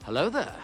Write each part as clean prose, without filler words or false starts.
Hello there.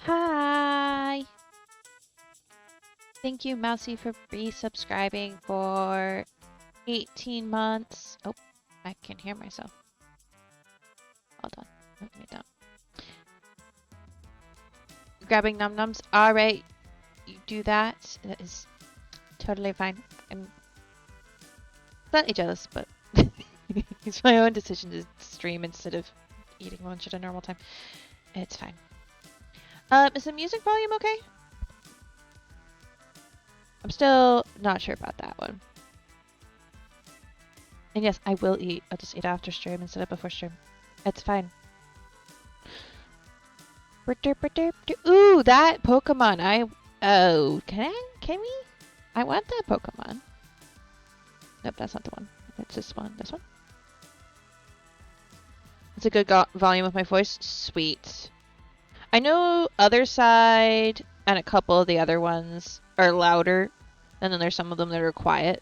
Hi! Thank you, Mousy, for resubscribing for 18 months. Oh, I can hear myself. Hold on. Let me down. Grabbing num nums. Alright, you do that. That is totally fine. I'm slightly jealous, but it's my own decision to stream instead of eating lunch at a normal time. It's fine. Is the music volume okay? I'm still not sure about that one. And yes, I will eat. I'll just eat after stream instead of before stream. It's fine. Ooh, that Pokemon. Oh, can we? I want that Pokemon. Nope, that's not the one. It's this one. This one. It's a good volume of my voice. Sweet. I know Other Side and a couple of the other ones are louder, and then there's some of them that are quiet.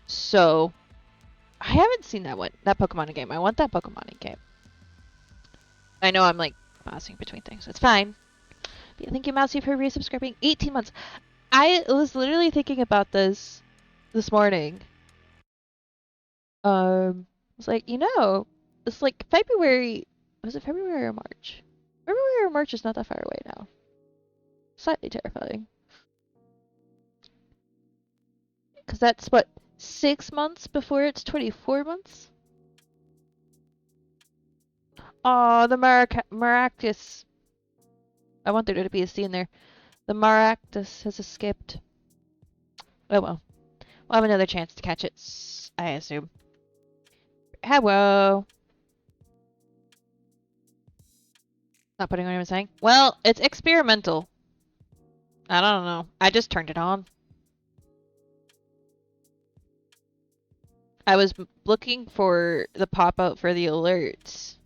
So, I haven't seen that Pokemon in game. I want that Pokemon in game. I know I'm like passing between things. It's fine. But yeah, thank you, Mousy, for resubscribing. 18 months. I was literally thinking about this morning. I was like, it's like February. Was it February or March? February or March is not that far away now. Slightly terrifying. Because that's what, 6 months before it's 24 months? Aw, the Maractus. I want there to be a C in there. The Maractus has escaped. Oh well. We'll have another chance to catch it, I assume. Hello. Not putting on what I'm saying. Well, it's experimental. I don't know. I just turned it on. I was looking for the pop-out for the alerts.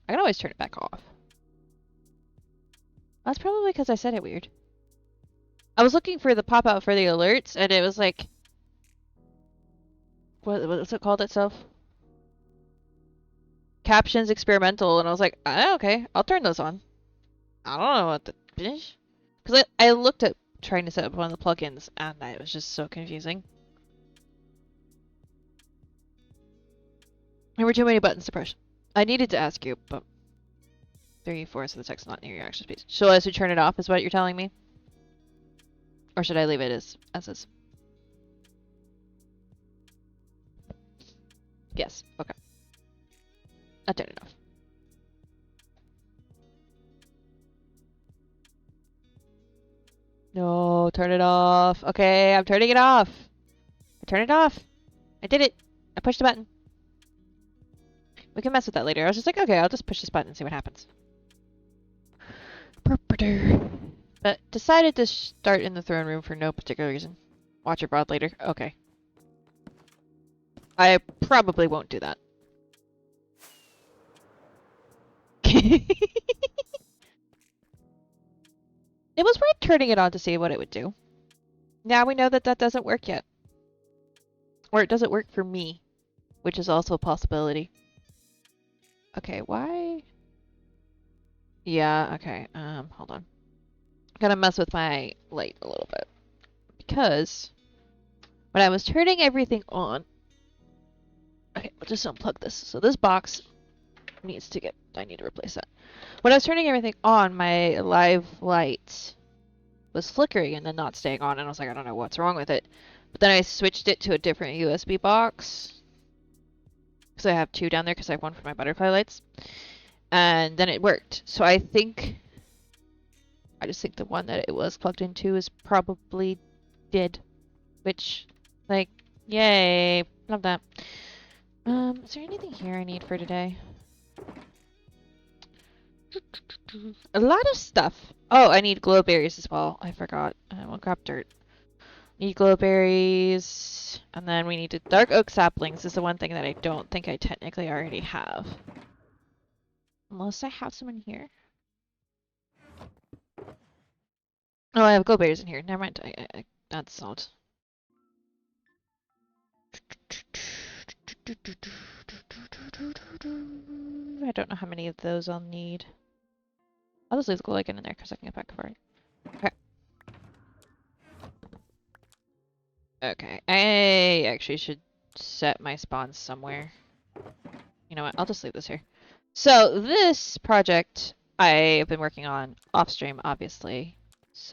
I can always turn it back off. That's probably because I said it weird. I was looking for the pop-out for the alerts, and it was like... What's it called itself? Captions experimental, and I was like, okay, I'll turn those on. I don't know what the... Because I looked at trying to set up one of the plugins, and it was just so confusing. There were too many buttons to push. I needed to ask you, but 3/4 of the text not near your action space. So as to turn it off is what you're telling me? Or should I leave it as is? Yes, okay. I'll turn it off. No, turn it off. Okay, I'm turning it off. I turned it off. I did it. I pushed the button. We can mess with that later. I was just like, okay, I'll just push this button and see what happens. But decided to start in the throne room for no particular reason. Watch it broad later. Okay. I probably won't do that. It was worth turning it on to see what it would do. Now we know that that doesn't work yet. Or it doesn't work for me, which is also a possibility. Okay, why? Yeah, okay, hold on. I'm gonna mess with my light a little bit. Because when I was turning everything on... Okay, we'll just unplug this. So this box needs to get... I need to replace that. When I was turning everything on, my live light was flickering and then not staying on, and I was like, I don't know what's wrong with it. But then I switched it to a different USB box, because I have 2 down there because I have 1 for my butterfly lights. And then it worked. So I just think the one that it was plugged into is probably dead. Which, like, yay. Love that. Is there anything here I need for today? A lot of stuff. Oh, I need glowberries as well. I forgot. I will grab dirt. Need glowberries. And then we need to dark oak saplings is the one thing that I don't think I technically already have. Unless I have some in here. Oh, I have glowberries in here. Never mind. That's not. I don't know how many of those I'll need. I'll just leave the glow icon in there because I can get back for it. Okay. Okay. I actually should set my spawns somewhere. You know what? I'll just leave this here. So this project I've been working on off stream, obviously.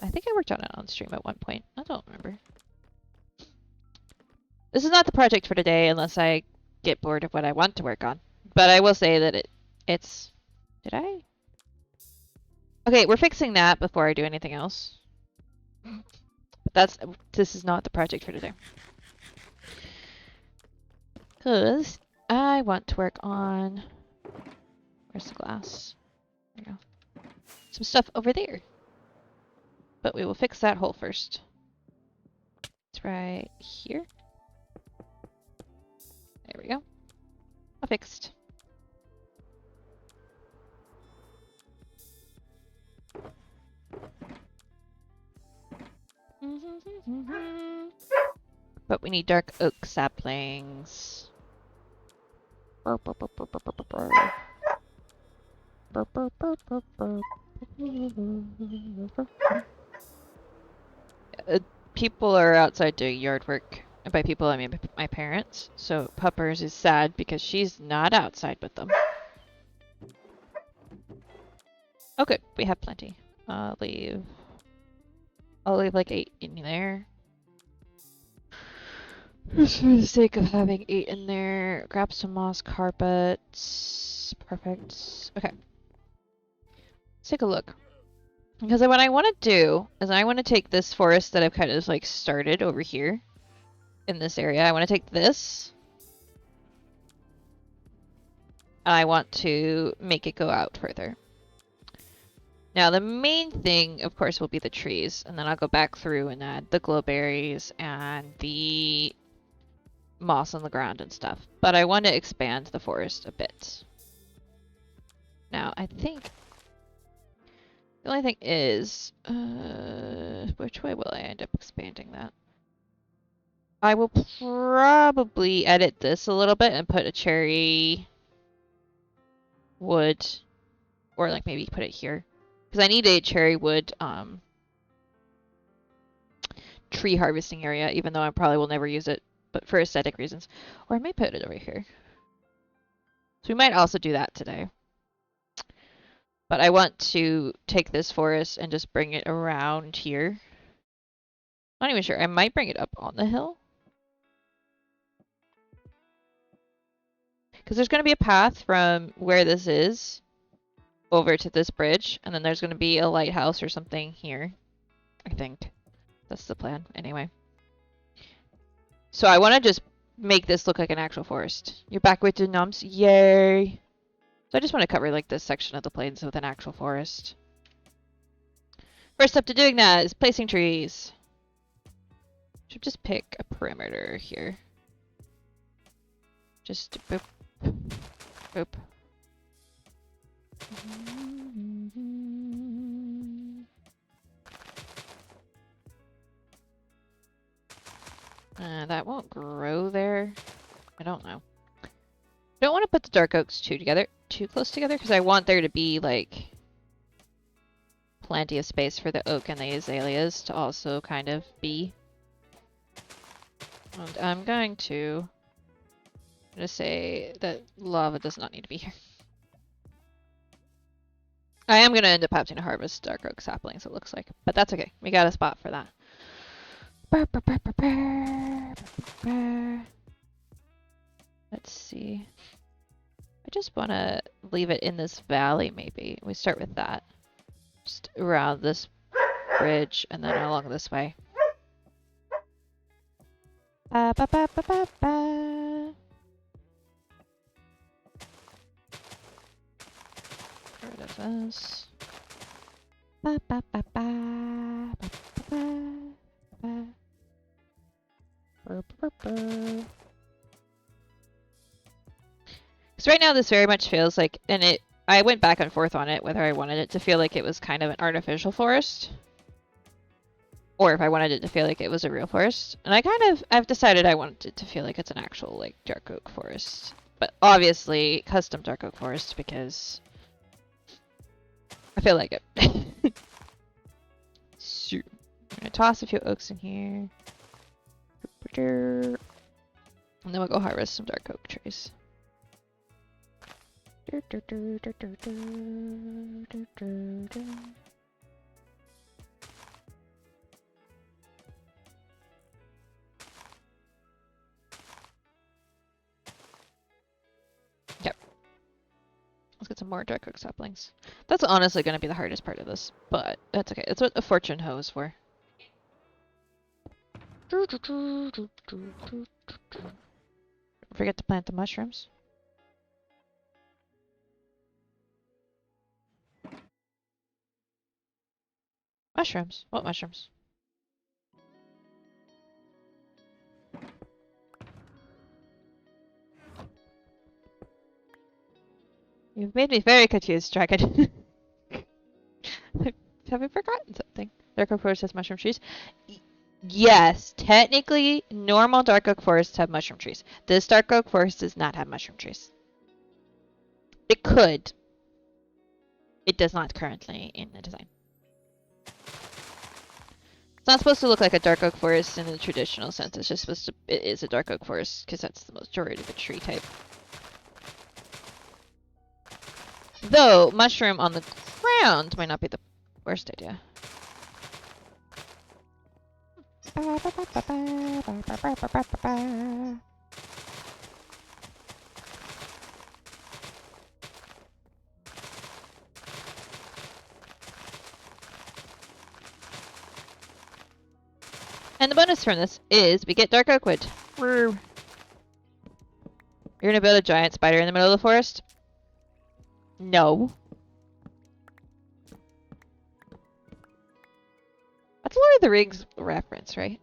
I think I worked on it on stream at one point. I don't remember. This is not the project for today unless I get bored of what I want to work on. But I will say that it's... Did I? Okay, we're fixing that before I do anything else. But this is not the project for today. Because I want to work on... Where's the glass? There you go. Some stuff over there. But we will fix that hole first. It's right here. There we go. All fixed. But we need dark oak saplings. People are outside doing yard work. And by people, I mean my parents. So Puppers is sad because she's not outside with them. Oh good, we have plenty. I'll leave like 8 in there. Just for the sake of having 8 in there. Grab some moss carpets. Perfect. Okay. Let's take a look. Because what I want to do is I want to take this forest that I've kind of like started over here in this area. I want to take this. And I want to make it go out further. Now the main thing, of course, will be the trees. And then I'll go back through and add the glowberries and the moss on the ground and stuff. But I want to expand the forest a bit. Now, I think the only thing is, which way will I end up expanding that? I will probably edit this a little bit and put a cherry wood, or like maybe put it here. Because I need a cherry wood tree harvesting area, even though I probably will never use it, but for aesthetic reasons. Or I may put it over here. So we might also do that today. But I want to take this forest and just bring it around here. Not even sure. I might bring it up on the hill. Because there's going to be a path from where this is over to this bridge. And then there's going to be a lighthouse or something here. I think. That's the plan. Anyway. So I want to just make this look like an actual forest. You're back with the nums? Yay! So I just want to cover like this section of the plains with an actual forest. First step to doing that is placing trees. Should just pick a perimeter here. Just boop, boop. That won't grow there. I don't know. I don't want to put the dark oaks too close together because I want there to be like plenty of space for the oak and the azaleas to also kind of be. And I'm going to say that lava does not need to be here. I am going to end up having to harvest dark oak saplings, it looks like. But that's okay. We got a spot for that. Let's see. I just want to leave it in this valley, maybe. We start with that. Just around this bridge and then along this way. Ba, ba, ba, ba, ba, ba. Get rid of this. Ba, ba, ba, ba, ba, ba, ba. Burr, burr, burr. Because right now this very much feels like, and I went back and forth on it, whether I wanted it to feel like it was kind of an artificial forest, or if I wanted it to feel like it was a real forest. And I've decided I want it to feel like it's an actual, like, dark oak forest. But obviously, custom dark oak forest, because I feel like it. So, I'm gonna toss a few oaks in here. And then we'll go harvest some dark oak trees. Yep. Let's get some more dark oak saplings. That's honestly going to be the hardest part of this, but that's okay. That's what a fortune hoe is for. Don't forget to plant the mushrooms. Mushrooms? What mushrooms? You've made me very confused, Dragon. Have we forgotten something? Dark oak forest has mushroom trees? Yes, technically, normal dark oak forests have mushroom trees. This dark oak forest does not have mushroom trees. It could. It does not currently in the design. It's not supposed to look like a dark oak forest in the traditional sense. It's just supposed to. It is a dark oak forest because that's the majority of the tree type. Though mushroom on the ground might not be the worst idea. And the bonus from this is we get dark oak wood. You're gonna build a giant spider in the middle of the forest? No. That's Lord of the Rings reference, right?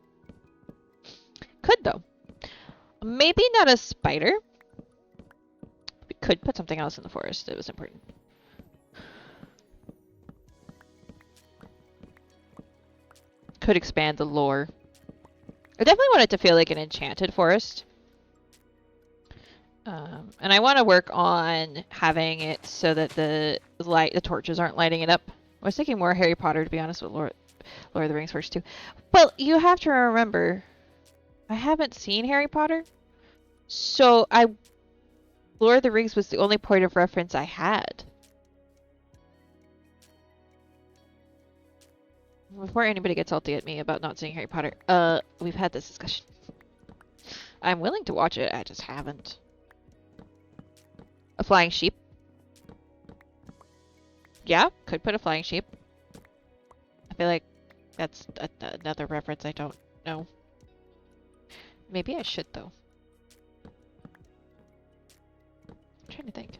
Could, though. Maybe not a spider. We could put something else in the forest that was important. Could expand the lore. I definitely want it to feel like an enchanted forest. And I want to work on having it so that the torches aren't lighting it up. I was thinking more Harry Potter, to be honest, with Lord of the Rings first too. Well, you have to remember, I haven't seen Harry Potter, so Lord of the Rings was the only point of reference I had. Before anybody gets salty at me about not seeing Harry Potter, we've had this discussion. I'm willing to watch it, I just haven't. A flying sheep. Yeah, could put a flying sheep. I feel like that's another reference I don't know. Maybe I should, though. I'm trying to think.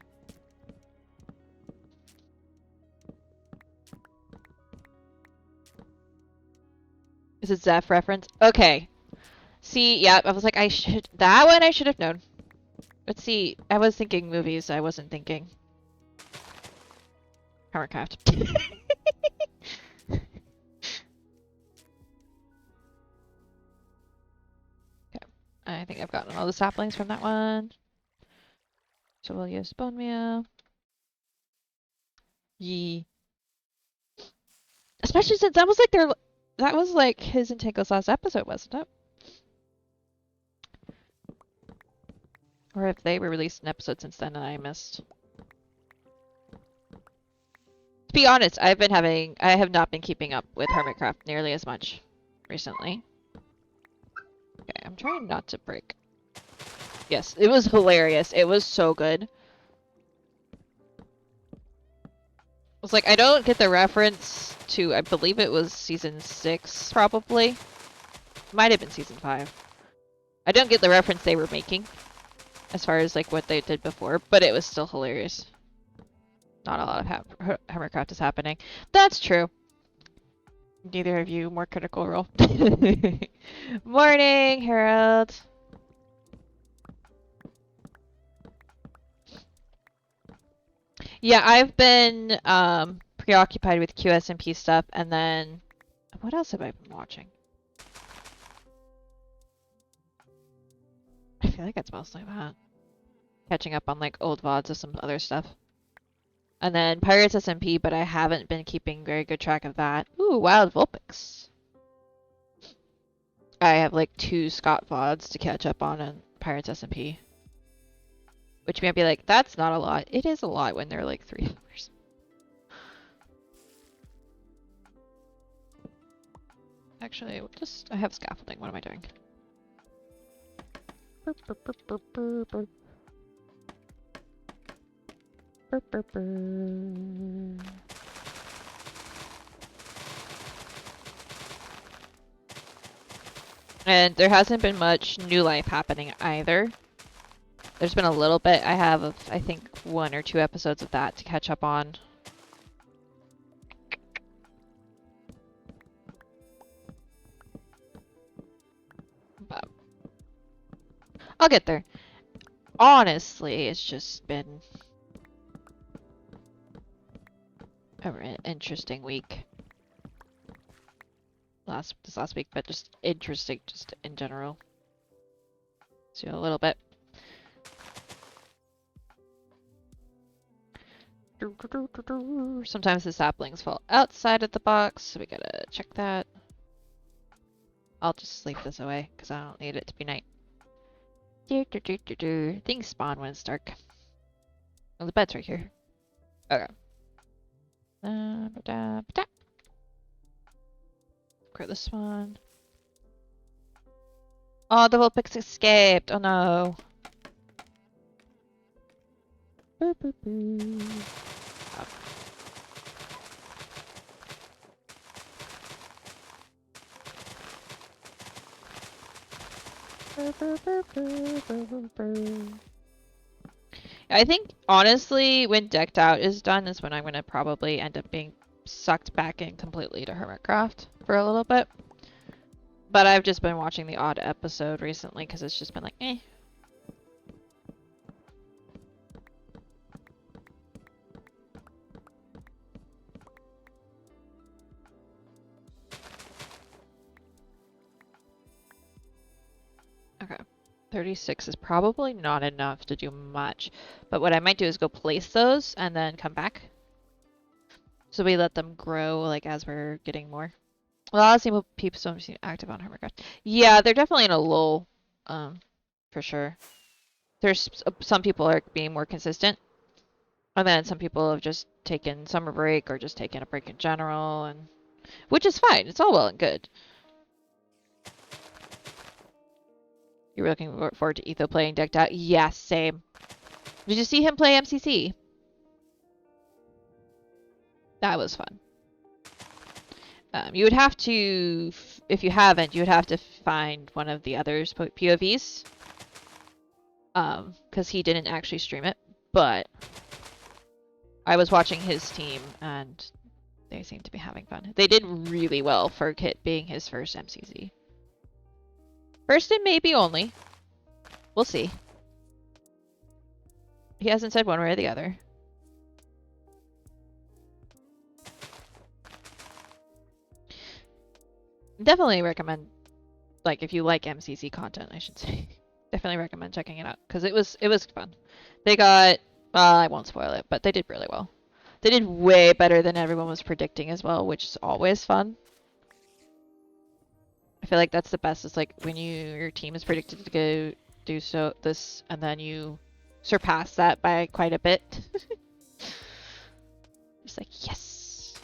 Is it Zeph reference? Okay. See, yeah, I was like, that one I should have known. Let's see, I was thinking movies, I wasn't thinking Hammercraft. Okay, I think I've gotten all the saplings from that one. So we'll use bone meal. Yee. Especially since that was like his and Tango's last episode, wasn't it? Or if they were released an episode since then and I missed. To be honest, I have not been keeping up with Hermitcraft nearly as much recently. Okay, I'm trying not to break. Yes, it was hilarious. It was so good. was like, I don't get the reference to, I believe it was season 6, probably. Might have been season 5. I don't get the reference they were making, as far as like what they did before, but it was still hilarious. Not a lot of Hammercraft is happening. That's true. Neither of you more critical role. Morning, Harold. Yeah, I've been preoccupied with QSMP stuff, and then what else have I been watching? I feel like it's mostly that. Catching up on like old VODs of some other stuff. And then Pirates SMP, but I haven't been keeping very good track of that. Ooh, Wild Vulpix. I have like 2 Scott VODs to catch up on Pirates SMP. Which might be like, that's not a lot. It is a lot when they're like 3 hours. Actually, I have scaffolding. What am I doing? And there hasn't been much new life happening either. There's been a little bit. I have, I think, 1 or 2 episodes of that to catch up on. But I'll get there. Honestly, it's just been an interesting week. This last week, but just interesting, just in general. So a little bit. Sometimes the saplings fall outside of the box, so we gotta check that. I'll just sleep this away because I don't need it to be night. Things spawn when it's dark. Oh, the bed's right here. Okay. Grab this one. Oh, the Vulpix escaped. Oh no. Boop, boop, boop. I think, honestly, when Decked Out is done is when I'm going to probably end up being sucked back in completely to Hermitcraft for a little bit. But I've just been watching the odd episode recently because it's just been like, eh. Okay. 36 is probably not enough to do much. But what I might do is go place those and then come back. So we let them grow like as we're getting more. Well, I'll see what people seem active on Hermitcraft. Yeah, they're definitely in a lull, for sure. There's some people are being more consistent, and then some people have just taken summer break or just taken a break in general, and which is fine. It's all well and good. You were looking forward to Etho playing Decked Out? Yes, same. Did you see him play MCC? That was fun. You would have to, if you haven't, you would have to find one of the others' POVs. Because he didn't actually stream it, but I was watching his team and they seemed to be having fun. They did really well for Kit being his first MCZ. First and maybe only. We'll see. He hasn't said one way or the other. Definitely recommend, like, if you like MCC content, I should say. Definitely recommend checking it out because it was fun. They got, I won't spoil it, but they did really well. They did way better than everyone was predicting as well, which is always fun. I feel like that's the best. It's like when your team is predicted to go do this, and then you surpass that by quite a bit. Just like, yes.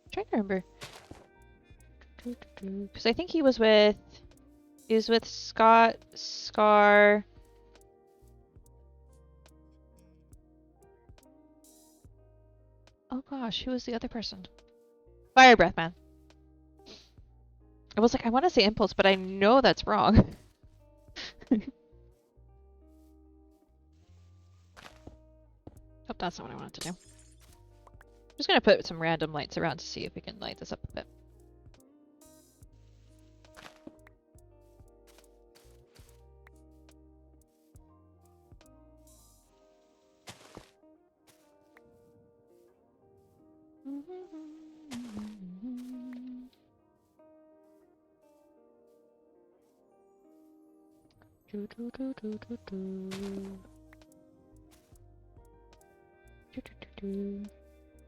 I'm trying to remember. Because I think he was with Scott, Scar, Oh gosh, who was the other person? Fire breath man. I was like, I want to say impulse, but I know that's wrong. Oh, that's not what I wanted to do. I'm just gonna put some random lights around to see if we can light this up a bit.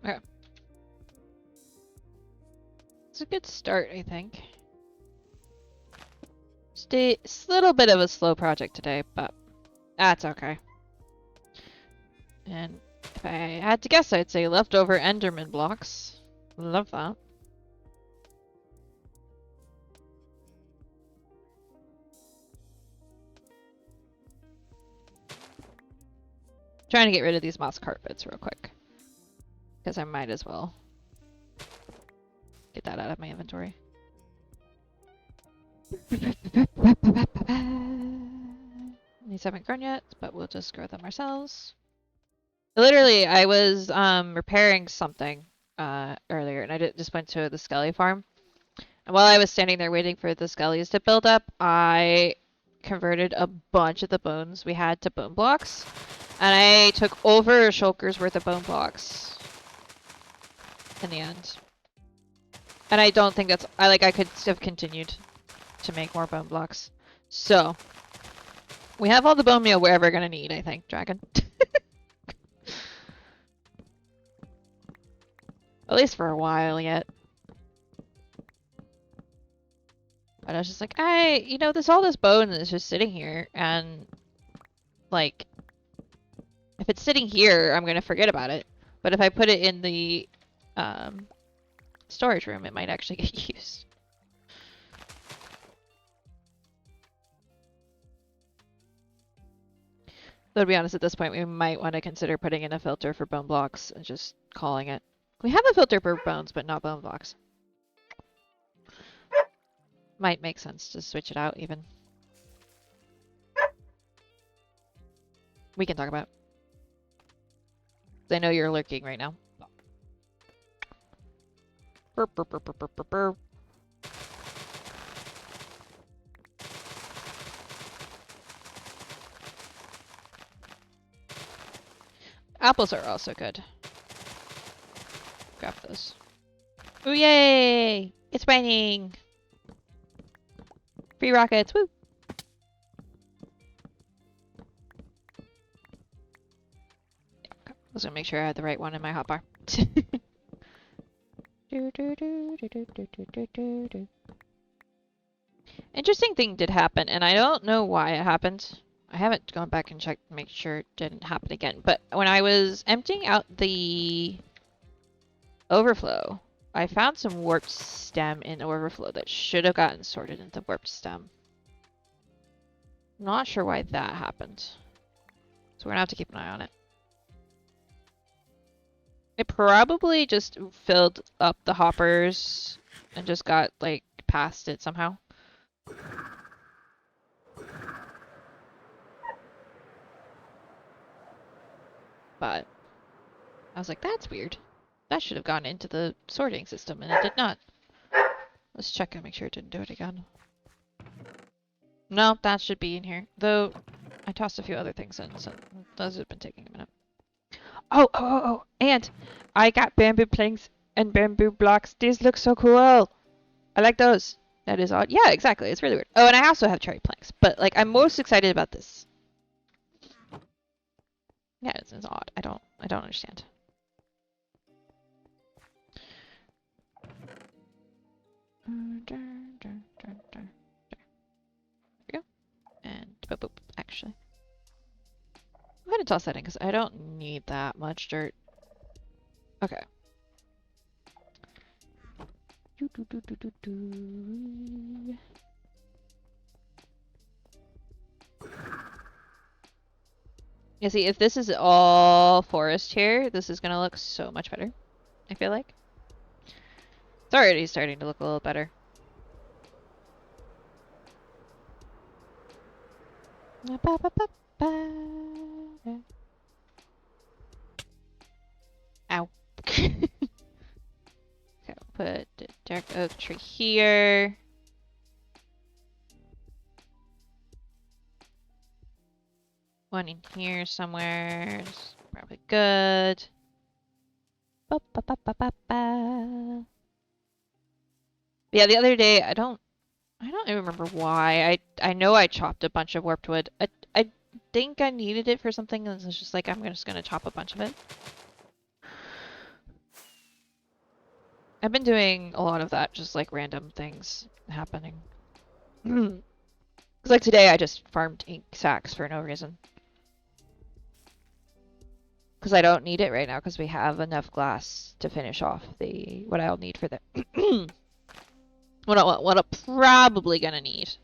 Okay. It's a good start, I think. It's a little bit of a slow project today, but that's okay. And if I had to guess, I'd say leftover Enderman blocks. Love that. Trying to get rid of these moss carpets real quick. Because I might as well get that out of my inventory. These haven't grown yet, but we'll just grow them ourselves. Literally, I was repairing something earlier, and I just went to the Skelly farm. And while I was standing there waiting for the Skellies to build up, I converted a bunch of the bones we had to bone blocks. And I took over a shulker's worth of bone blocks in the end. And I don't think that's... I could have continued to make more bone blocks. So, we have all the bone meal we're ever going to need, I think, Dragon. At least for a while yet. But I was just like, there's all this bone that's just sitting here, and, like, if it's sitting here, I'm gonna forget about it. But if I put it in the, storage room, it might actually get used. Though, to be honest, at this point, we might want to consider putting in a filter for bone blocks and just calling it. We have a filter for bones, but not bone blocks. Might make sense to switch it out, even. We can talk about it. I know you're lurking right now. Burp, burp, burp, burp, burp, burp, burp. Apples are also good. Grab those. Ooh, yay! It's raining! Free rockets, woo! I was gonna make sure I had the right one in my hotbar. Interesting thing did happen, and I don't know why it happened. I haven't gone back and checked to make sure it didn't happen again, but when I was emptying out the overflow, I found some warped stem in overflow that should have gotten sorted into warped stem. Not sure why that happened. So we're gonna have to keep an eye on it. It probably just filled up the hoppers and just got, like, past it somehow. But I was like, that's weird. That should have gone into the sorting system, and it did not. Let's check and make sure it didn't do it again. No, that should be in here. Though, I tossed a few other things in, so those have been taking a minute. Oh, and I got bamboo planks and bamboo blocks. These look so cool. I like those. That is odd. Yeah, exactly. It's really weird. Oh, and I also have cherry planks, but, like, I'm most excited about this. Yeah, it's odd. I don't understand. There we go. And boop, boop, actually. Go ahead and toss that in because I don't need that much dirt. Okay. You see, if this is all forest here, this is gonna look so much better. I feel like. It's already starting to look a little better. Ow. Okay, put the dark oak tree here. One in here somewhere is probably good. Ba, ba, ba, ba, ba, ba. Yeah, the other day I don't even remember why. I know I chopped a bunch of warped wood. I think I needed it for something, and it's just like I'm just gonna chop a bunch of it. I've been doing a lot of that, just like random things happening. Because like today I just farmed ink sacks for no reason. Because I don't need it right now because we have enough glass to finish off the what I'll need for the what I'm probably gonna need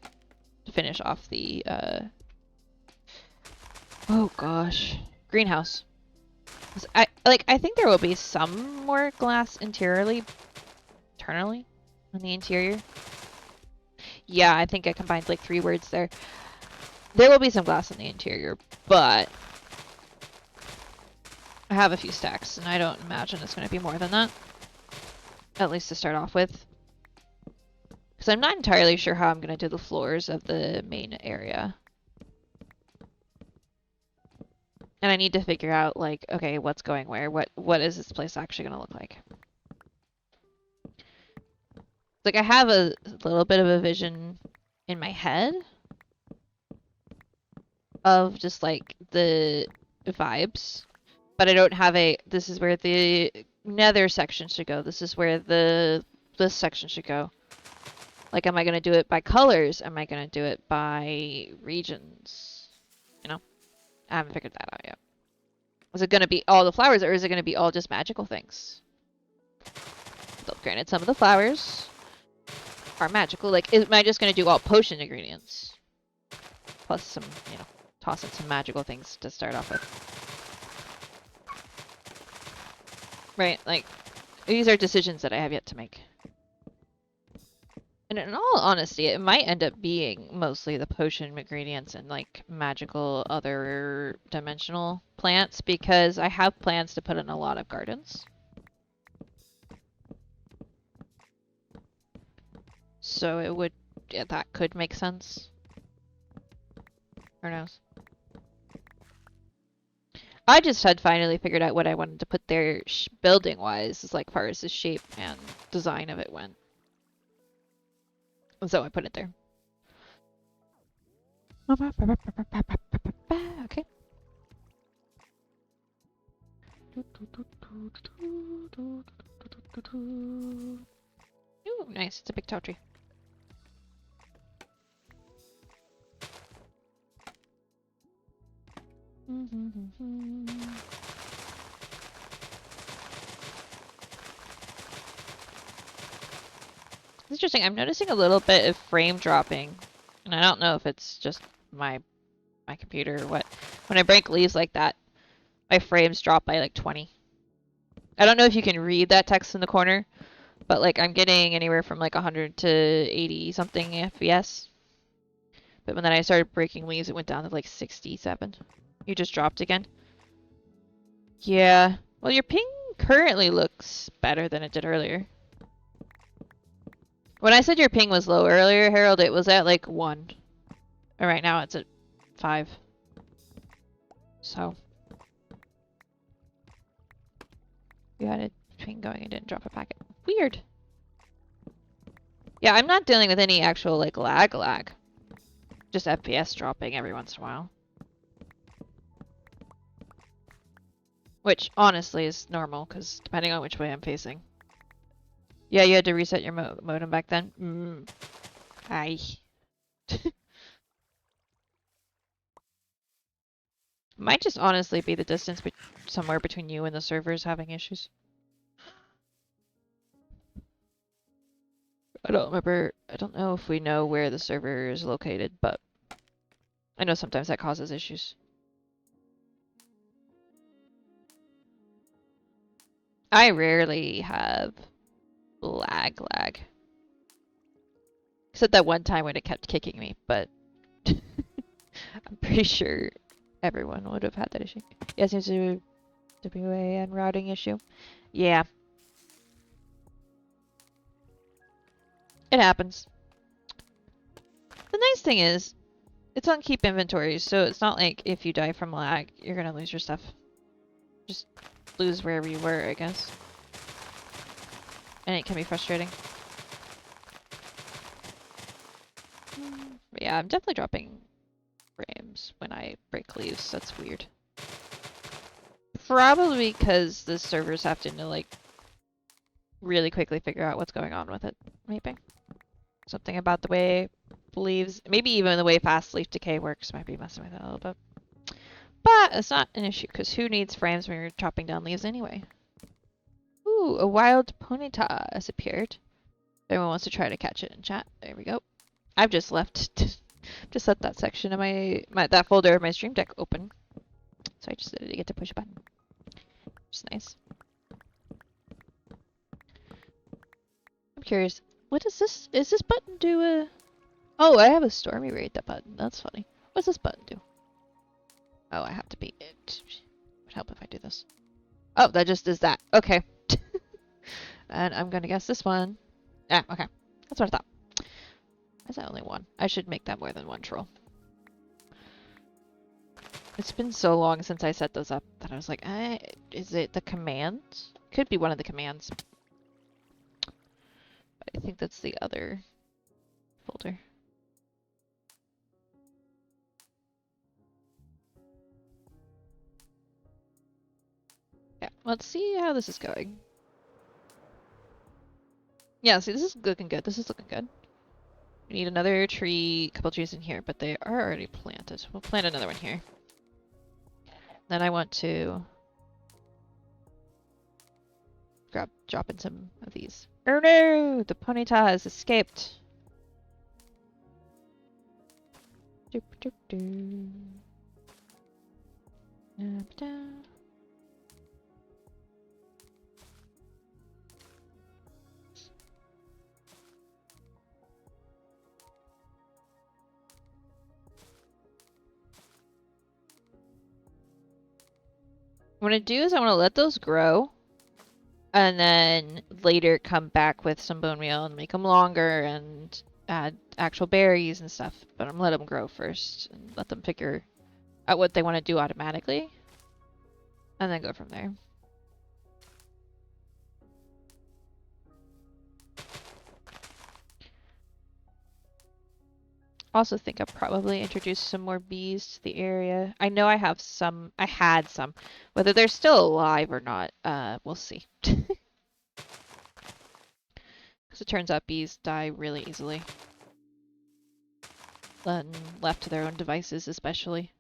to finish off the oh gosh, greenhouse. I think there will be some more glass internally on the interior. Yeah, I think I combined like 3 words there. There will be some glass in the interior, but I have a few stacks, and I don't imagine it's going to be more than that. At least to start off with. Because I'm not entirely sure how I'm going to do the floors of the main area. And I need to figure out, like, okay, what's going where? What is this place actually going to look like? Like, I have a little bit of a vision in my head of just, like, the vibes. But I don't have a, this is where the nether section should go. This is where this section should go. Like, am I going to do it by colors? Am I going to do it by regions? You know? I haven't figured that out yet. Is it going to be all the flowers, or is it going to be all just magical things? Though, granted, some of the flowers are magical. Like, am I just going to do all potion ingredients? Plus some, you know, toss in some magical things to start off with. Right, like, these are decisions that I have yet to make. And in all honesty, it might end up being mostly the potion ingredients and like magical other dimensional plants because I have plans to put in a lot of gardens. So it would, yeah, that could make sense. Who knows? I just had finally figured out what I wanted to put there building-wise, as like far as the shape and design of it went. So I put it there. Okay. Ooh, nice. It's a big tall tree. It's interesting. I'm noticing a little bit of frame dropping, and I don't know if it's just my computer or what. When I break leaves like that, my frames drop by like 20. I don't know if you can read that text in the corner, but like I'm getting anywhere from like 100 to 80 something FPS. But when then I started breaking leaves, it went down to like 67. You just dropped again? Yeah. Well, your ping currently looks better than it did earlier. When I said your ping was low earlier, Harold, it was at like 1. And right now it's at 5. So. You had a ping going and didn't drop a packet. Weird. Yeah, I'm not dealing with any actual like lag. Just FPS dropping every once in a while. Which, honestly, is normal, because depending on which way I'm facing. Yeah, you had to reset your modem back then? Aye. Might just honestly be the distance somewhere between you and the servers having issues. I don't know if we know where the server is located, but I know sometimes that causes issues. I rarely have lag. Except that one time when it kept kicking me, but I'm pretty sure everyone would have had that issue. Yeah, it seems to be a WAN routing issue. Yeah. It happens. The nice thing is, it's on keep inventories, so it's not like if you die from lag, you're gonna lose your stuff. Just lose wherever you were, I guess. And it can be frustrating. But yeah, I'm definitely dropping frames when I break leaves. That's weird. Probably because the servers have to, like, really quickly figure out what's going on with it. Maybe. Something about the way leaves, maybe even the way fast leaf decay works might be messing with it a little bit. But it's not an issue, because who needs frames when you're chopping down leaves anyway? Ooh, a wild ponyta has appeared. If anyone wants to try to catch it in chat, there we go. I've just left that section of that folder of my stream deck open. So I just didn't get to push a button. Which is nice. I'm curious, what is this? Is this button do a... Oh, I have a stormy raid that button. That's funny. What's this button do? Oh, I have to be it. Would help if I do this. Oh, that just is that. Okay. And I'm gonna guess this one. Ah, okay. That's what I thought. Is that only one? I should make that more than one troll. It's been so long since I set those up that I was like, is it the commands? Could be one of the commands. I think that's the other folder. Yeah, let's see how this is going. Yeah, see, this is looking good. This is looking good. We need another tree, couple trees in here, but they are already planted. We'll plant another one here. Then I want to drop in some of these. Oh no! The ponyta has escaped. Doop, doop, doop. What I'm gonna do is I want to let those grow, and then later come back with some bone meal and make them longer and add actual berries and stuff. But I'm gonna let them grow first and let them figure out what they want to do automatically, and then go from there. Also think I'll probably introduce some more bees to the area. I know I have some, I had some. Whether they're still alive or not, we'll see. Because it turns out bees die really easily. When left to their own devices, especially.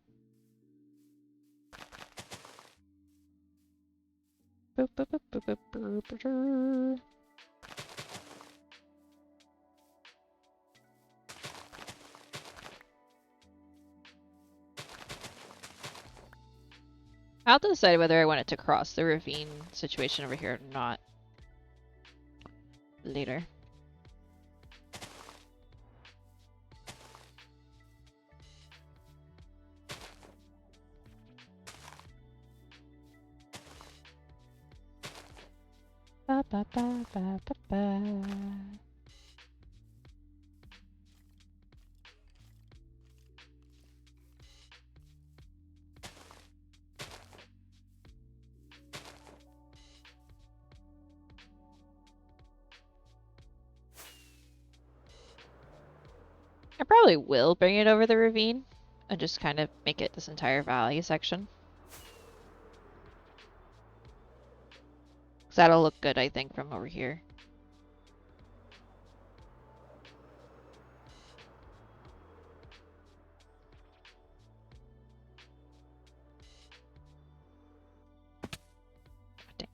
Boop, boop, boop, boop, boop, boop, boop, boop. I'll have to decide whether I want it to cross the ravine situation over here or not. Later. Ba ba ba ba ba ba. I probably will bring it over the ravine and just kind of make it this entire valley section. Because that'll look good, I think, from over here. Dang.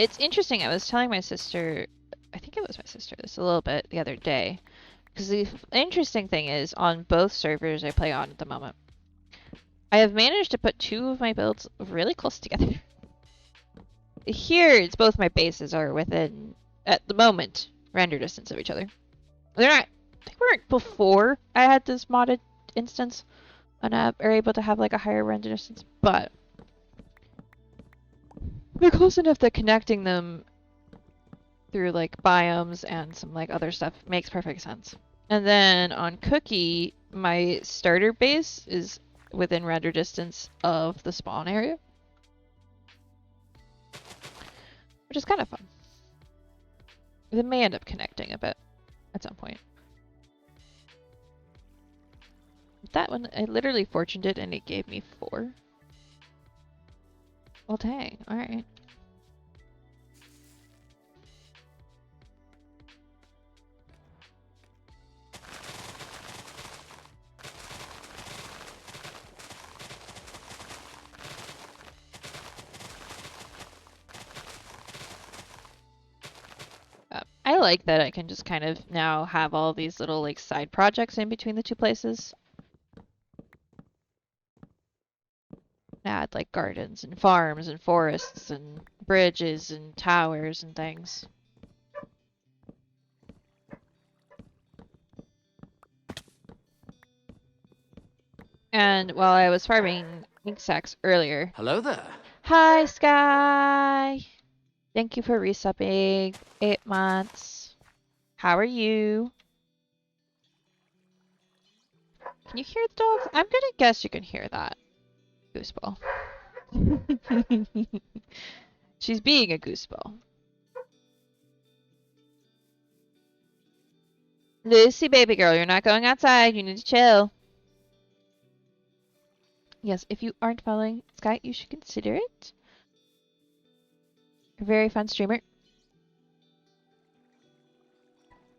it's interesting. I was telling my sister, I think it was my sister, this a little bit the other day. Because the interesting thing is, on both servers I play on at the moment, I have managed to put two of my builds really close together. Here, it's both my bases are within, at the moment, render distance of each other. They're not, they weren't before I had this modded instance and are able to have like a higher render distance, but they're close enough that connecting them through like biomes and some like other stuff makes perfect sense. And then on Cookie, my starter base is within render distance of the spawn area, which is kind of fun. They may end up connecting a bit at some point. That one, I literally fortuned it and it gave me 4. Well, dang. Alright. I like that I can just kind of now have all these little like side projects in between the two places. Add like gardens and farms and forests and bridges and towers and things. And while I was farming ink sacks earlier. Hello there. Hi, Sky. Thank you for resubbing 8 months. How are you? Can you hear the dogs? I'm gonna guess you can hear that. Gooseball. She's being a gooseball. Lucy, baby girl, you're not going outside. You need to chill. Yes, if you aren't following Sky, you should consider it. A very fun streamer.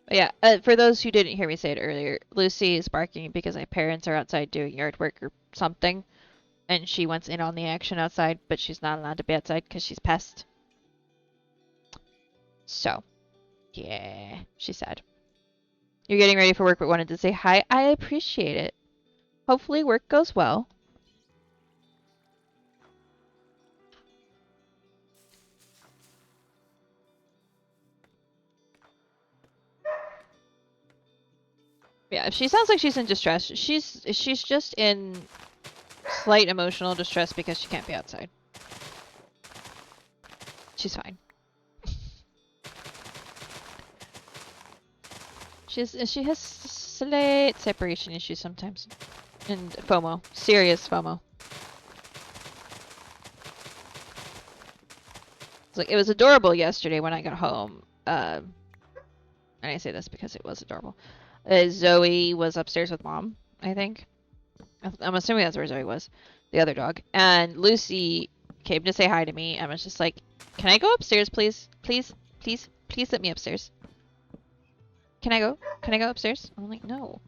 But yeah, for those who didn't hear me say it earlier, Lucy is barking because my parents are outside doing yard work or something. And she wants in on the action outside, but she's not allowed to be outside because she's pest. So, yeah, she's sad. You're getting ready for work but wanted to say hi. I appreciate it. Hopefully work goes well. Yeah, if she sounds like she's in distress, she's just in slight emotional distress because she can't be outside. She's fine. She has slight separation issues sometimes. And FOMO. Serious FOMO. It's like, it was adorable yesterday when I got home. And I say this because it was adorable. Zoe was upstairs with Mom, I think. I'm assuming that's where Zoe was. The other dog. And Lucy came to say hi to me and was just like, can I go upstairs, please? Please, please, please let me upstairs. Can I go? Can I go upstairs? I'm like, no.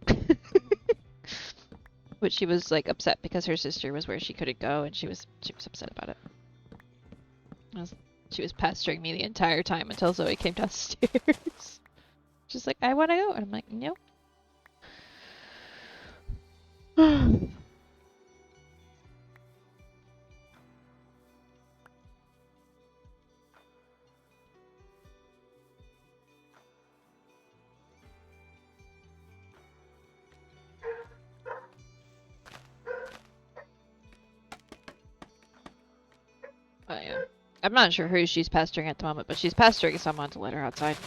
But she was like upset because her sister was where she couldn't go and she was upset about it. She was pestering me the entire time until Zoe came downstairs. Just like, I want to go. And I'm like, no. Oh, yeah. I'm not sure who she's pestering at the moment, but she's pestering someone to let her outside.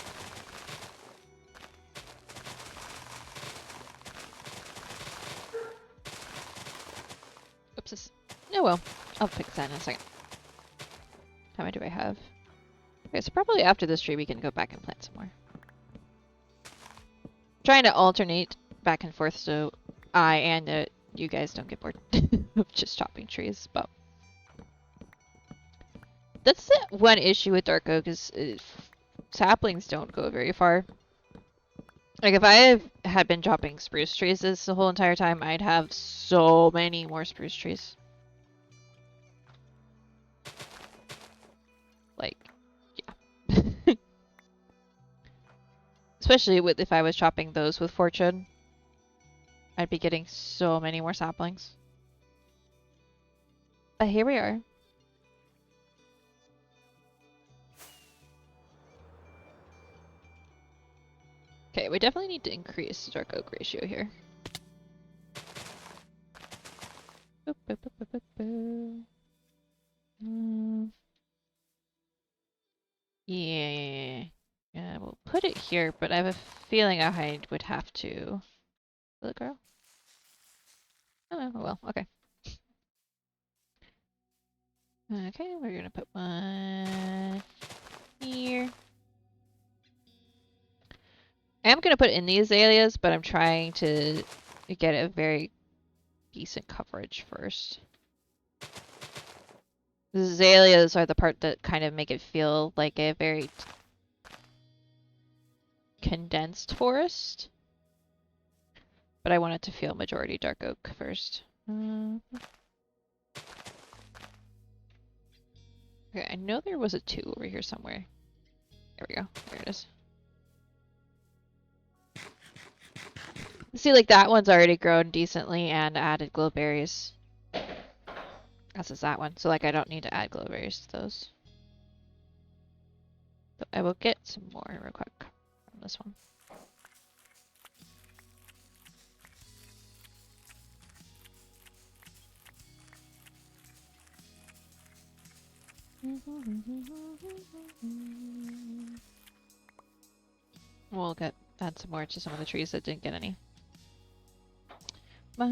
Oops. Oh well. I'll fix that in a second. How many do I have? Okay, so probably after this tree we can go back and plant some more. Trying to alternate back and forth so I and you guys don't get bored of just chopping trees, but that's the one issue with Dark Oak is saplings don't go very far. Like if I had been chopping spruce trees this the whole entire time, I'd have so many more spruce trees. Like, yeah. Especially with if I was chopping those with fortune. I'd be getting so many more saplings. But here we are. Okay, we definitely need to increase the dark oak ratio here. Boop, boop, boop, boop, boop, boop. Yeah. Yeah, we'll put it here, but I have a feeling I would have to. Will it grow? Oh, well, okay. Okay, we're gonna put one here. I am gonna put in the azaleas, but I'm trying to get a very decent coverage first. The azaleas are the part that kind of make it feel like a very condensed forest. But I want it to feel majority dark oak first. Okay, I know there was a 2 over here somewhere. There we go. There it is. See, like that one's already grown decently and added glowberries. As is that one. So like I don't need to add glowberries to those. But I will get some more real quick from this one. We'll add some more to some of the trees that didn't get any. Because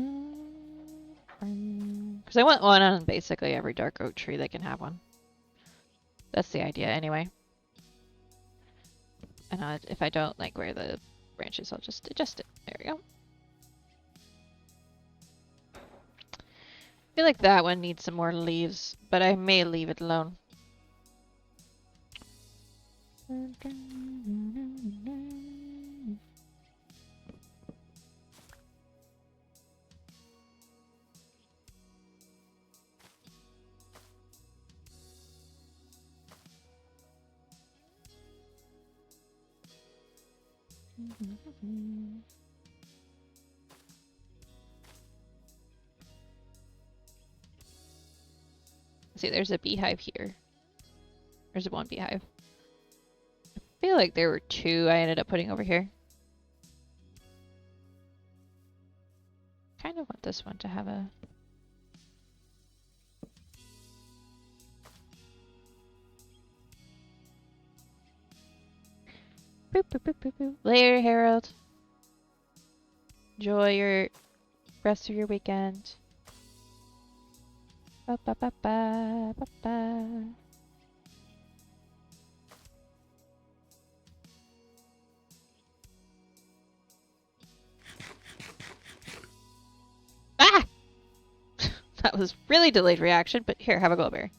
I want one on basically every dark oak tree that can have one. That's the idea anyway. And if I don't like where the branches, I'll just adjust it. There we go. I feel like that one needs some more leaves, but I may leave it alone. See, there's a beehive here. There's one beehive. I feel like there were 2 I ended up putting over here. Kind of want this one to have a... Boop, boop, boop, boop, boop. Later, Harold. Enjoy your rest of your weekend. Ba ba ba ba ba ba. Ah! That was really delayed reaction, but here, have a glowberry.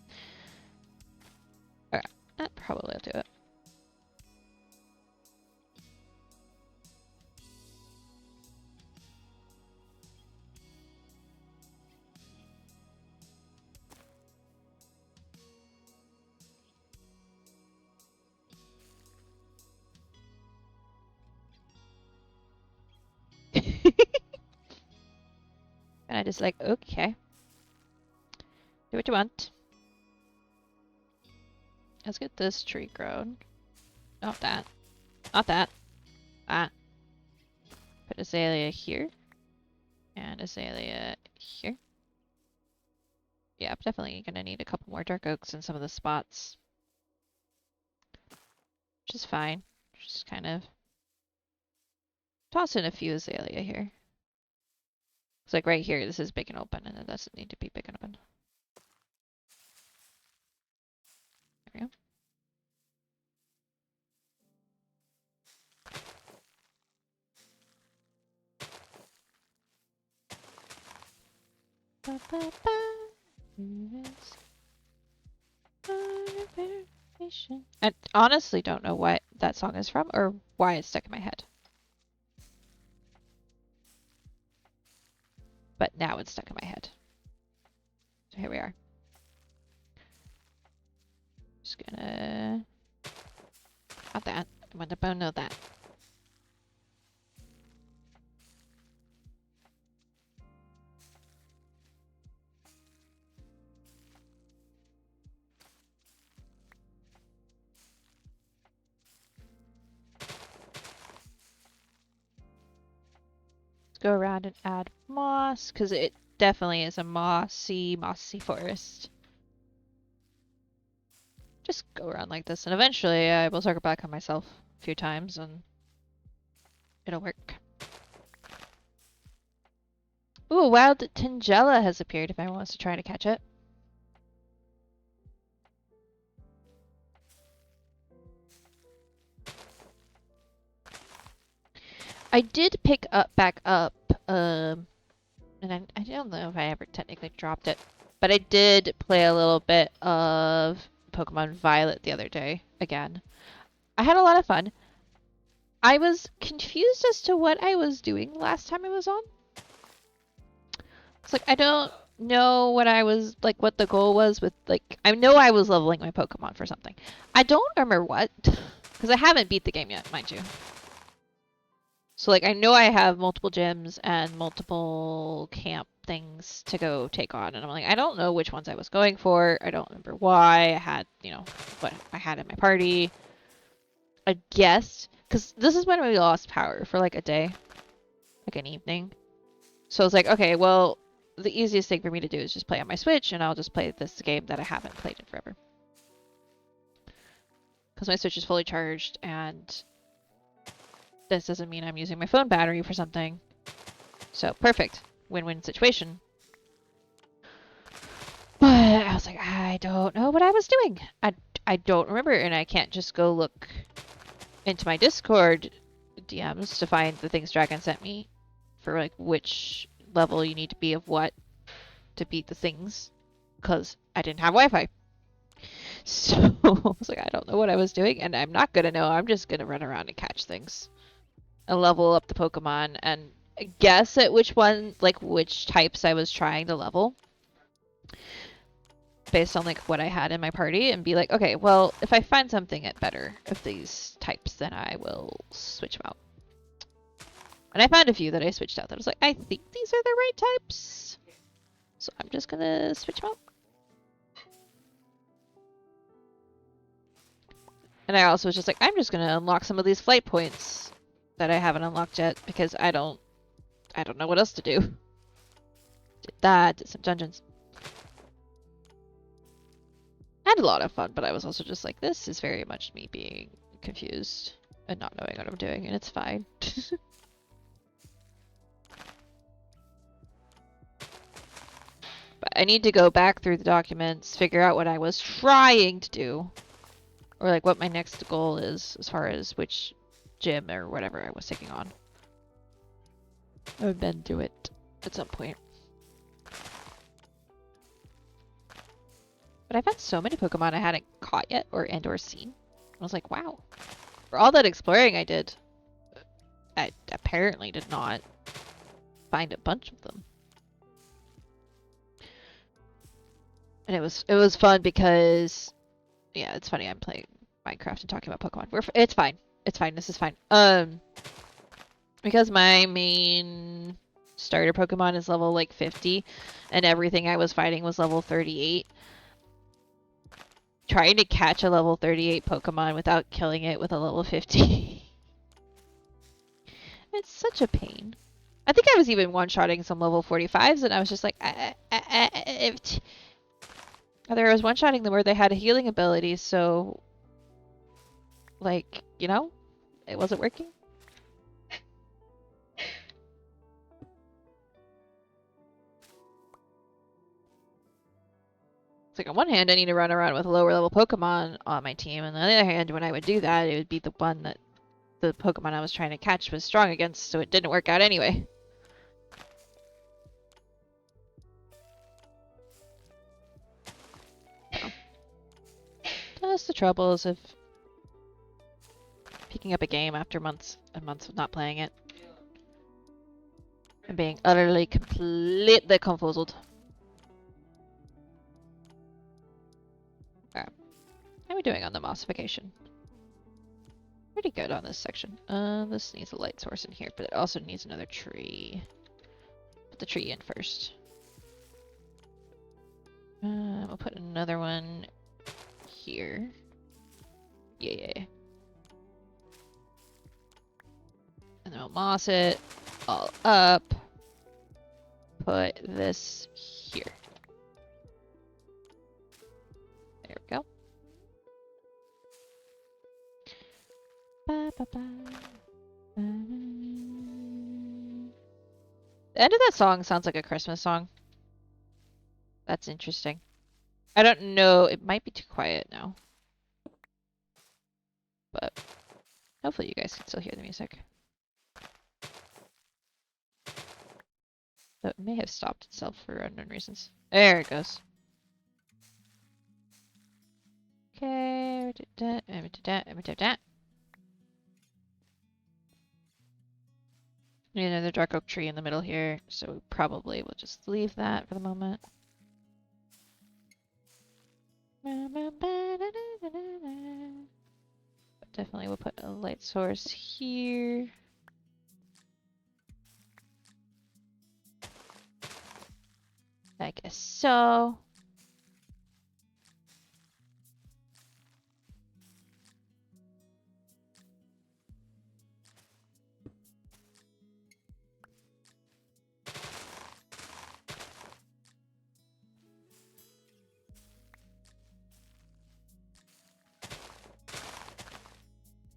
Okay, that probably will do it. And I just like, okay. Do what you want. Let's get this tree grown. Not that. Not that. Ah. Put azalea here. And azalea here. Yeah, I'm definitely gonna need a couple more dark oaks in some of the spots. Which is fine. Just kind of toss in a few azalea here. It's like right here, this is big and open, and it doesn't need to be big and open. There we go. Ba, ba, ba. I honestly don't know what that song is from or why it's stuck in my head. But now it's stuck in my head. So here we are. Just gonna... Not that. I want to know that. go around and add moss, because it definitely is a mossy forest. Just go around like this, and eventually I will circle back on myself a few times, and it'll work. Ooh, a wild Tangella has appeared if anyone wants to try to catch it. I did pick back up, and I don't know if I ever technically dropped it, but I did play a little bit of Pokemon Violet the other day again. I had a lot of fun. I was confused as to what I was doing last time I was on. It's like, I don't know what I was, like, what the goal was with, like, I know I was leveling my Pokemon for something. I don't remember what, because I haven't beat the game yet, mind you. So, like, I know I have multiple gyms and multiple camp things to go take on, and I'm like, I don't know which ones I was going for. I don't remember why. I had, you know, what I had in my party. I guess, because this is when we lost power for, like, a day, like an evening. So I was like, okay, well, the easiest thing for me to do is just play on my Switch, and I'll just play this game that I haven't played in forever. Because my Switch is fully charged, and this doesn't mean I'm using my phone battery for something. So, perfect. Win-win situation. But I was like, I don't know what I was doing. I don't remember, and I can't just go look into my Discord DMs to find the things Dragon sent me for, like, which level you need to be of what to beat the things, because I didn't have Wi-Fi. So I was like, I don't know what I was doing, and I'm not gonna know. I'm just gonna run around and catch things and level up the Pokemon and guess at which one, like which types I was trying to level based on like what I had in my party, and be like, okay, well, if I find something at better of these types, then I will switch them out. And I found a few that I switched out that I was like, I think these are the right types, so I'm just gonna switch them out. And I also was just like, I'm just gonna unlock some of these flight points that I haven't unlocked yet, because I don't know what else to do. Did that, did some dungeons. I had a lot of fun, but I was also just like, this is very much me being confused and not knowing what I'm doing, and it's fine. But I need to go back through the documents, figure out what I was trying to do, or like what my next goal is as far as which gym or whatever I was taking on. I would then do it at some point. But I've had so many Pokemon I hadn't caught yet or seen. I was like, wow. For all that exploring I did, I apparently did not find a bunch of them. And it was fun because, yeah, it's funny, I'm playing Minecraft and talking about Pokemon. It's fine. It's fine. This is fine. Because my main starter Pokemon is level like 50, and everything I was fighting was level 38. Trying to catch a level 38 Pokemon without killing it with a level 50. It's such a pain. I think I was even one-shotting some level 45s, and I was just like, there was one-shotting them where they had a healing ability, so, like, you know, it wasn't working. It's like, on one hand, I need to run around with lower level Pokemon on my team, and on the other hand, when I would do that, it would be the one that the Pokemon I was trying to catch was strong against, so it didn't work out anyway. So. Just the troubles of picking up a game after months and months of not playing it. And being utterly, completely confuzzled. Alright. How are we doing on the mossification? Pretty good on this section. This needs a light source in here, but it also needs another tree. Put the tree in first. We'll put another one here. Yeah. And then we'll moss it. all up. Put this here. There we go. Ba, ba, ba. The end of that song sounds like a Christmas song. That's interesting. I don't know. It might be too quiet now. But hopefully you guys can still hear the music. Though it may have stopped itself for unknown reasons. There it goes. Okay, we did that, and we did that, and we did that. Need another dark oak tree in the middle here, so we probably will just leave that for the moment. But definitely we'll put a light source here. I guess so.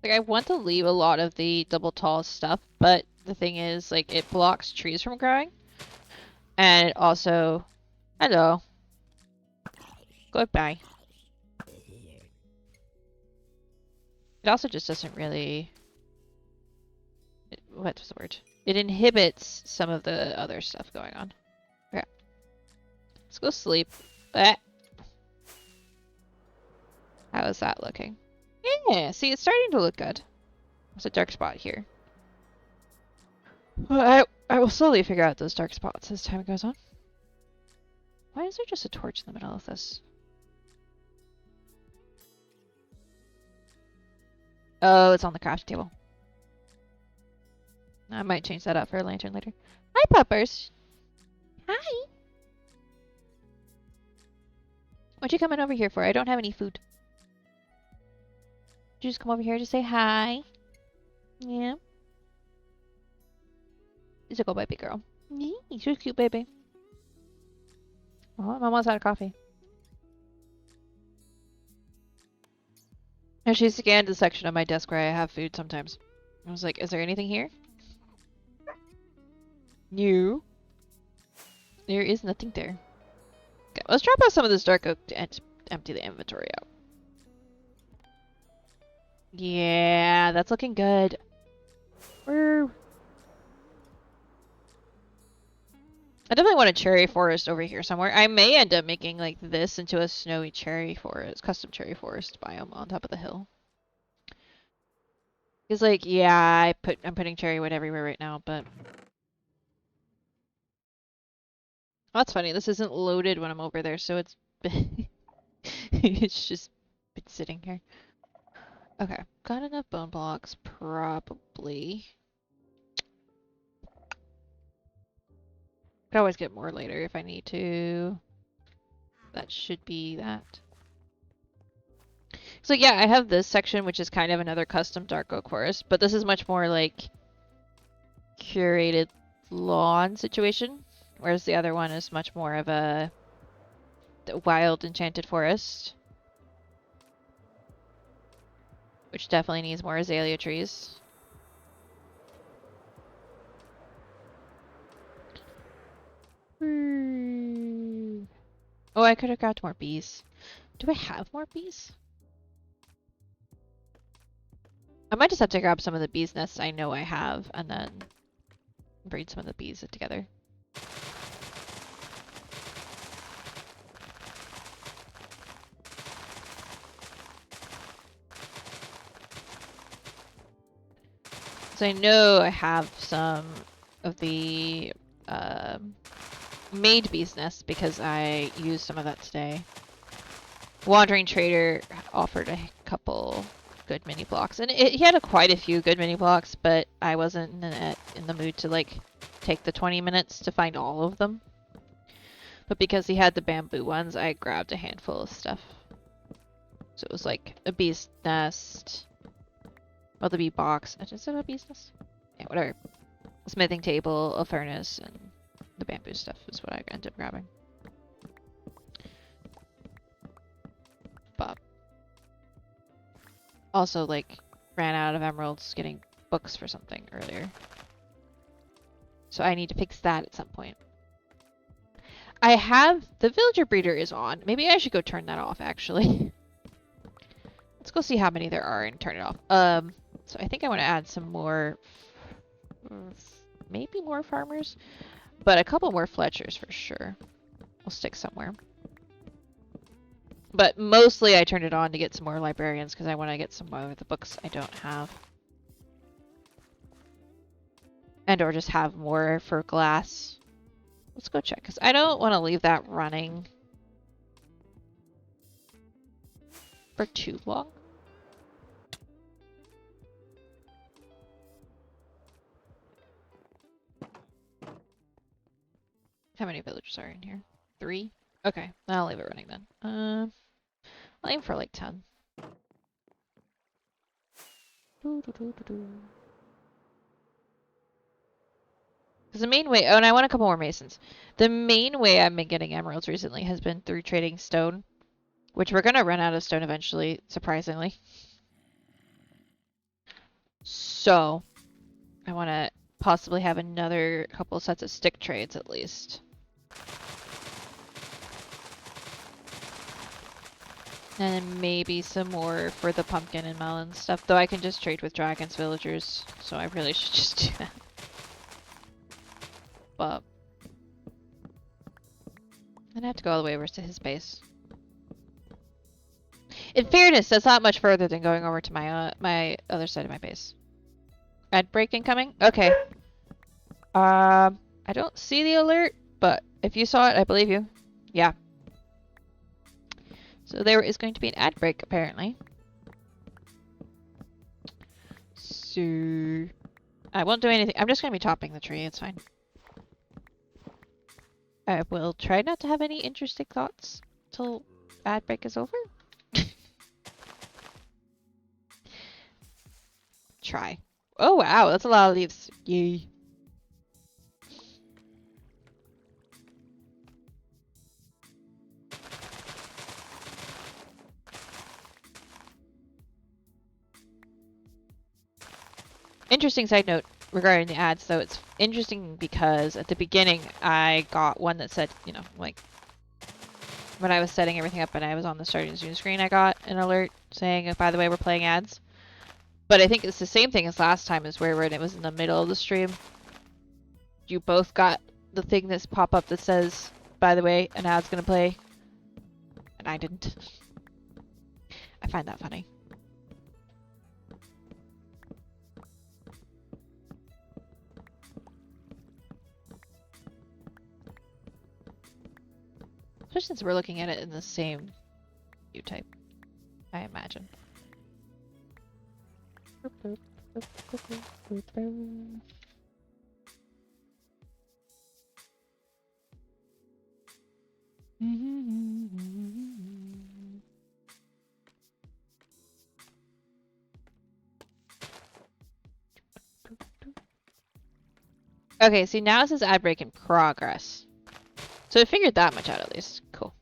Like, I want to leave a lot of the double tall stuff, but the thing is, like, it blocks trees from growing. And it also... Hello. Goodbye. It also just doesn't really... What's the word? It inhibits some of the other stuff going on. Okay. Let's go sleep. Ah. How is that looking? Yeah, see, it's starting to look good. There's a dark spot here. Well, I will slowly figure out those dark spots as time goes on. Why is there just a torch in the middle of this? Oh, it's on the craft table. I might change that up for a lantern later. Hi, puppers. Hi. What you coming over here for? I don't have any food. Did you just come over here to say hi? Yeah. She's a good baby girl. She's a cute baby. Oh, I'm almost out of coffee. And she scanned the section of my desk where I have food sometimes. I was like, is there anything here? No. There is nothing there. Okay, let's drop out some of this dark oak to empty the inventory out. Yeah, that's looking good. I definitely want a cherry forest over here somewhere. I may end up making like this into a snowy cherry forest, custom cherry forest biome on top of the hill. Because like, yeah, I'm putting cherry wood everywhere right now, but oh, that's funny. This isn't loaded when I'm over there, so it's it's just been sitting here. Okay, got enough bone blocks, probably. Could always get more later if I need to. That should be that. So yeah, I have this section, which is kind of another custom dark oak forest, but this is much more like curated lawn situation, whereas the other one is much more of a wild enchanted forest, which definitely needs more azalea trees. Oh, I could have grabbed more bees. Do I have more bees? I might just have to grab some of the bees' nests I know I have, and then breed some of the bees together. So I know I have some of the made bees nests because I used some of that today. Wandering Trader offered a couple good mini blocks, and he had quite a few good mini blocks, but I wasn't in the mood to like take the 20 minutes to find all of them. But because he had the bamboo ones, I grabbed a handful of stuff. So it was like a bee's nest, well, the bee box. Is it a bee's nest? Yeah, whatever. smithing table, a furnace, and the bamboo stuff is what I ended up grabbing. But also, like, ran out of emeralds getting books for something earlier. So I need to fix that at some point. I have... The villager breeder is on. Maybe I should go turn that off, actually. Let's go see how many there are and turn it off. So I think I want to add some more... Maybe more farmers? But a couple more Fletchers for sure. We'll stick somewhere. But mostly I turned it on to get some more librarians because I want to get some more of the books I don't have. And or just have more for glass. Let's go check because I don't want to leave that running for too long. How many villagers are in here? 3? Okay, I'll leave it running then. I'll aim for like 10. Because the main way... Oh, and I want a couple more masons. The main way I've been getting emeralds recently has been through trading stone. Which we're going to run out of stone eventually, surprisingly. So, I want to possibly have another couple sets of stick trades at least. And then maybe some more for the pumpkin and melon stuff. Though I can just trade with dragons villagers, so I really should just do that. But I'd have to go all the way over to his base. In fairness, that's not much further than going over to my my other side of my base. Ad break incoming? Okay. I don't see the alert, but if you saw it, I believe you. Yeah. So there is going to be an ad break, apparently. So I won't do anything. I'm just going to be topping the tree. It's fine. I will try not to have any interesting thoughts till ad break is over. Try. Oh wow, that's a lot of leaves. Yay. Interesting side note regarding the ads, though. It's interesting because at the beginning I got one that said, you know, like when I was setting everything up and I was on the starting Zoom screen, I got an alert saying, by the way, we're playing ads. But I think it's the same thing as last time, is where when it was in the middle of the stream, you both got the thing that's pop up that says, by the way, an ad's gonna play, and I didn't. I find that funny. Especially since we're looking at it in the same view type, I imagine. Okay, see now it says ad break in progress. So I figured that much out at least. Cool.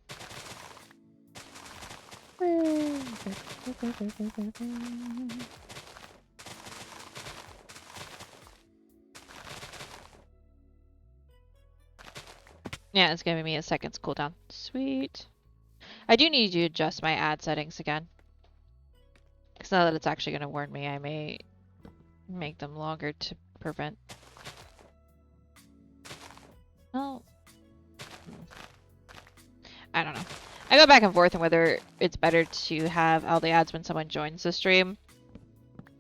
Yeah, it's giving me a second's cooldown. Sweet. I do need to adjust my ad settings again. Because now that it's actually going to warn me, I may make them longer to prevent. Oh. I don't know. I go back and forth on whether it's better to have all the ads when someone joins the stream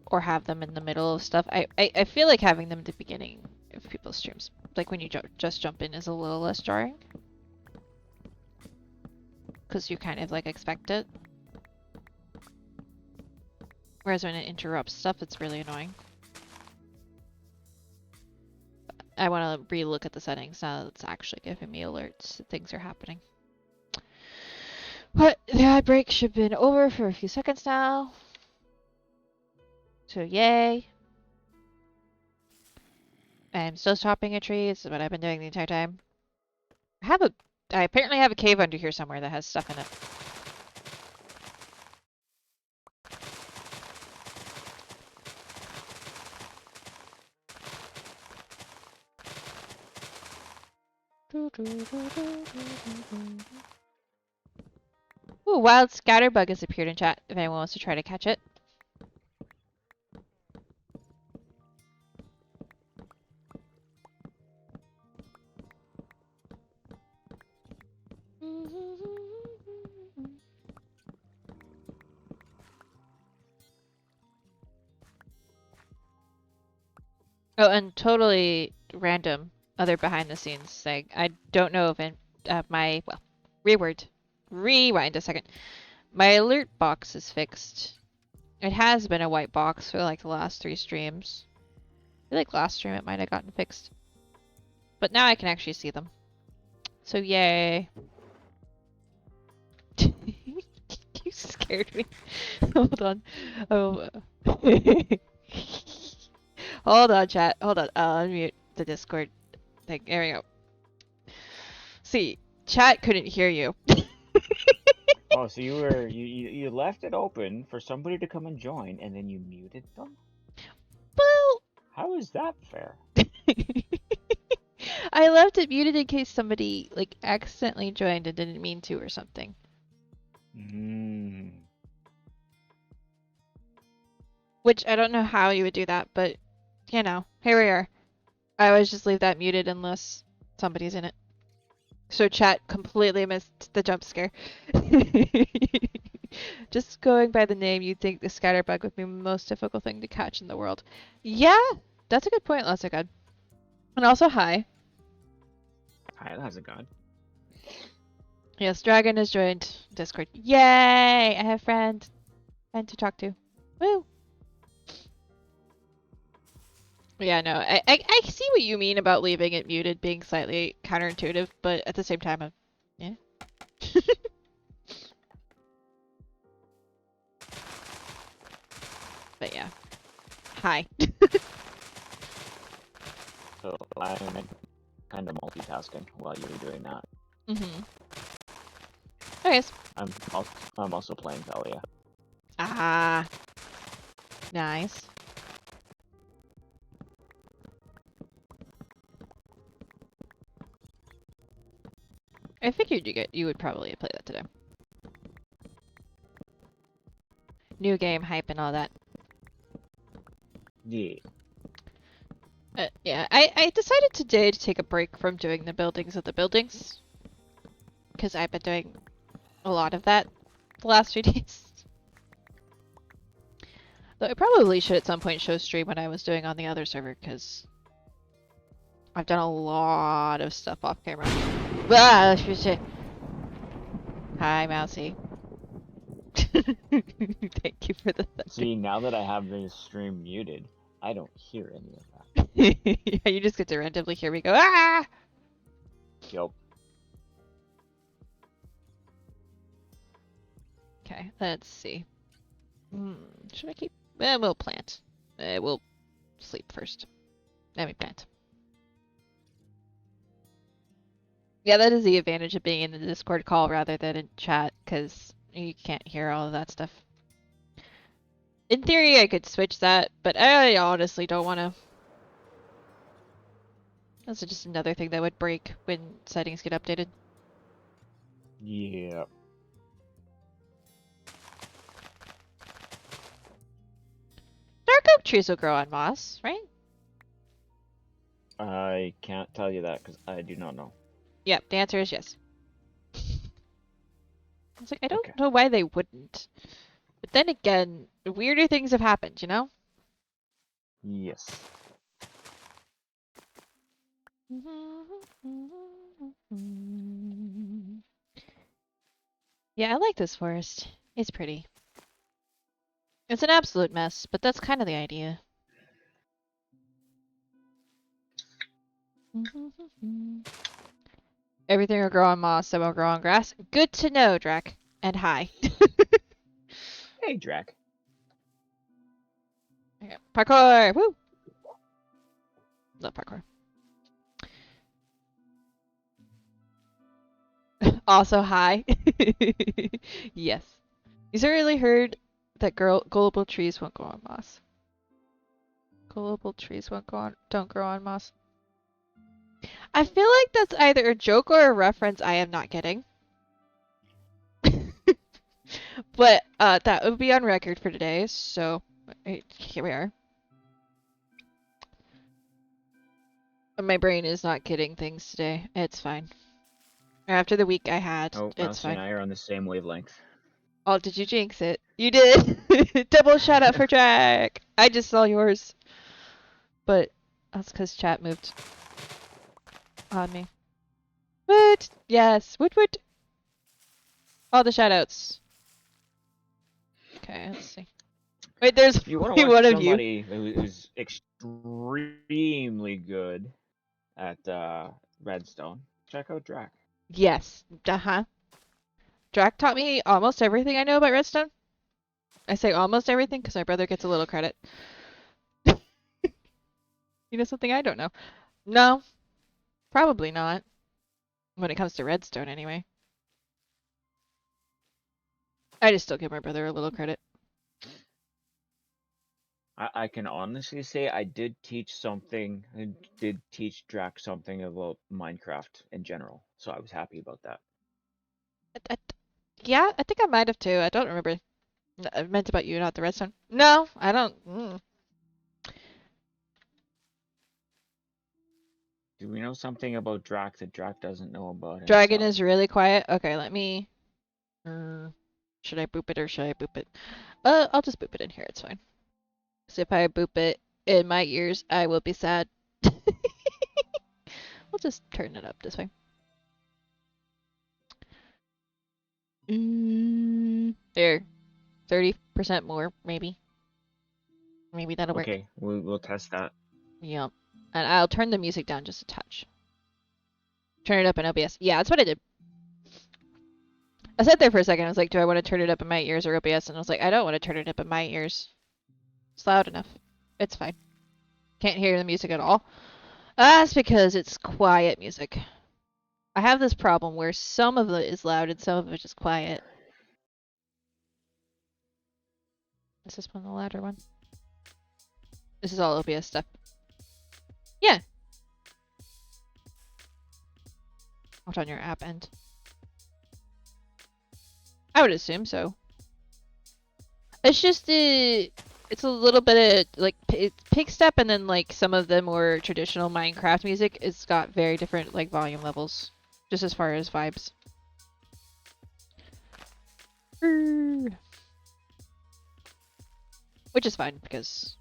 or have them in the middle of stuff. I feel like having them at the beginning of people's streams, like when you just jump in, is a little less jarring. Because you kind of like expect it. Whereas when it interrupts stuff, it's really annoying. I want to re-look at the settings now that it's actually giving me alerts that things are happening. But the ad break should have been over for a few seconds now. So yay. I'm still chopping a tree. This is what I've been doing the entire time. I apparently have a cave under here somewhere that has stuff in it. Ooh, wild scatterbug has appeared in chat if anyone wants to try to catch it. Oh, and totally random other behind the scenes thing. I don't know if rewind a second. My alert box is fixed. It has been a white box for like the last 3 streams. I feel like last stream it might have gotten fixed. But now I can actually see them. So yay. You scared me. Hold on. Oh. Hold on, chat. Hold on. I'll unmute the Discord thing. There we go. See, chat couldn't hear you. Oh, so you left it open for somebody to come and join, and then you muted them? Well, how is that fair? I left it muted in case somebody like accidentally joined and didn't mean to or something. Which I don't know how you would do that, but you know, here we are. I always just leave that muted unless somebody's in it. So chat completely missed the jump scare. Just going by the name, you'd think the scatterbug would be the most difficult thing to catch in the world. Yeah, that's a good point, Lesogod. And also, hi. Hi, Lesogod. Yes, Dragon has joined Discord. Yay! I have friend to talk to. Woo! Yeah, no, I see what you mean about leaving it muted being slightly counterintuitive, but at the same time, yeah. But yeah. Hi. So I'm kind of multitasking while you were doing that. Mm-hmm. Okay. I'm also playing Thalia. Ah. Nice. I figured you would probably play that today. New game hype and all that. Yeah. Yeah, I decided today to take a break from doing the buildings of the buildings. Because I've been doing a lot of that the last few days. Though I probably should at some point show stream what I was doing on the other server, because I've done a lot of stuff off camera. Ah, shit. Hi, Mousy. Thank you for the thunder. See, now that I have this stream muted, I don't hear any of that. Yeah, you just get to randomly hear me go, ah! Yup. Okay, let's see. Should I keep... we'll plant. We'll sleep first. Let me plant. Yeah, that is the advantage of being in the Discord call rather than in chat, because you can't hear all of that stuff. In theory, I could switch that, but I honestly don't want to. That's just another thing that would break when settings get updated. Yeah. Dark oak trees will grow on moss, right? I can't tell you that because I do not know. Yep, the answer is yes. I was like, I don't know why they wouldn't. But then again, weirder things have happened, you know? Yes. Yeah, I like this forest. It's pretty. It's an absolute mess, but that's kind of the idea. Everything will grow on moss, some will grow on grass. Good to know, Drac. And hi. Hey, Drac. Okay. Parkour! Woo! Not parkour. Also, hi. Yes. You certainly heard that gullible trees won't go on moss. Gullible trees don't grow on moss. I feel like that's either a joke or a reference I am not getting. But that would be on record for today, so here we are. My brain is not getting things today. It's fine. After the week I had, Oh, it's Mousy and fine. I are on the same wavelength. Oh, did you jinx it? You did! Double shout out for Jack! I just saw yours. But that's because chat moved on me. What? Yes. What? All the shout outs. Okay, let's see. Wait, there's If you want only to watch one of you. somebody who's extremely good at Redstone, check out Drac. Yes. Uh-huh. Drac taught me almost everything I know about Redstone. I say almost everything because my brother gets a little credit. You know something I don't know? No, probably not. When it comes to Redstone, anyway. I just still give my brother a little credit. I can honestly say I did teach Drac something about Minecraft in general, so I was happy about that. Yeah, I think I might have too. I don't remember. I meant about you, not the Redstone. No, I don't. Do we know something about Drac that Drac doesn't know about Dragon himself? is really quiet. Okay, let me. Should I boop it or should I boop it? I'll just boop it in here. It's fine. So if I boop it in my ears, I will be sad. We'll just turn it up this way. There. 30% more, maybe. Maybe that'll work. Okay, we'll test that. Yep. And I'll turn the music down just a touch. Turn it up in OBS. Yeah, that's what I did. I sat there for a second. I was like, do I want to turn it up in my ears or OBS? And I was like, I don't want to turn it up in my ears. It's loud enough. It's fine. Can't hear the music at all. That's because it's quiet music. I have this problem where some of it is loud and some of it is quiet. Is this one the louder one? This is all OBS stuff. Yeah. Not on your app end. I would assume so. It's just it's a little bit of like it's Pig Step, and then like some of the more traditional Minecraft music. It's got very different like volume levels, just as far as vibes. Which is fine because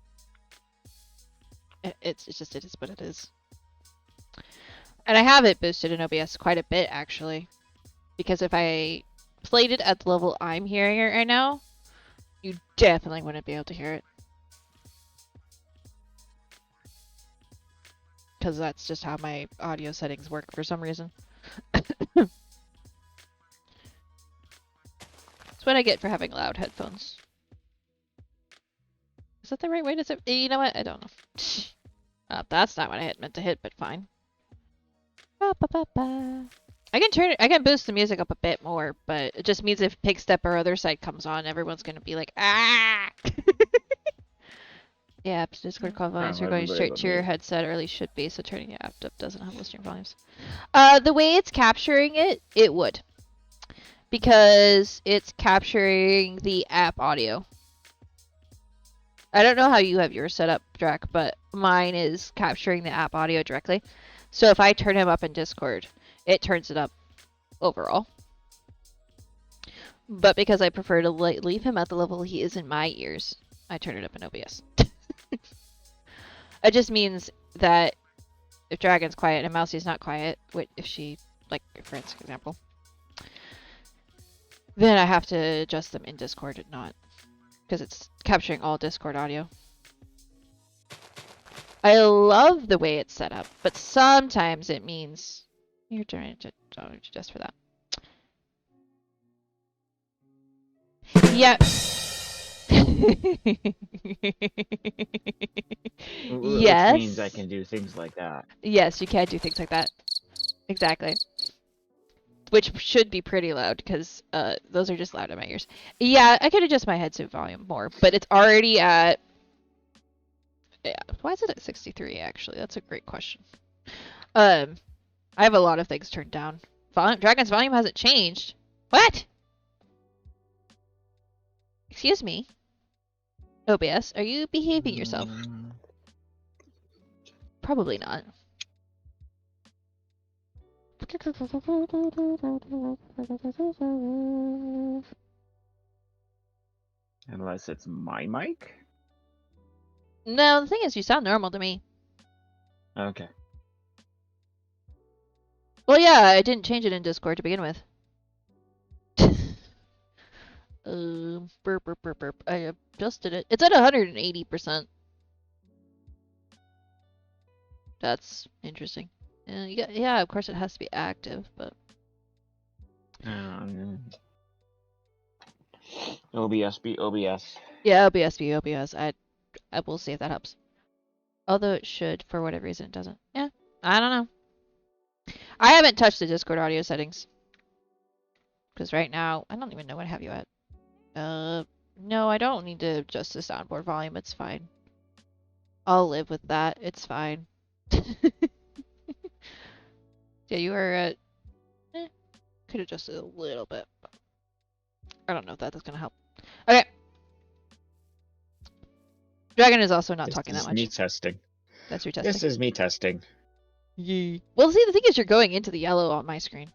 it is what it is. And I have it boosted in OBS quite a bit actually, because if I played it at the level I'm hearing it right now, you definitely wouldn't be able to hear it. Because that's just how my audio settings work for some reason. That's what I get for having loud headphones. Is that the right way to say? You know what? I don't know. That's not what I meant to hit, but fine. I can boost the music up a bit more, but it just means if Pigstep or other side comes on, everyone's gonna be like, ah! Yeah, Discord call volumes are going straight to your headset, or at least should be, so turning your app up doesn't have listening volumes. The way it's capturing it, it would. Because it's capturing the app audio. I don't know how you have yours set up, Drac, but mine is capturing the app audio directly. So if I turn him up in Discord, it turns it up overall. But because I prefer to leave him at the level he is in my ears, I turn it up in OBS. It just means that if Dragon's quiet and Mousie's not quiet, if she, like, for example, then I have to adjust them in Discord and not, because it's capturing all Discord audio. I love the way it's set up, but sometimes it means you're trying to adjust for that. Yep. Which means I Yes. can do things like that. Yes, you can do things like that. Exactly. Which should be pretty loud because those are just loud in my ears. Yeah, I could adjust my headset volume more, but it's already at. Yeah, why is it at 63? Actually, that's a great question. I have a lot of things turned down. Dragon's volume hasn't changed. What? Excuse me. OBS, are you behaving yourself? Probably not. Unless it's my mic? No, the thing is, you sound normal to me. Okay. Well, yeah, I didn't change it in Discord to begin with. Burp, burp, burp, burp. I adjusted it. It's at 180%. That's interesting. Yeah, of course it has to be active, but... OBS be OBS. Yeah, OBS be OBS. I will see if that helps. Although it should, for whatever reason, it doesn't. Yeah, I don't know. I haven't touched the Discord audio settings. Because right now, I don't even know what I have you at. No, I don't need to adjust the soundboard volume. It's fine. I'll live with that. It's fine. Yeah, you are at... could adjust it a little bit. But I don't know if that's gonna help. Okay. Dragon is also not talking that much. This is me testing. That's your testing. This is me testing. Yee. Well, see, the thing is, you're going into the yellow on my screen.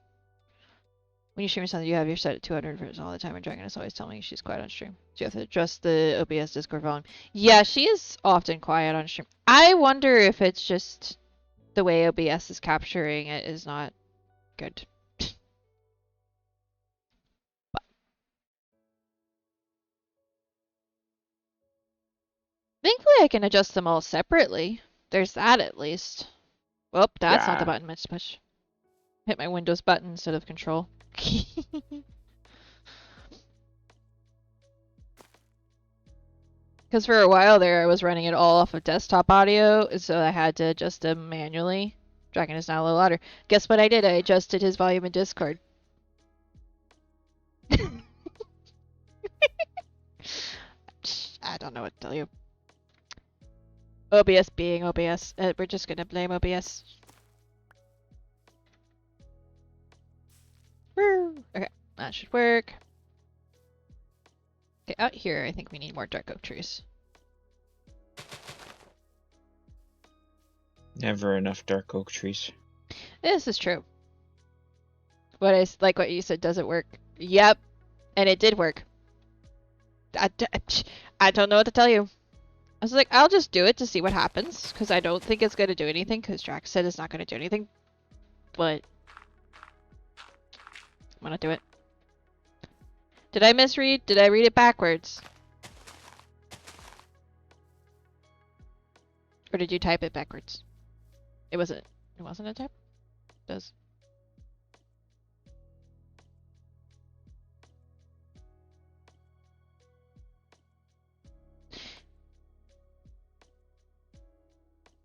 When you stream something, you have your set at 200 for all the time, and Dragon is always telling me she's quiet on stream. So you have to adjust the OBS Discord volume. Yeah, she is often quiet on stream. I wonder if it's just the way OBS is capturing it is not good. But thankfully, I can adjust them all separately. There's that at least. Well, that's not the button I push. Hit my Windows button instead of Control. Because for a while there, I was running it all off of desktop audio, so I had to adjust them manually. Dragon is now a little louder. Guess what I did? I adjusted his volume in Discord. I don't know what to tell you. OBS being OBS. We're just gonna blame OBS. Woo! Okay, that should work. Okay, out here, I think we need more dark oak trees. Never enough dark oak trees. This is true. What I like what you said, does it work? Yep, and it did work. I don't know what to tell you. I was like, I'll just do it to see what happens, because I don't think it's going to do anything, because Drax said it's not going to do anything. But I'm going to do it. Did I misread? Did I read it backwards? Or did you type it backwards? It wasn't a type? It does.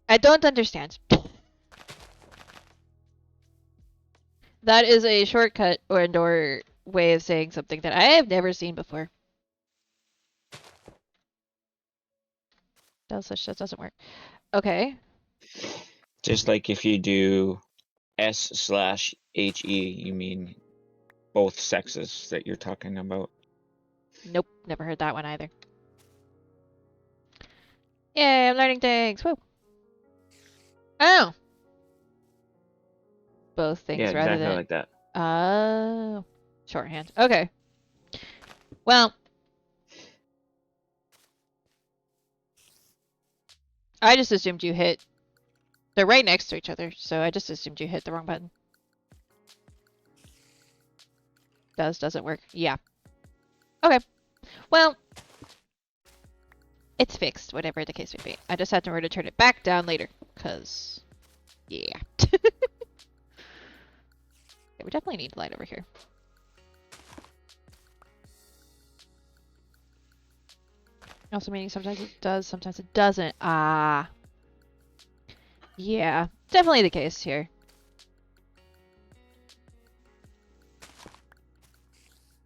I don't understand. That is a shortcut or way of saying something that I have never seen before. That doesn't work. Okay. Just like if you do S/HE, you mean both sexes that you're talking about. Nope, never heard that one either. Yay, I'm learning things. Woo. Oh. Both things Yeah, rather exactly than... like that. Oh. Shorthand. Okay. Well. I just assumed you hit... They're right next to each other, so I just assumed you hit the wrong button. Doesn't work. Yeah. Okay. Well. It's fixed, whatever the case may be. I just have to remember to turn it back down later, because... Yeah. Okay, we definitely need light over here. Also meaning sometimes it does, sometimes it doesn't. Ah. Yeah, definitely the case here.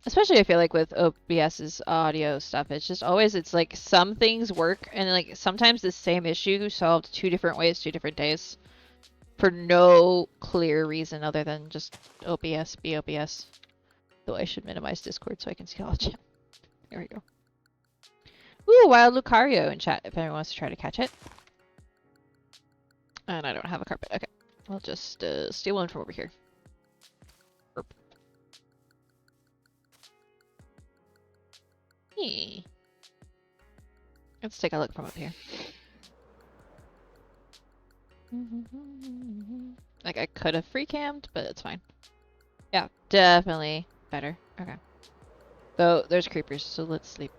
Especially I feel like with OBS's audio stuff, it's just always, it's like some things work and like sometimes the same issue solved 2 different ways, 2 different days. For no clear reason other than just OBS be OBS. Though I should minimize Discord so I can see all the chat. There we go. Ooh, Wild Lucario in chat if anyone wants to try to catch it. And I don't have a carpet. Okay. I'll just steal one from over here. Burp. Hey. Let's take a look from up here. Like I could have free cammed, but it's fine. Yeah, definitely better. Okay. Though there's creepers, so let's sleep.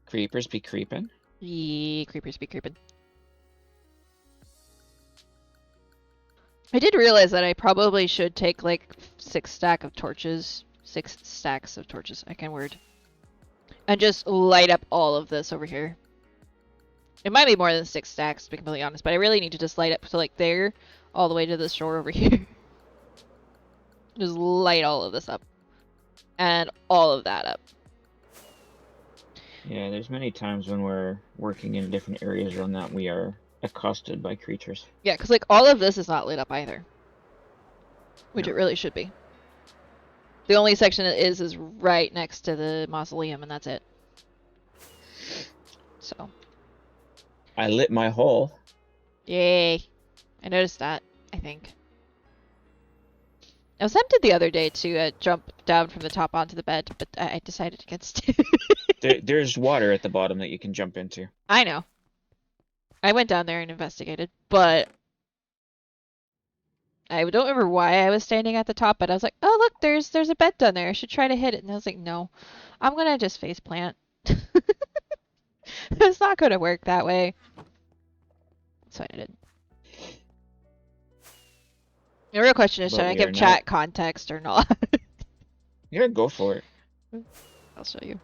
Creepers be creeping. Yeah, creepers be creeping. I did realize that I probably should take like 6 stacks of torches. 6 stacks of torches, I can word. And just light up all of this over here. It might be more than 6 stacks, to be completely honest, but I really need to just light up to like there, all the way to the shore over here. Just light all of this up. And all of that up. Yeah, there's many times when we're working in different areas around that we are accosted by creatures. Yeah, because like all of this is not lit up either. Which No. it really should be. The only section it is right next to the mausoleum, and that's it. So. I lit my hole. Yay. I noticed that, I think. I was tempted the other day to jump down from the top onto the bed, but I decided against it. There's water at the bottom that you can jump into. I know. I went down there and investigated, but I don't remember why I was standing at the top, but I was like, oh look, there's a bed down there. I should try to hit it. And I was like, no, I'm gonna just face plant. It's not gonna work that way. So I did. The real question is, should I give chat context or not? Yeah, go for it. I'll show you.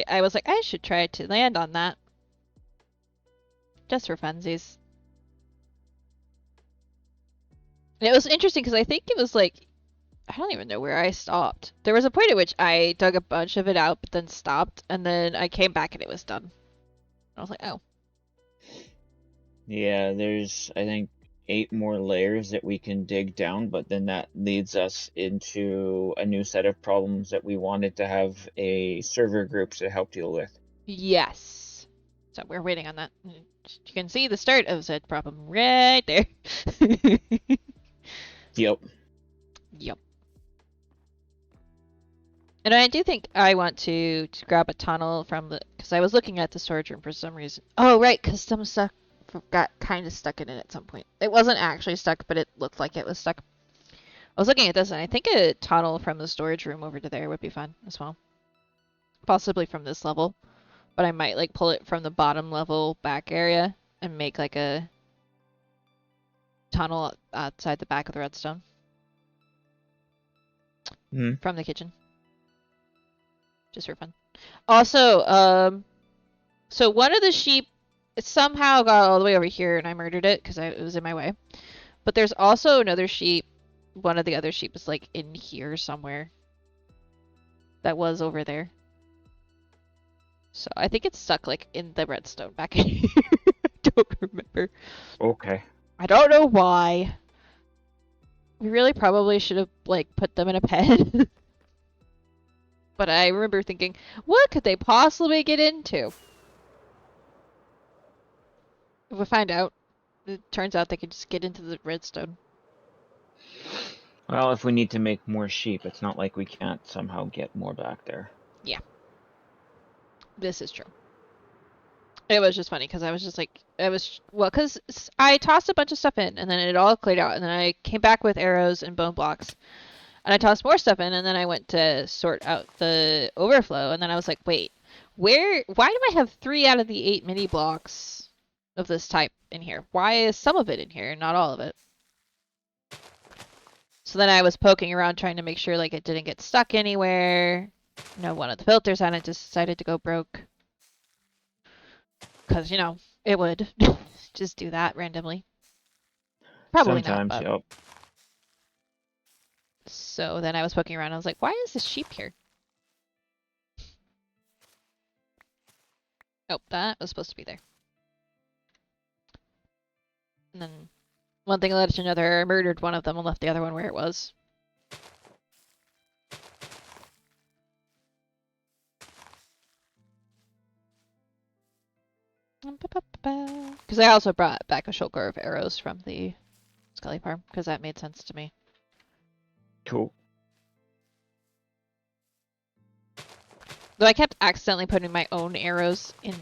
I was like, I should try to land on that. Just for funsies. And it was interesting because I think it was like, I don't even know where I stopped. There was a point at which I dug a bunch of it out, but then stopped, and then I came back and it was done. I was like, oh. Yeah, there's, I think, 8 more layers that we can dig down, but then that leads us into a new set of problems that we wanted to have a server group to help deal with. Yes. So we're waiting on that. You can see the start of said problem right there. Yep. Yep. And I do think I want to grab a tunnel from the, because I was looking at the storage room for some reason. Oh, right, because some stuff got kind of stuck in it at some point. It wasn't actually stuck, but it looked like it was stuck. I was looking at this, and I think a tunnel from the storage room over to there would be fun as well. Possibly from this level, but I might like pull it from the bottom level back area and make like a tunnel outside the back of the redstone. From the kitchen. Just for fun. Also, so one of the sheep somehow got all the way over here and I murdered it because it was in my way. But there's also another sheep. One of the other sheep is like in here somewhere. That was over there. So I think it's stuck like in the redstone back in here. I don't remember. Okay. I don't know why. We really probably should have like put them in a pen. But I remember thinking, what could they possibly get into? If we find out, it turns out they could just get into the redstone. Well, if we need to make more sheep, it's not like we can't somehow get more back there. Yeah. This is true. It was just funny because I was just like, well, because I tossed a bunch of stuff in and then it all cleared out and then I came back with arrows and bone blocks. And I tossed more stuff in, and then I went to sort out the overflow, and then I was like, wait, why do I have 3 out of the 8 mini blocks of this type in here? Why is some of it in here and not all of it? So then I was poking around trying to make sure like it didn't get stuck anywhere. One of the filters on it just decided to go broke. Because, it would just do that randomly. Probably not, Sometimes, but. yep. So then I was poking around and I was like, why is this sheep here? Oh, that was supposed to be there. And then one thing led to another. I murdered one of them and left the other one where it was. Because I also brought back a shulker of arrows from the Scully farm, because that made sense to me. Cool. Though I kept accidentally putting my own arrows in.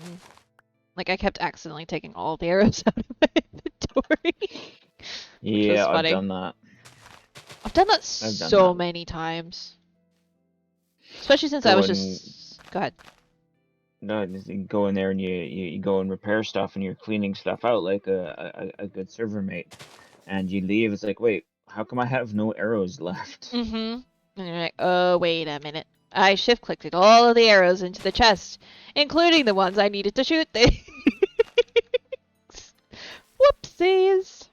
Like, I kept accidentally taking all the arrows out of my inventory. Yeah, I've funny. done that. I've done that so many times. Especially since I was just... Go ahead. No, you go in there and you go and repair stuff and you're cleaning stuff out like a good server mate. And you leave, it's like, wait, how come I have no arrows left? Mm-hmm. And you're like, oh, wait a minute. I shift-clicked all of the arrows into the chest, including the ones I needed to shoot things. Whoopsies!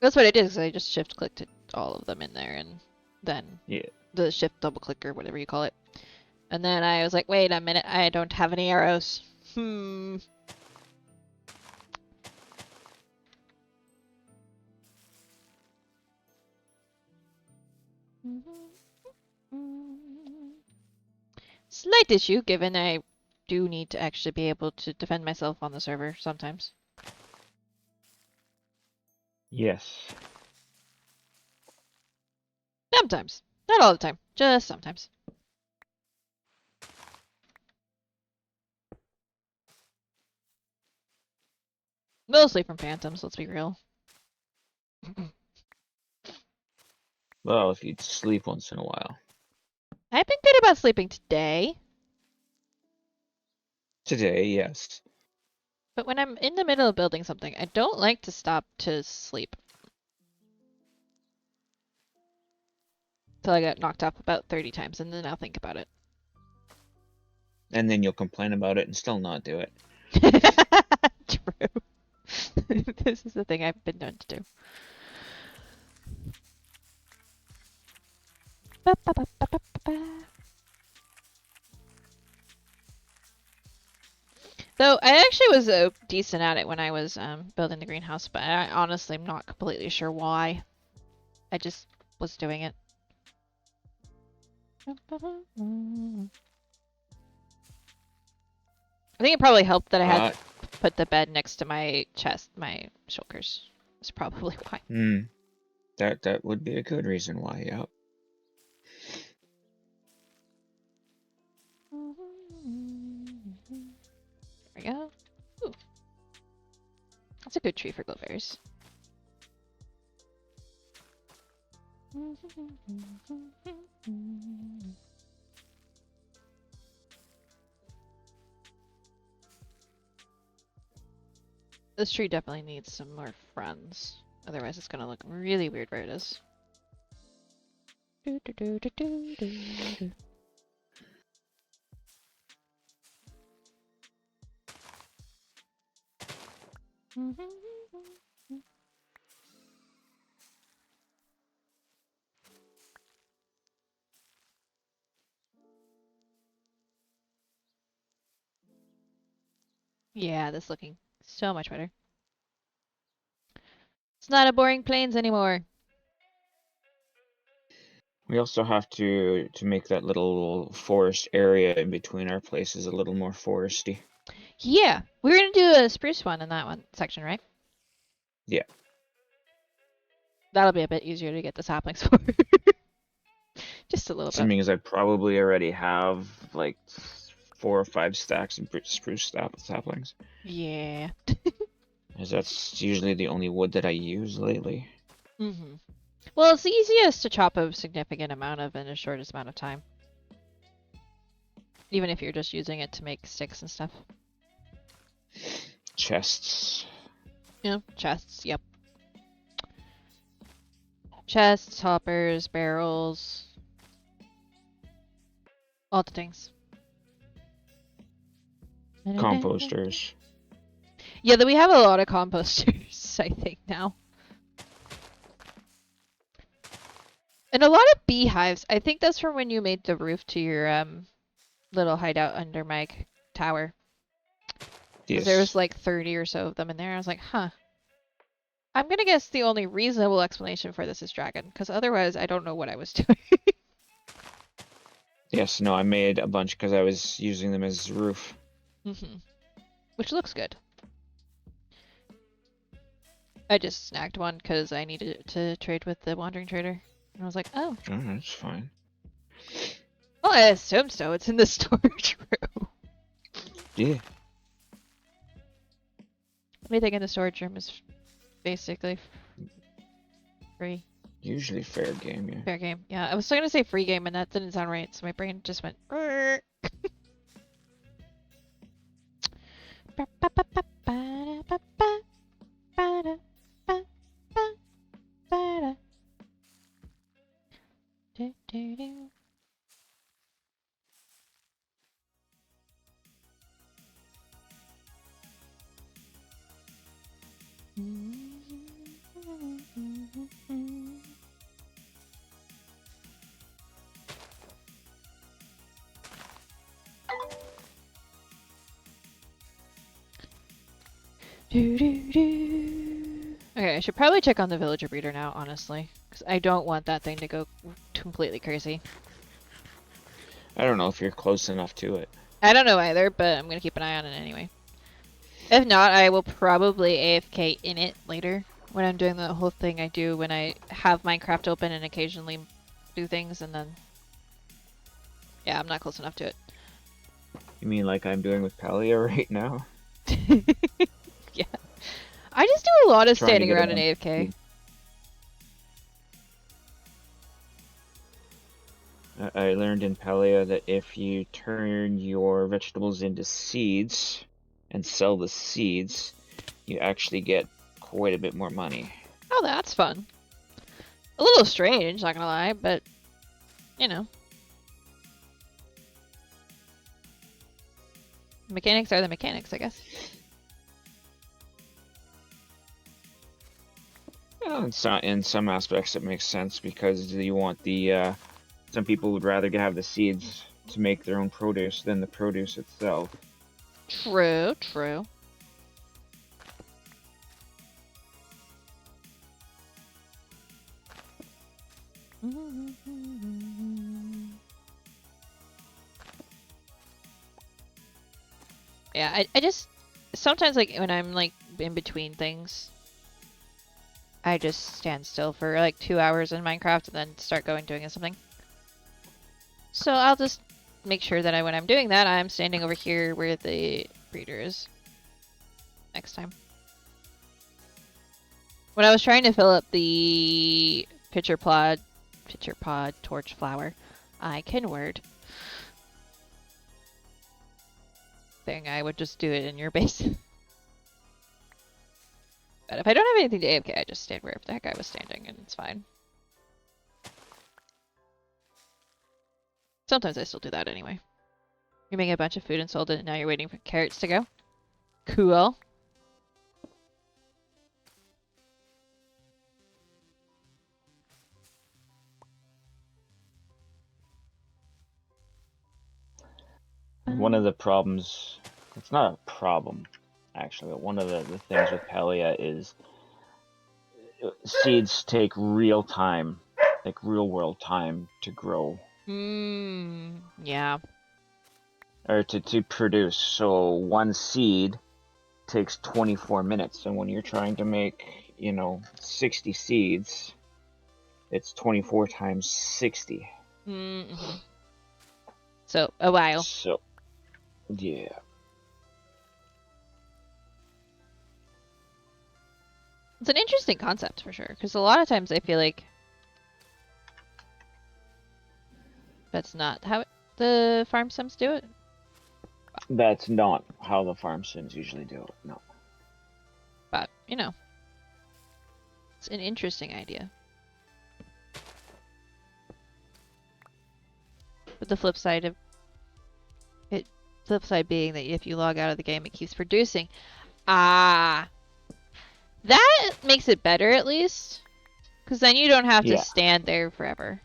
That's what I did, because I just shift-clicked all of them in there, and then the shift double-click or whatever you call it. And then I was like, wait a minute, I don't have any arrows. Slight issue, given I do need to actually be able to defend myself on the server sometimes. Yes. Sometimes. Not all the time. Just sometimes. Mostly from phantoms, let's be real. Well, if you'd sleep once in a while. I've been good about sleeping today. Today, yes. But when I'm in the middle of building something, I don't like to stop to sleep. Till I get knocked up about 30 times, and then I'll think about it. And then you'll complain about it and still not do it. True. This is the thing I've been known to do. Though I actually was decent at it when I was building the greenhouse, but I honestly am not completely sure why. I just was doing it. I think it probably helped that I had put the bed next to my chest, my shulkers. That's probably why. That would be a good reason why, yep. There we go. Ooh. That's a good tree for glowberries. This tree definitely needs some more friends. Otherwise it's gonna look really weird where it is. Yeah, this looking so much better. It's not a boring plains anymore. We also have to make that little forest area in between our places a little more foresty. Yeah, we're gonna do a spruce one in that one section, right? Yeah. That'll be a bit easier to get the saplings for. Just a little bit. Assuming as I probably already have like 4 or 5 stacks of spruce saplings. Yeah. As that's usually the only wood that I use lately. Well, it's the easiest to chop a significant amount of in the shortest amount of time. Even if you're just using it to make sticks and stuff. Chests. Yeah, chests, yep. Chests, hoppers, barrels. All the things. Composters. Yeah, we have a lot of composters, I think, now. And a lot of beehives. I think that's from when you made the roof to your little hideout under my tower. Because there was like 30 or so of them in there. I was like, huh. I'm gonna guess the only reasonable explanation for this is dragon, because otherwise I don't know what I was doing. Yes, no, I made a bunch because I was using them as roof. Which looks good. I just snagged one because I needed to trade with the wandering trader. And I was like, oh. Oh, that's fine. Well, I assume so. It's in the storage room. Yeah. Anything in the storage room is basically free. Usually fair game, yeah. Fair game. Yeah, I was still gonna say free game, and that didn't sound right, so my brain just went. Okay, I should probably check on the villager breeder now, honestly. Because I don't want that thing to go completely crazy. I don't know if you're close enough to it. I don't know either, but I'm going to keep an eye on it anyway. If not, I will probably AFK in it later. When I'm doing the whole thing I do when I have Minecraft open and occasionally do things, and then... Yeah, I'm not close enough to it. You mean like I'm doing with Palia right now? Yeah. I just do a lot of standing around in AFK. I learned in Palia that if you turn your vegetables into seeds and sell the seeds, you actually get quite a bit more money. Oh, that's fun. A little strange, not gonna lie, but, you know. Mechanics are the mechanics, I guess. Well, in some aspects it makes sense because you want the, some people would rather have the seeds to make their own produce than the produce itself. True, true. Yeah, I just sometimes, like, when I'm like in between things, I just stand still for like 2 hours in Minecraft and then start doing something. So I'll just make sure that when I'm doing that, I'm standing over here where the breeder is next time. When I was trying to fill up the pitcher pod torch flower, I can word thing, I would just do it in your base. But if I don't have anything to AFK, I just stand wherever the heck I was standing, and it's fine. Sometimes I still do that anyway. You're making a bunch of food and sold it, and now you're waiting for carrots to go? Cool. One of the problems, it's not a problem, actually, but one of the things with Palia is seeds take real time, like real world time to grow. Yeah. Or to produce. So one seed takes 24 minutes, and when you're trying to make, 60 seeds, it's 24 times 60. Mm-hmm. So, a while. So, yeah. It's an interesting concept, for sure, because a lot of times I feel like that's not how the farm sims do it. That's not how the farm sims usually do it. No. But, you know, it's an interesting idea. But the flip side of it, flip side being that if you log out of the game, it keeps producing. Ah, that makes it better at least, because then you don't have to Yeah, stand there forever.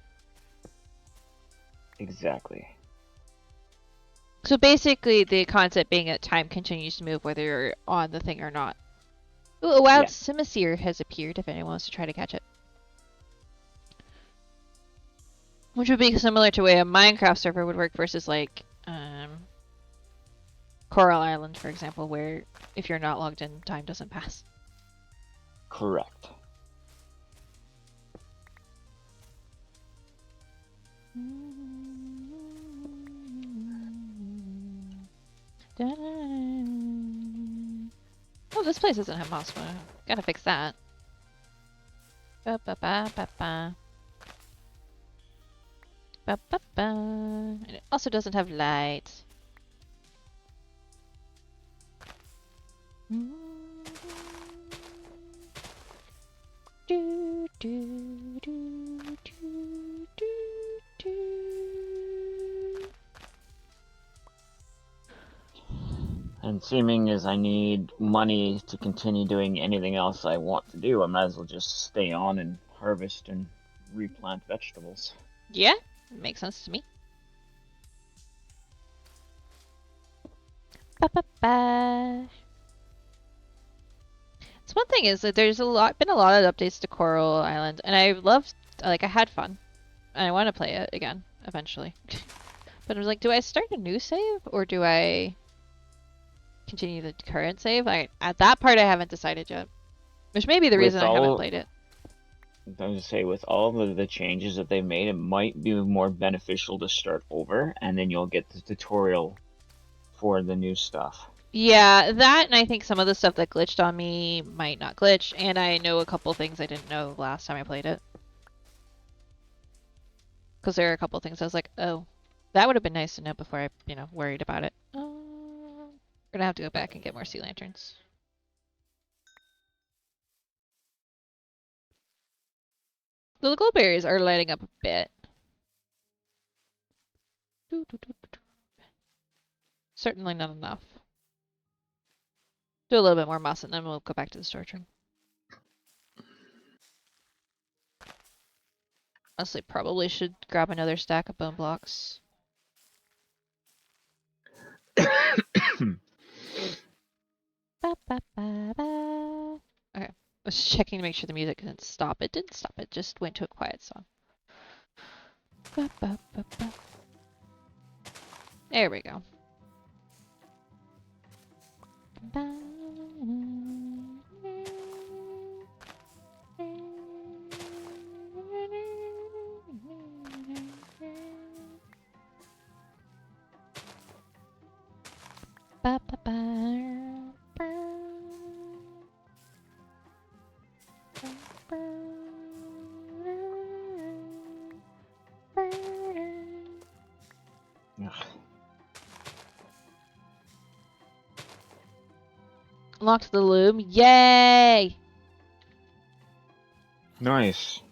exactly. So basically, the concept being that time continues to move whether you're on the thing or not. Ooh, a wild Yeah. Simisear has appeared if anyone wants to try to catch it. Which would be similar to the way a Minecraft server would work versus like Coral Island, for example, where if you're not logged in, time doesn't pass. Correct. Oh, this place doesn't have moss. Gotta fix that. Ba ba ba ba ba. Ba ba ba. And it also doesn't have light. Do, do, do, do, do, do. And seeming as I need money to continue doing anything else I want to do, I might as well just stay on and harvest and replant vegetables. Yeah, makes sense to me. Ba ba ba. So one thing is that there's been a lot of updates to Coral Island, and I loved, like, I had fun, and I want to play it again eventually. But I was like, do I start a new save or do I continue the current save? At that part, I haven't decided yet, which may be the reason With I haven't all, played it. I was gonna say, with all of the changes that they've made, it might be more beneficial to start over, and then you'll get the tutorial for the new stuff. Yeah, that, and I think some of the stuff that glitched on me might not glitch, and I know a couple things I didn't know last time I played it. Because there are a couple things I was like, oh, that would have been nice to know before I, worried about it. We're gonna have to go back and get more sea lanterns. The goldberries are lighting up a bit. Certainly not enough. Do a little bit more moss and then we'll go back to the storage room. Honestly, probably should grab another stack of bone blocks. Ba, ba, ba, ba. Okay. I was just checking to make sure the music didn't stop. It didn't stop. It just went to a quiet song. Ba, ba, ba, ba. There we go. Ba, ba, ba, ba. Unlocked the loom. Yay! Nice.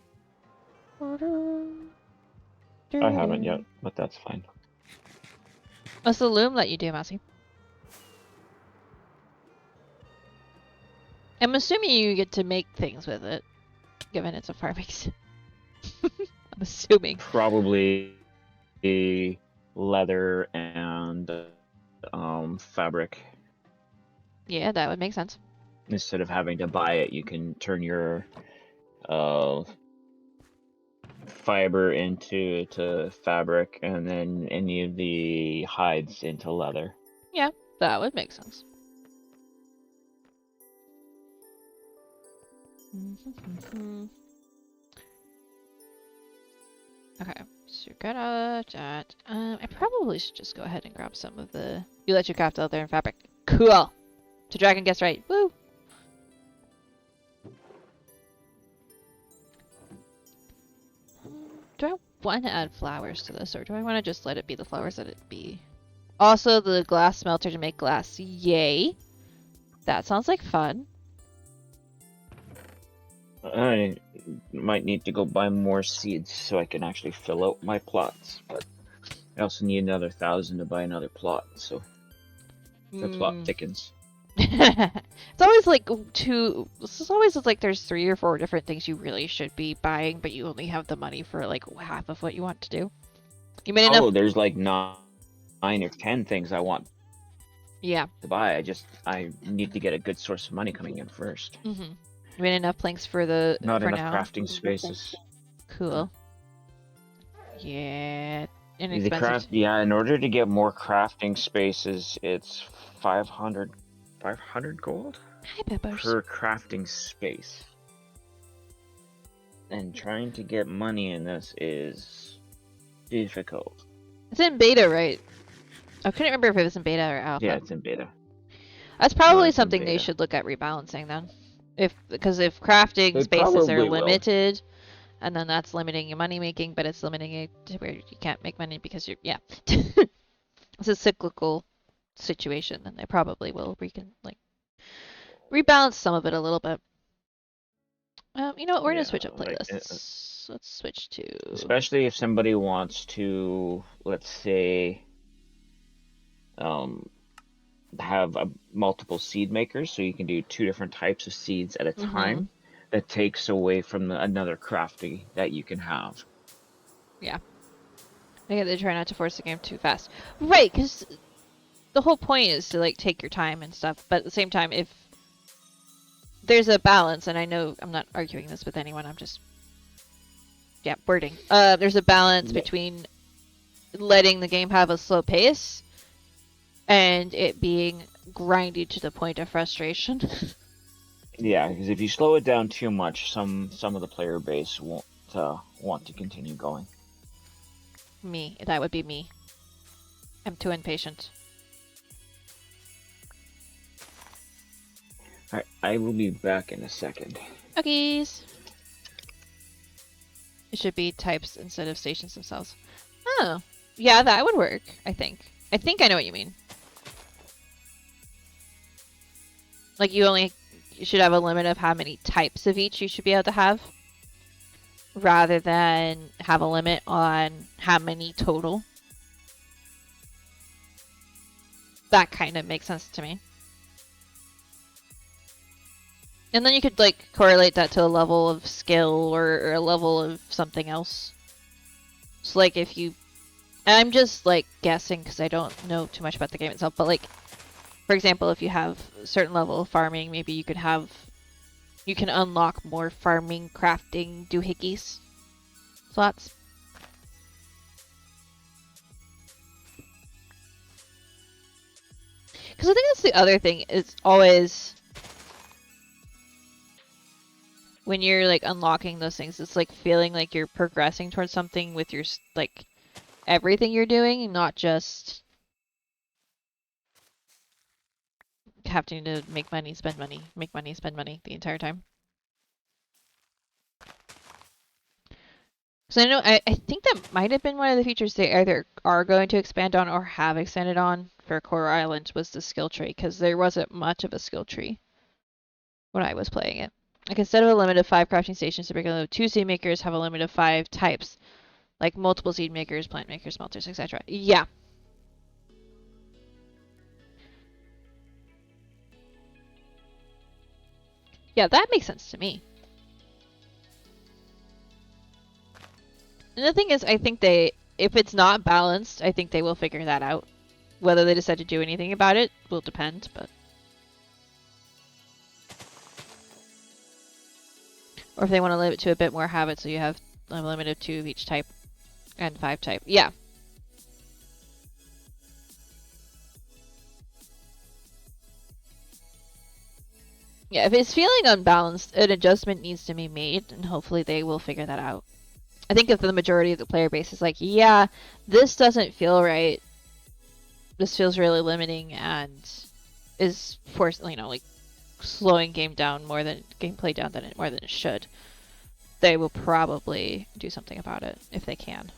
I haven't yet, but that's fine. What's the loom let you do, Massey? I'm assuming you get to make things with it, given it's a farming sim. I'm assuming. Probably leather and fabric. Yeah, that would make sense. Instead of having to buy it, you can turn your fiber into fabric, and then any of the hides into leather. Yeah, that would make sense. Okay, so you're good at that. I probably should just go ahead and grab some of the... You let your craft out there in fabric. Cool! To dragon guess right. Woo! Do I want to add flowers to this, or do I want to just let it be the flowers that it be? Also, the glass smelter to make glass. Yay. That sounds like fun. I might need to go buy more seeds so I can actually fill out my plots, but I also need another 1,000 to buy another plot, so the plot thickens. It's always like it's always like there's 3 or 4 different things you really should be buying, but you only have the money for like half of what you want to do. You made enough. Oh, there's like 9 or 10 things I want Yeah. to buy. I need to get a good source of money coming in first. You made enough planks for the Not for enough now. crafting spaces. Cool. Yeah. The Inexpensive. in order to get more crafting spaces, it's 500 gold Hi, Peppers. per crafting space. And trying to get money in this is difficult. It's in beta, right? I couldn't remember if it was in beta or alpha. Yeah, it's in beta. That's probably it's in something they beta. should look at rebalancing then. Because if crafting They spaces are probably will. limited, and then that's limiting your money making, but it's limiting it to where you can't make money because you're it's a cyclical situation, then they probably will rebalance some of it a little bit. You know what? We're gonna switch up playlists. Let's switch to. Especially if somebody wants to, let's say, have multiple seed makers, so you can do 2 different types of seeds at a time. That takes away from another crafting that you can have. Yeah. Yeah, they try not to force the game too fast. Right, because the whole point is to like take your time and stuff, but at the same time, if there's a balance, and I know I'm not arguing this with anyone, I'm just wording. There's a balance between letting the game have a slow pace and it being grindy to the point of frustration. Yeah, because if you slow it down too much, some of the player base won't want to continue going. Me, that would be me. I'm too impatient. Alright, I will be back in a second. Okay. It should be types instead of stations themselves. Oh, yeah, that would work, I think. I think I know what you mean. Like, you should have a limit of how many types of each you should be able to have, rather than have a limit on how many total. That kind of makes sense to me. And then you could, like, correlate that to a level of skill or a level of something else. So, like, if you... And I'm just, like, guessing because I don't know too much about the game itself, but, like, for example, if you have a certain level of farming, maybe you could have... You can unlock more farming, crafting, doohickeys slots. Because I think that's the other thing, is always... When you're, like, unlocking those things, it's, like, feeling like you're progressing towards something with your, like, everything you're doing, not just having to make money, spend money, make money, spend money the entire time. So I know, I think that might have been one of the features they either are going to expand on or have expanded on for Coral Island, was the skill tree, because there wasn't much of a skill tree when I was playing it. Like, instead of a limit of 5 crafting stations, typically 2 seed makers have a limit of 5 types, like multiple seed makers, plant makers, smelters, etc. Yeah. Yeah, that makes sense to me. And the thing is, I think if it's not balanced, I think they will figure that out. Whether they decide to do anything about it will depend, but... Or if they want to limit it to a bit more, have it so you have a limit of 2 of each type and 5 type. Yeah. Yeah, if it's feeling unbalanced, an adjustment needs to be made, and hopefully they will figure that out. I think if the majority of the player base is like, yeah, this doesn't feel right, this feels really limiting, and is like slowing gameplay down more than it should, they will probably do something about it if they can.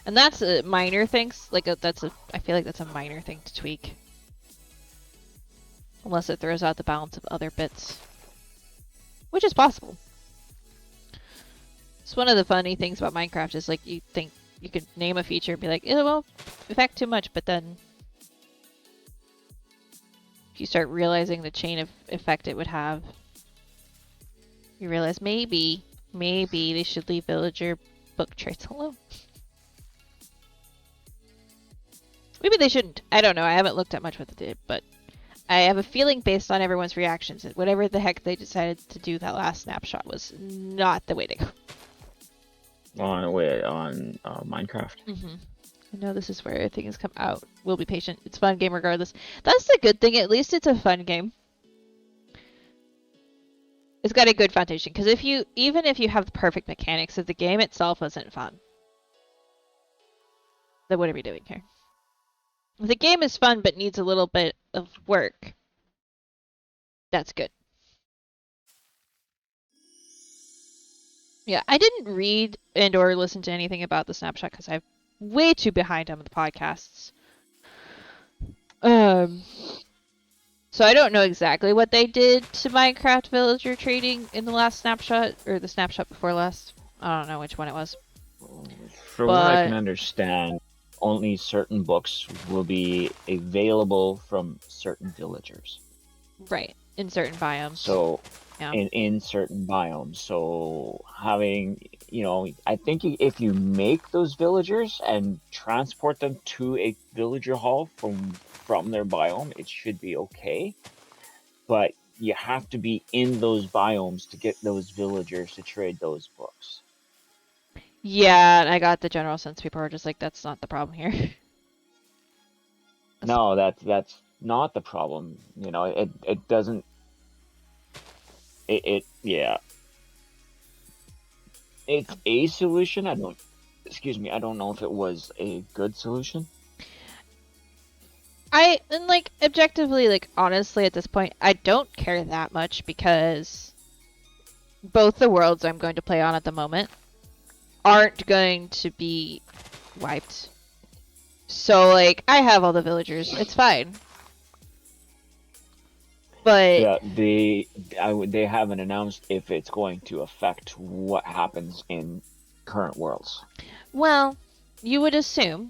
And that's a minor things. Like I feel like that's a minor thing to tweak. Unless it throws out the balance of other bits. Which is possible. It's one of the funny things about Minecraft is like you think you could name a feature and be like, it won't affect too much, but then if you start realizing the chain of effect it would have, you realize maybe they should leave villager book traits alone. Maybe they shouldn't. I don't know. I haven't looked at much what they did, but I have a feeling based on everyone's reactions that whatever the heck they decided to do that last snapshot was not the way to go. On Minecraft. I know this is where everything has come out. We'll be patient. It's a fun game regardless. That's the good thing. At least it's a fun game. It's got a good foundation. Because even if you have the perfect mechanics, if the game itself isn't fun, then what are we doing here? If the game is fun but needs a little bit of work, that's good. Yeah, I didn't read and or listen to anything about the snapshot because I'm way too behind on the podcasts. So I don't know exactly what they did to Minecraft villager trading in the last snapshot, or the snapshot before last. I don't know which one it was. From what I can understand, only certain books will be available from certain villagers. Right, in certain biomes. So, yeah. in certain biomes. So having, I think if you make those villagers and transport them to a villager hall from their biome, it should be okay. But you have to be in those biomes to get those villagers to trade those books. Yeah, I got the general sense people are just like, that's not the problem here. No, that's not the problem. It doesn't. Yeah. It's a solution. I don't know if it was a good solution. Objectively, honestly, at this point, I don't care that much because both the worlds I'm going to play on at the moment aren't going to be wiped. So, I have all the villagers. It's fine. But yeah, they haven't announced if it's going to affect what happens in current worlds. Well, you would assume,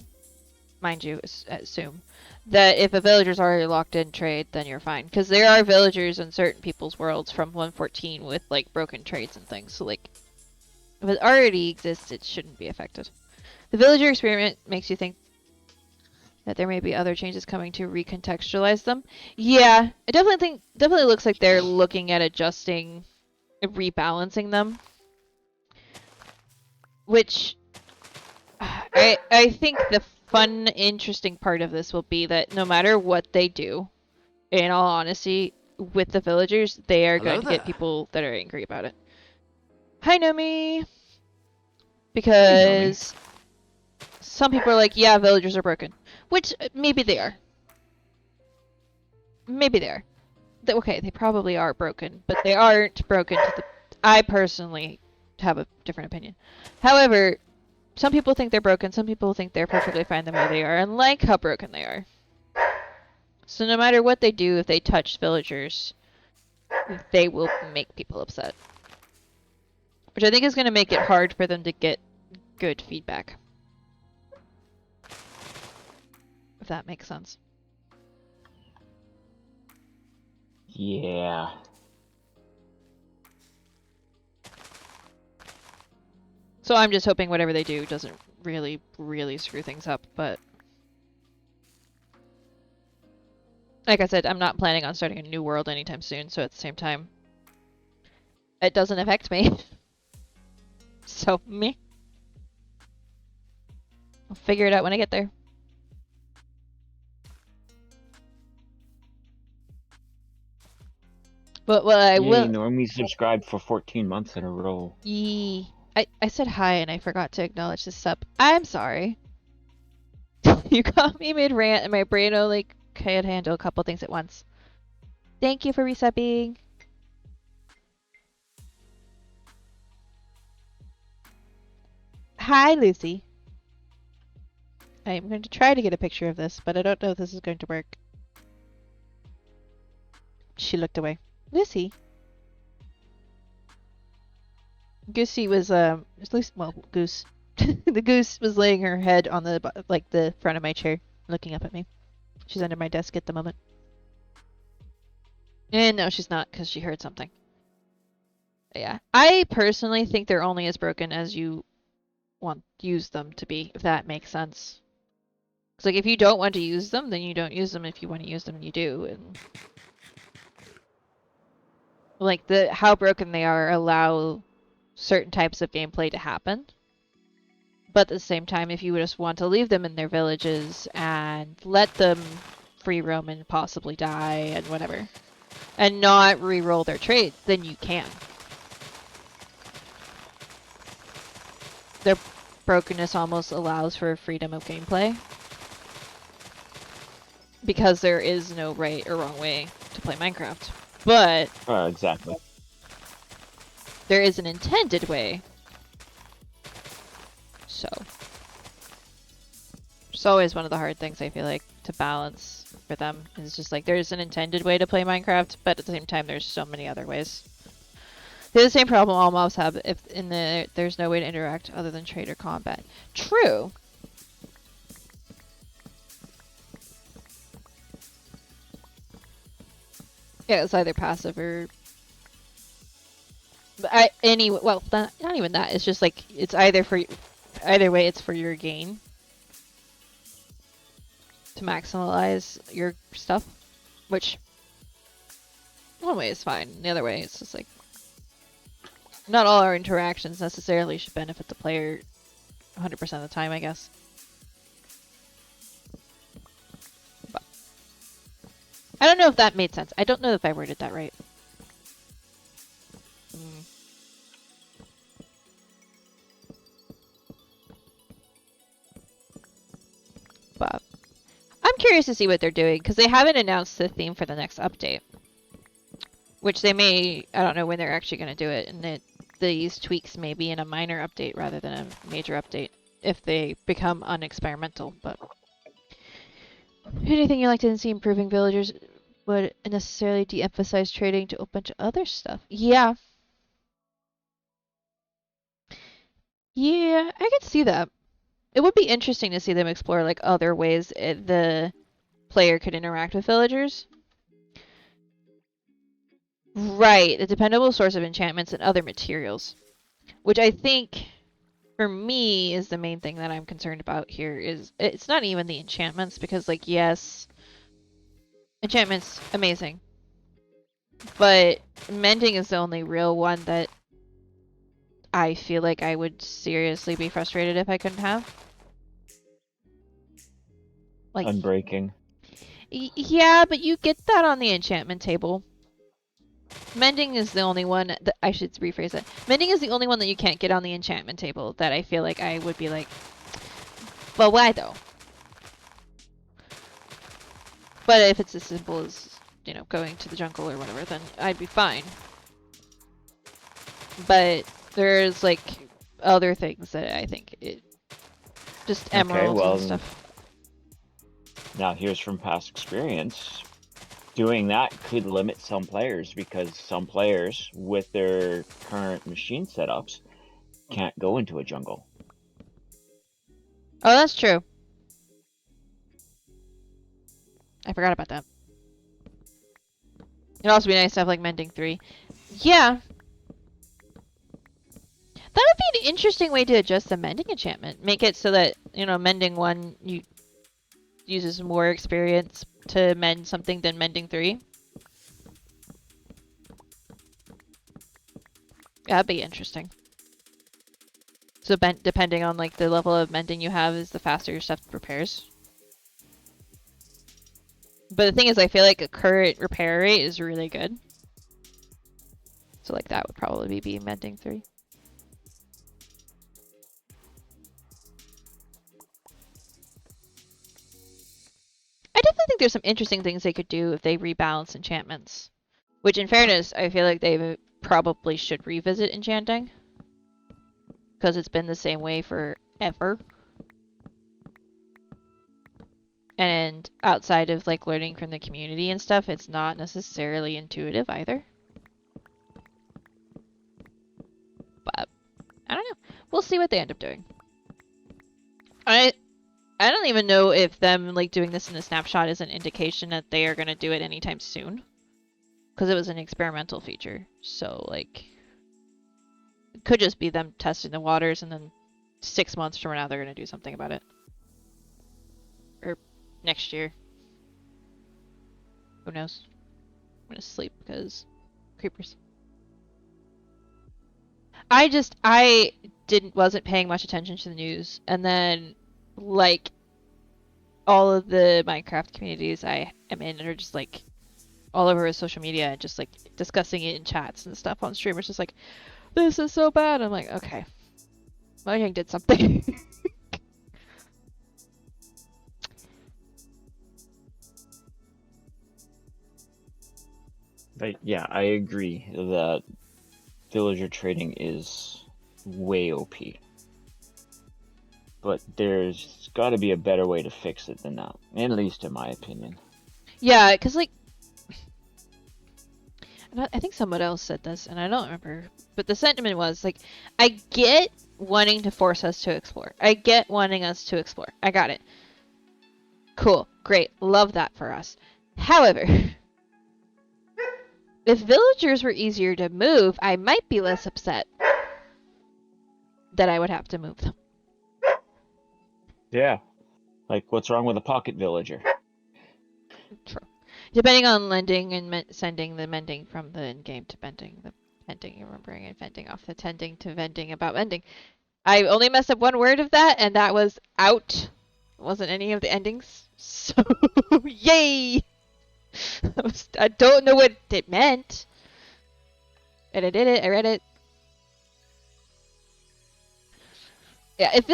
mind you, assume that if a villager's already locked in trade, then you're fine. Because there are villagers in certain people's worlds from 1.14 with broken trades and things. So if it already exists, it shouldn't be affected. The villager experiment makes you think that there may be other changes coming to recontextualize them. Yeah, I definitely looks like they're looking at adjusting, rebalancing them. Which I think the fun, interesting part of this will be that no matter what they do, in all honesty, with the villagers, they are going to get people that are angry about it. Hi, Nomi! Because some people are like, yeah, villagers are broken. Which, maybe they are. Maybe they are. Okay, they probably are broken, but they aren't broken to the... I personally have a different opinion. However, some people think they're broken, some people think they're perfectly fine the way they are, and like how broken they are. So no matter what they do, if they touch villagers, they will make people upset. Which I think is going to make it hard for them to get good feedback. If that makes sense. Yeah. So I'm just hoping whatever they do doesn't really, really screw things up, but... Like I said, I'm not planning on starting a new world anytime soon, so at the same time, it doesn't affect me. So, me. I'll figure it out when I get there. But what I will... Normally subscribed for 14 months in a row. Yee. I said hi and I forgot to acknowledge the sub. I'm sorry. You caught me mid-rant and my brain only could handle a couple things at once. Thank you for resubbing. Hi, Lucy. I'm going to try to get a picture of this, but I don't know if this is going to work. She looked away. Lucy. Goosey was Goose. The goose was laying her head on the front of my chair, looking up at me. She's under my desk at the moment. And no, she's not, because she heard something. But yeah, I personally think they're only as broken as you use them to be, if that makes sense. It's like if you don't want to use them, then you don't use them. If you want to use them, you do. And like how broken they are allow certain types of gameplay to happen. But at the same time, if you just want to leave them in their villages and let them free roam and possibly die and whatever, and not re-roll their trades, then you can. Their brokenness almost allows for freedom of gameplay, because there is no right or wrong way to play Minecraft. But exactly. there is an intended way. So it's always one of the hard things I feel like to balance for them. It's just like there's an intended way to play Minecraft, but at the same time there's so many other ways. They have the same problem all mobs have if there's no way to interact other than trade or combat. True. Yeah, it's either passive or not even that. It's just like it's either way it's for your gain to maximize your stuff, which one way is fine. The other way it's just like not all our interactions necessarily should benefit the player 100% of the time, I guess. But I don't know if that made sense. I don't know if I worded that right. But I'm curious to see what they're doing, because they haven't announced the theme for the next update. Which they may, I don't know when they're actually going to do it, and these tweaks may be in a minor update rather than a major update, if they become unexperimental, but... Anything you like to see improving villagers would necessarily de-emphasize trading to a bunch of other stuff. Yeah. Yeah, I could see that. It would be interesting to see them explore like other ways the player could interact with villagers. Right, a dependable source of enchantments and other materials. Which I think, for me, is the main thing that I'm concerned about here. It's not even the enchantments, because, like, yes, enchantments, amazing. But mending is the only real one that I feel like I would seriously be frustrated if I couldn't have. Like, Unbreaking. Yeah, but you get that on the enchantment table. Mending is the only one that I should rephrase it. Mending is the only one that you can't get on the enchantment table that I feel like I would be like, well, why though? But if it's as simple as, you know, going to the jungle or whatever, then I'd be fine. But there's like other things that I think just emeralds and stuff. Now here's from past experience. Doing that could limit some players, because some players with their current machine setups can't go into a jungle. Oh, that's true. I forgot about that. It'd also be nice to have like Mending 3. Yeah. That would be an interesting way to adjust the Mending enchantment. Make it so that, you know, Mending 1 uses more experience to mend something than Mending 3. That'd be interesting. So depending on like the level of mending you have is the faster your stuff repairs. But the thing is, I feel like a current repair rate is really good. So like that would probably be Mending 3. I definitely think there's some interesting things they could do if they rebalance enchantments. Which, in fairness, I feel like they probably should revisit enchanting. Because it's been the same way forever. And outside of like learning from the community and stuff, it's not necessarily intuitive either. But I don't know. We'll see what they end up doing. I don't even know if them like doing this in a snapshot is an indication that they are going to do it anytime soon. Because it was an experimental feature. So like it could just be them testing the waters and then 6 months from now they're going to do something about it. Or next year. Who knows? I'm going to sleep because creepers. I wasn't paying much attention to the news, and then like all of the Minecraft communities I am in are just like all over social media and just like discussing it in chats and stuff on streamers, just like, this is so bad. I'm like, okay, Mojang did something. But yeah, I agree that villager trading is way OP. But there's got to be a better way to fix it than that, at least in my opinion. Yeah, because like, and I think someone else said this, and I don't remember, but the sentiment was like, I get wanting to force us to explore. I get wanting us to explore. I got it. Cool, great, love that for us. However, if villagers were easier to move, I might be less upset that I would have to move them. Yeah. Like, what's wrong with a pocket villager? True. Depending on lending and sending the mending from the in-game to vending, the vending, remembering and vending off the tending to vending about vending. I only messed up one word of that, and that was out. It wasn't any of the endings. So, yay! I don't know what it meant. And I did it, I read it. Yeah, if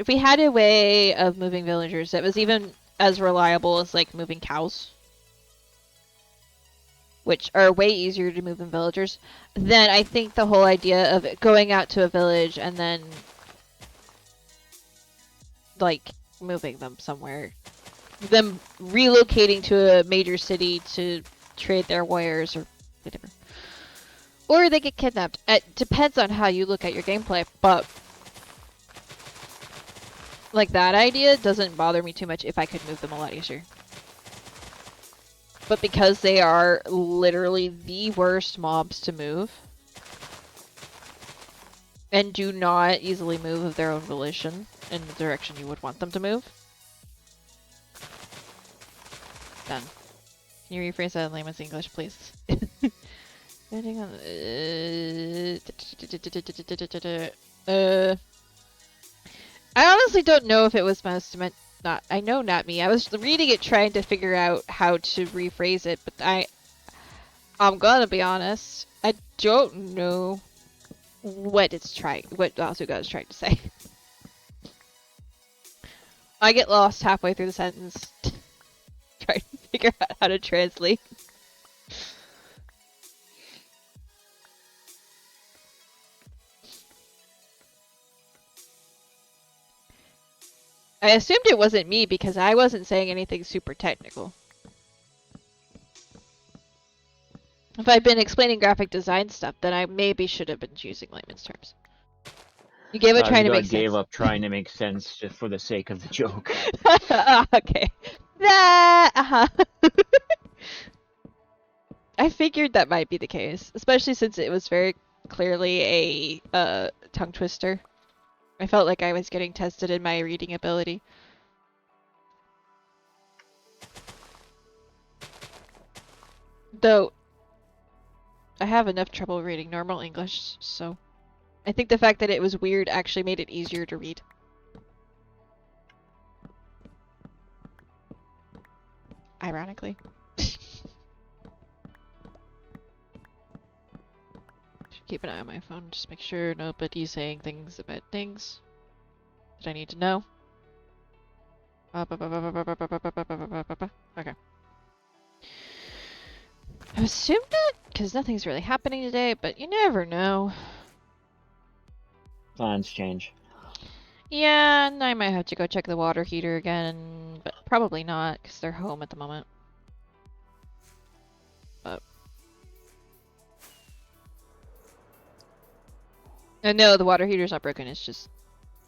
we had a way of moving villagers that was even as reliable as, like, moving cows, which are way easier to move than villagers, then I think the whole idea of going out to a village and then, like, moving them somewhere, them relocating to a major city to trade their wares or whatever. Or they get kidnapped. It depends on how you look at your gameplay, but like that idea doesn't bother me too much if I could move them a lot easier. But because they are literally the worst mobs to move and do not easily move of their own volition in the direction you would want them to move. Done. Can you rephrase that in layman's English, please? Depending on I honestly don't know if it was most meant not. I know not me. I was reading it trying to figure out how to rephrase it, but I'm gonna be honest. I don't know what Asuka is trying to say. I get lost halfway through the sentence trying to figure out how to translate. I assumed it wasn't me because I wasn't saying anything super technical. If I'd been explaining graphic design stuff, then I maybe should have been using layman's terms. You gave up trying to make sense. Gave up trying to make sense just for the sake of the joke. Okay. I figured that might be the case, especially since it was very clearly a tongue twister. I felt like I was getting tested in my reading ability. Though, I have enough trouble reading normal English, so I think the fact that it was weird actually made it easier to read. Ironically. Keep an eye on my phone, just make sure nobody's saying things about things that I need to know. Okay. I assume not, because nothing's really happening today, but you never know. Plans change. Yeah, and I might have to go check the water heater again, but probably not, because they're home at the moment. But... And no, the water heater's not broken, it's just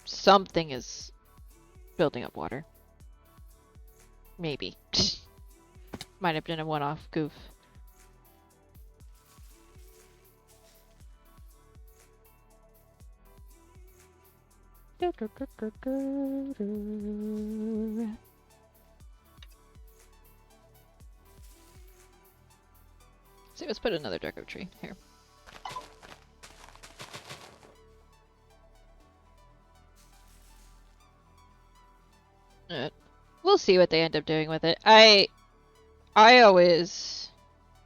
something is building up water. Maybe. Might have been a one-off goof. So let's put another deco tree here. We'll see what they end up doing with it. I always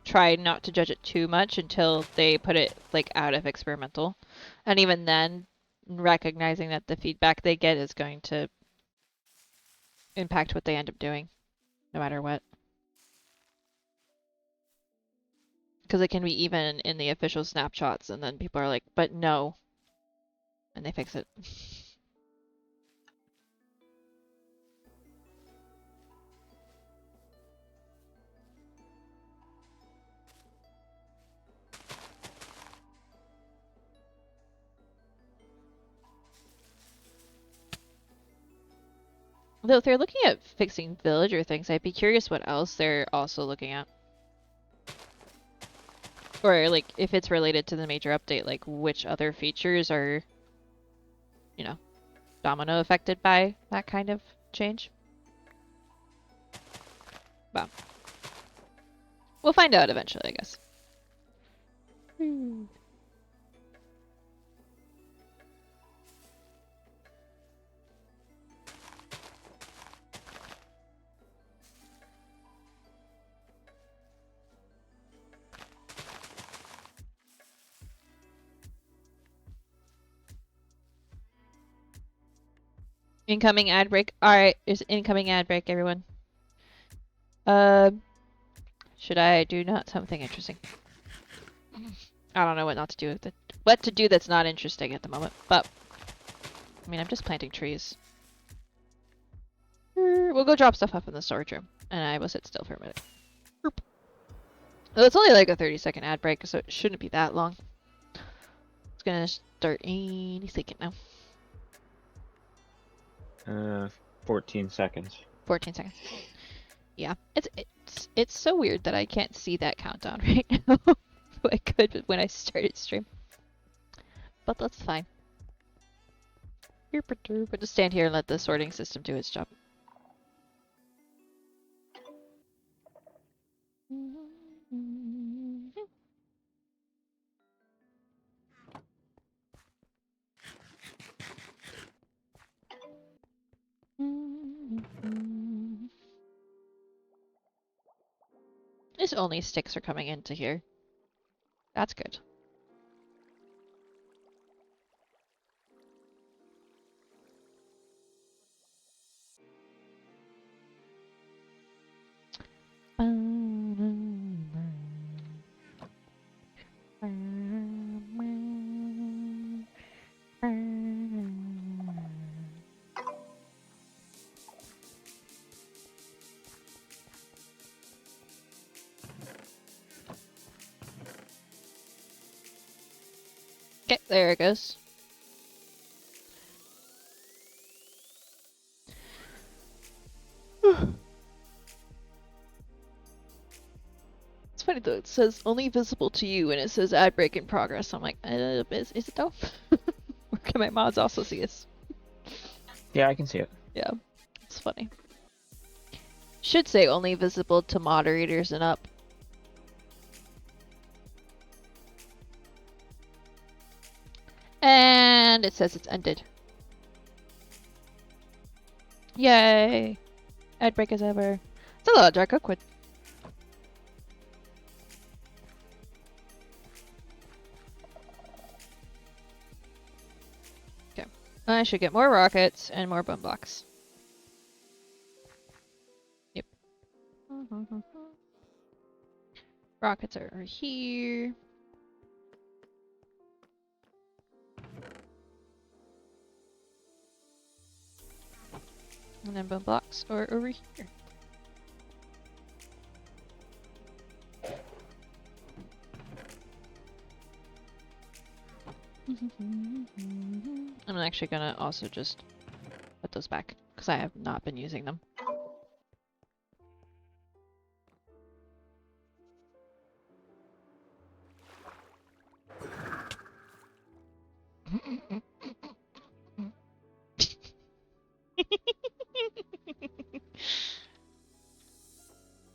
try not to judge it too much until they put it like out of experimental, and even then, recognizing that the feedback they get is going to impact what they end up doing, no matter what. Because it can be even in the official snapshots, and then people are like, "But no," and they fix it. Though if they're looking at fixing villager things, I'd be curious what else they're also looking at. Or, like, if it's related to the major update, like, which other features are, you know, domino affected by that kind of change. Well, we'll find out eventually, I guess. Incoming ad break. Alright, there's incoming ad break, everyone. Should I do not something interesting? I don't know what not to do with it. What to do that's not interesting at the moment, but I mean, I'm just planting trees. We'll go drop stuff up in the storage room, and I will sit still for a minute. Well, it's only like a 30-second ad break, so it shouldn't be that long. It's gonna start any second now. 14 seconds. 14 seconds. Yeah, it's so weird that I can't see that countdown right now. I could when I started stream, but that's fine. We'll just stand here and let the sorting system do its job. These only sticks are coming into here. That's good. Okay, there it goes. It's funny though, it says only visible to you and it says ad break in progress. I'm like, is it though? Or can my mods also see us? Yeah, I can see it. Yeah, it's funny. Should say only visible to moderators and up. And it says it's ended. Yay! Ad break is over. It's a lot of dark oakwood. Okay. I should get more rockets and more bone blocks. Yep. Rockets are here. And then bone blocks are over here. I'm actually gonna also just put those back because I have not been using them.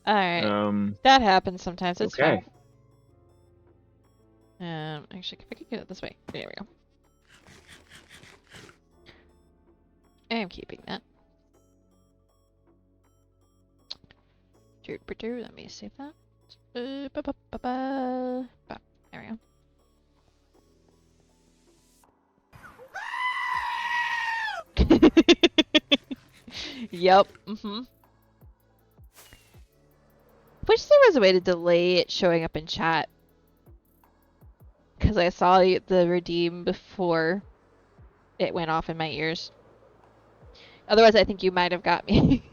Alright. That happens sometimes, it's Okay. fine. Actually, if I could get it this way. There we go. I am keeping that. Let me save that. There we go. Yep. Wish there was a way to delay it showing up in chat. Because I saw the redeem before it went off in my ears. Otherwise, I think you might have got me.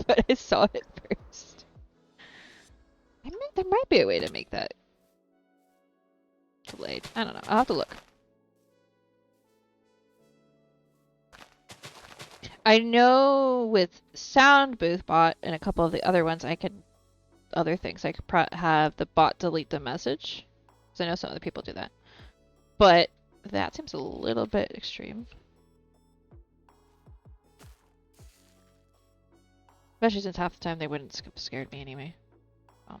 But I saw it first. There might be a way to make that delayed. I don't know. I'll have to look. I know with Sound Booth Bot and a couple of the other ones, I could have the bot delete the message. Because I know some other people do that. But that seems a little bit extreme. Especially since half the time they wouldn't have scared me anyway. Oh.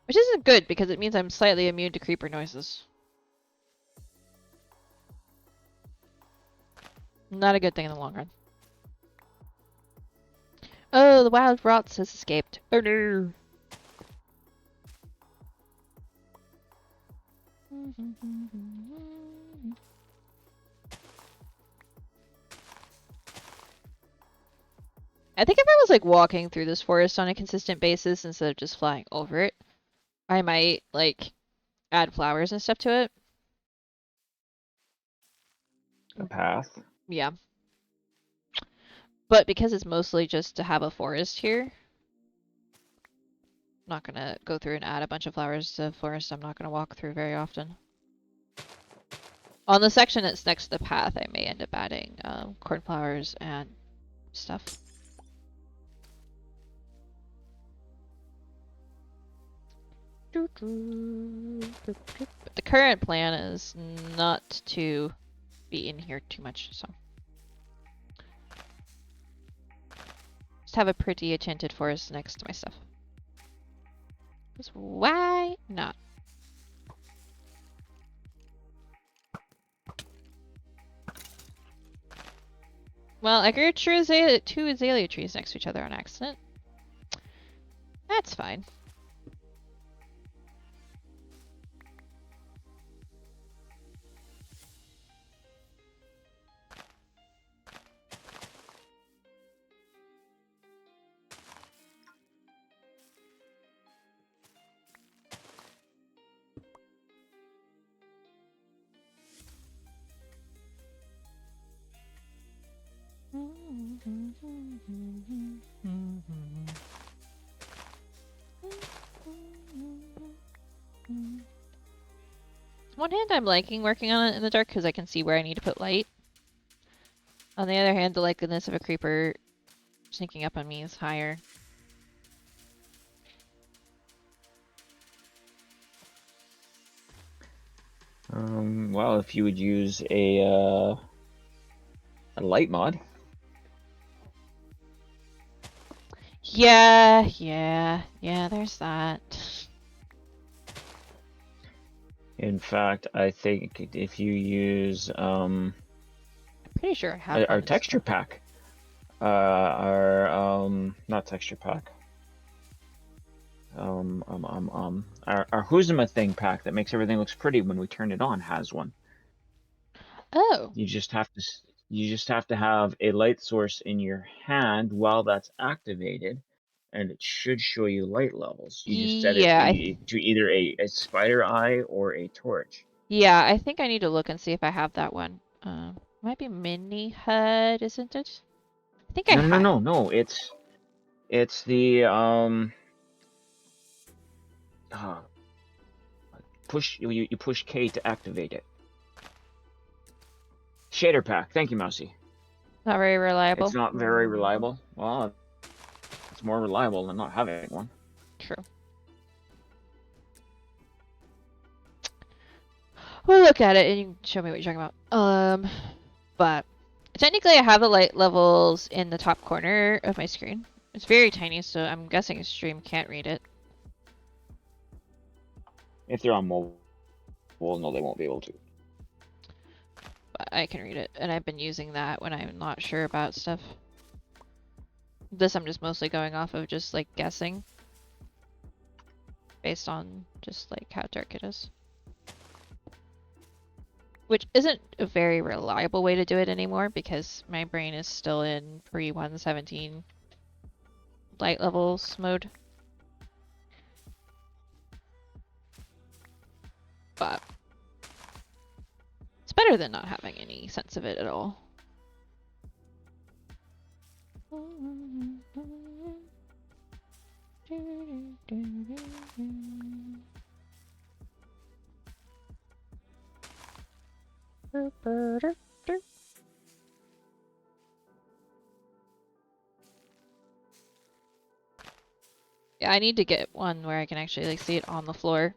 Which isn't good because it means I'm slightly immune to creeper noises. Not a good thing in the long run. Oh, the wild rots has escaped. Oh no! I think if I was like walking through this forest on a consistent basis instead of just flying over it, I might like add flowers and stuff to it. A path. Yeah. But because it's mostly just to have a forest here, I'm not gonna go through and add a bunch of flowers to the forest I'm not gonna walk through very often. On the section that's next to the path, I may end up adding cornflowers and stuff. But the current plan is not to be in here too much, so. Just have a pretty enchanted forest next to my stuff. Because why not? Well, I grew two azalea trees next to each other on accident. That's fine. On one hand, I'm liking working on it in the dark because I can see where I need to put light. On the other hand, the likeliness of a creeper sneaking up on me is higher. Well, if you would use a light mod. Yeah, there's that. In fact, I think if you use I'm pretty sure I have our texture pack, not texture pack, our Huzuma thing pack that makes everything looks pretty when we turn it on has one. Oh. You just have to have a light source in your hand while that's activated, and it should show you light levels. You just set it to either a spider eye or a torch. Yeah, I think I need to look and see if I have that one. Might be mini HUD, isn't it? I think I No, no, had. no, no, no. It's the uh, push. You push K to activate it. Shader pack. Thank you, Mousy. Not very reliable. It's not very reliable. Well, it's more reliable than not having one. True. We'll look at it and you can show me what you're talking about. But technically I have the light levels in the top corner of my screen. It's very tiny, so I'm guessing stream can't read it. If they're on mobile, no, they won't be able to. But I can read it, and I've been using that when I'm not sure about stuff. This I'm just mostly going off of just like guessing. Based on just like how dark it is. Which isn't a very reliable way to do it anymore because my brain is still in pre-117 light levels mode. But it's better than not having any sense of it at all. Yeah, I need to get one where I can actually like see it on the floor.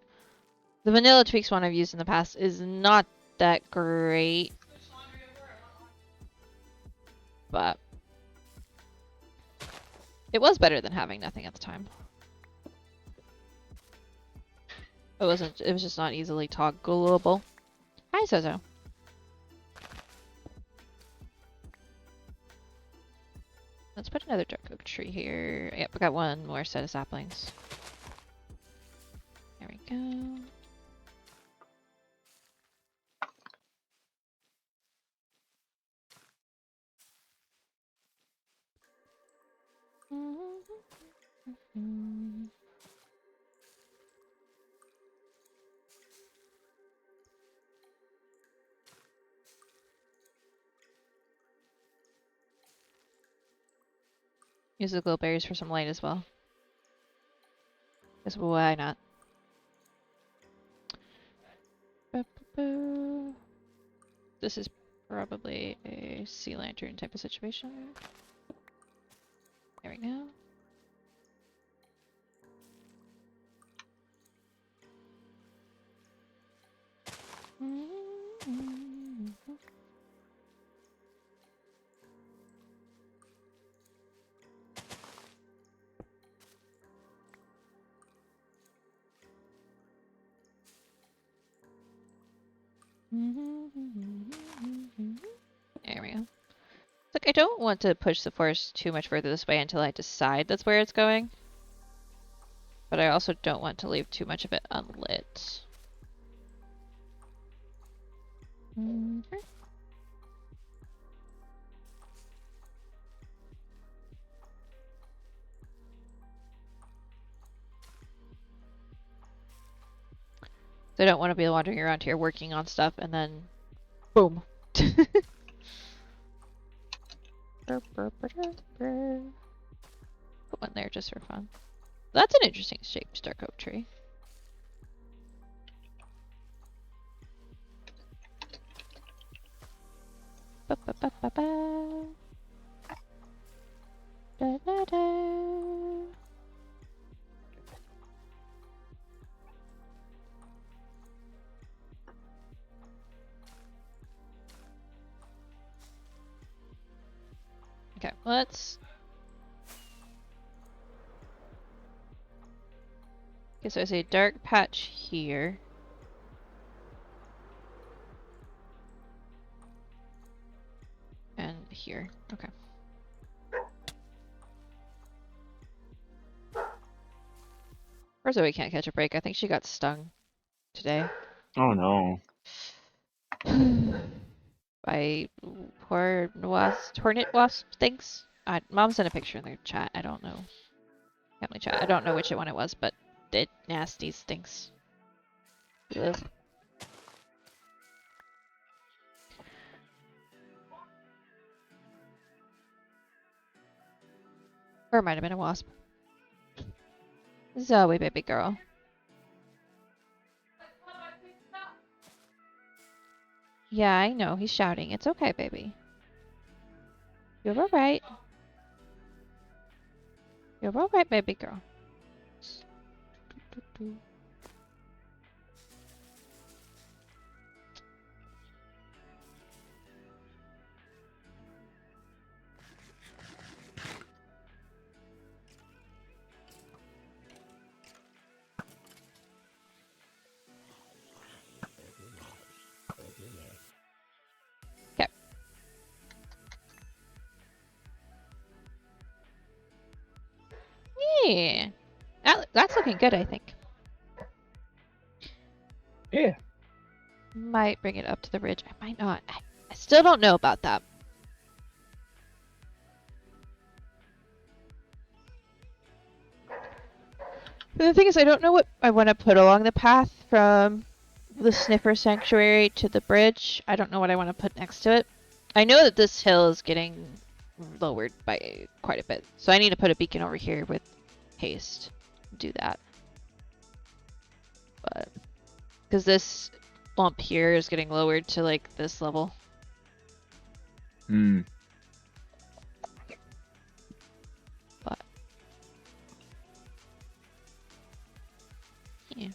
The Vanilla Tweaks one I've used in the past is not that great. But it was better than having nothing at the time. It was just not easily toggleable. Hi, Zozo. Let's put another dark oak tree here. Yep, we got one more set of saplings. There we go. Use the glow berries for some light as well. Because why not? This is probably a sea lantern type of situation. There we go. There we go. Look, I don't want to push the forest too much further this way until I decide that's where it's going. But I also don't want to leave too much of it unlit. So I don't want to be wandering around here working on stuff and then boom. Put one there just for fun. That's an interesting shaped dark oak tree. Ba -ba -ba -ba -ba. Da -da -da. Okay, let's... Okay, so I see a dark patch here. And here. Okay. Or Zoe can't catch a break. I think she got stung today. Oh no. By hornet wasp things. Mom sent a picture in their chat. I don't know. Family chat. I don't know which one it was, but it nasty stinks. Ugh. Or it might have been a wasp. Zoe, baby girl. Yeah, I know. He's shouting. It's okay, baby. You're alright. You're alright, baby girl. Okay. Yeah. That's looking good, I think. Yeah. Might bring it up to the ridge. I might not. I still don't know about that. The thing is, I don't know what I want to put along the path from the Sniffer Sanctuary to the bridge. I don't know what I want to put next to it. I know that this hill is getting lowered by quite a bit, so I need to put a beacon over here with haste. Do that. But because this bump here is getting lowered to like this level. Hmm. But yeah.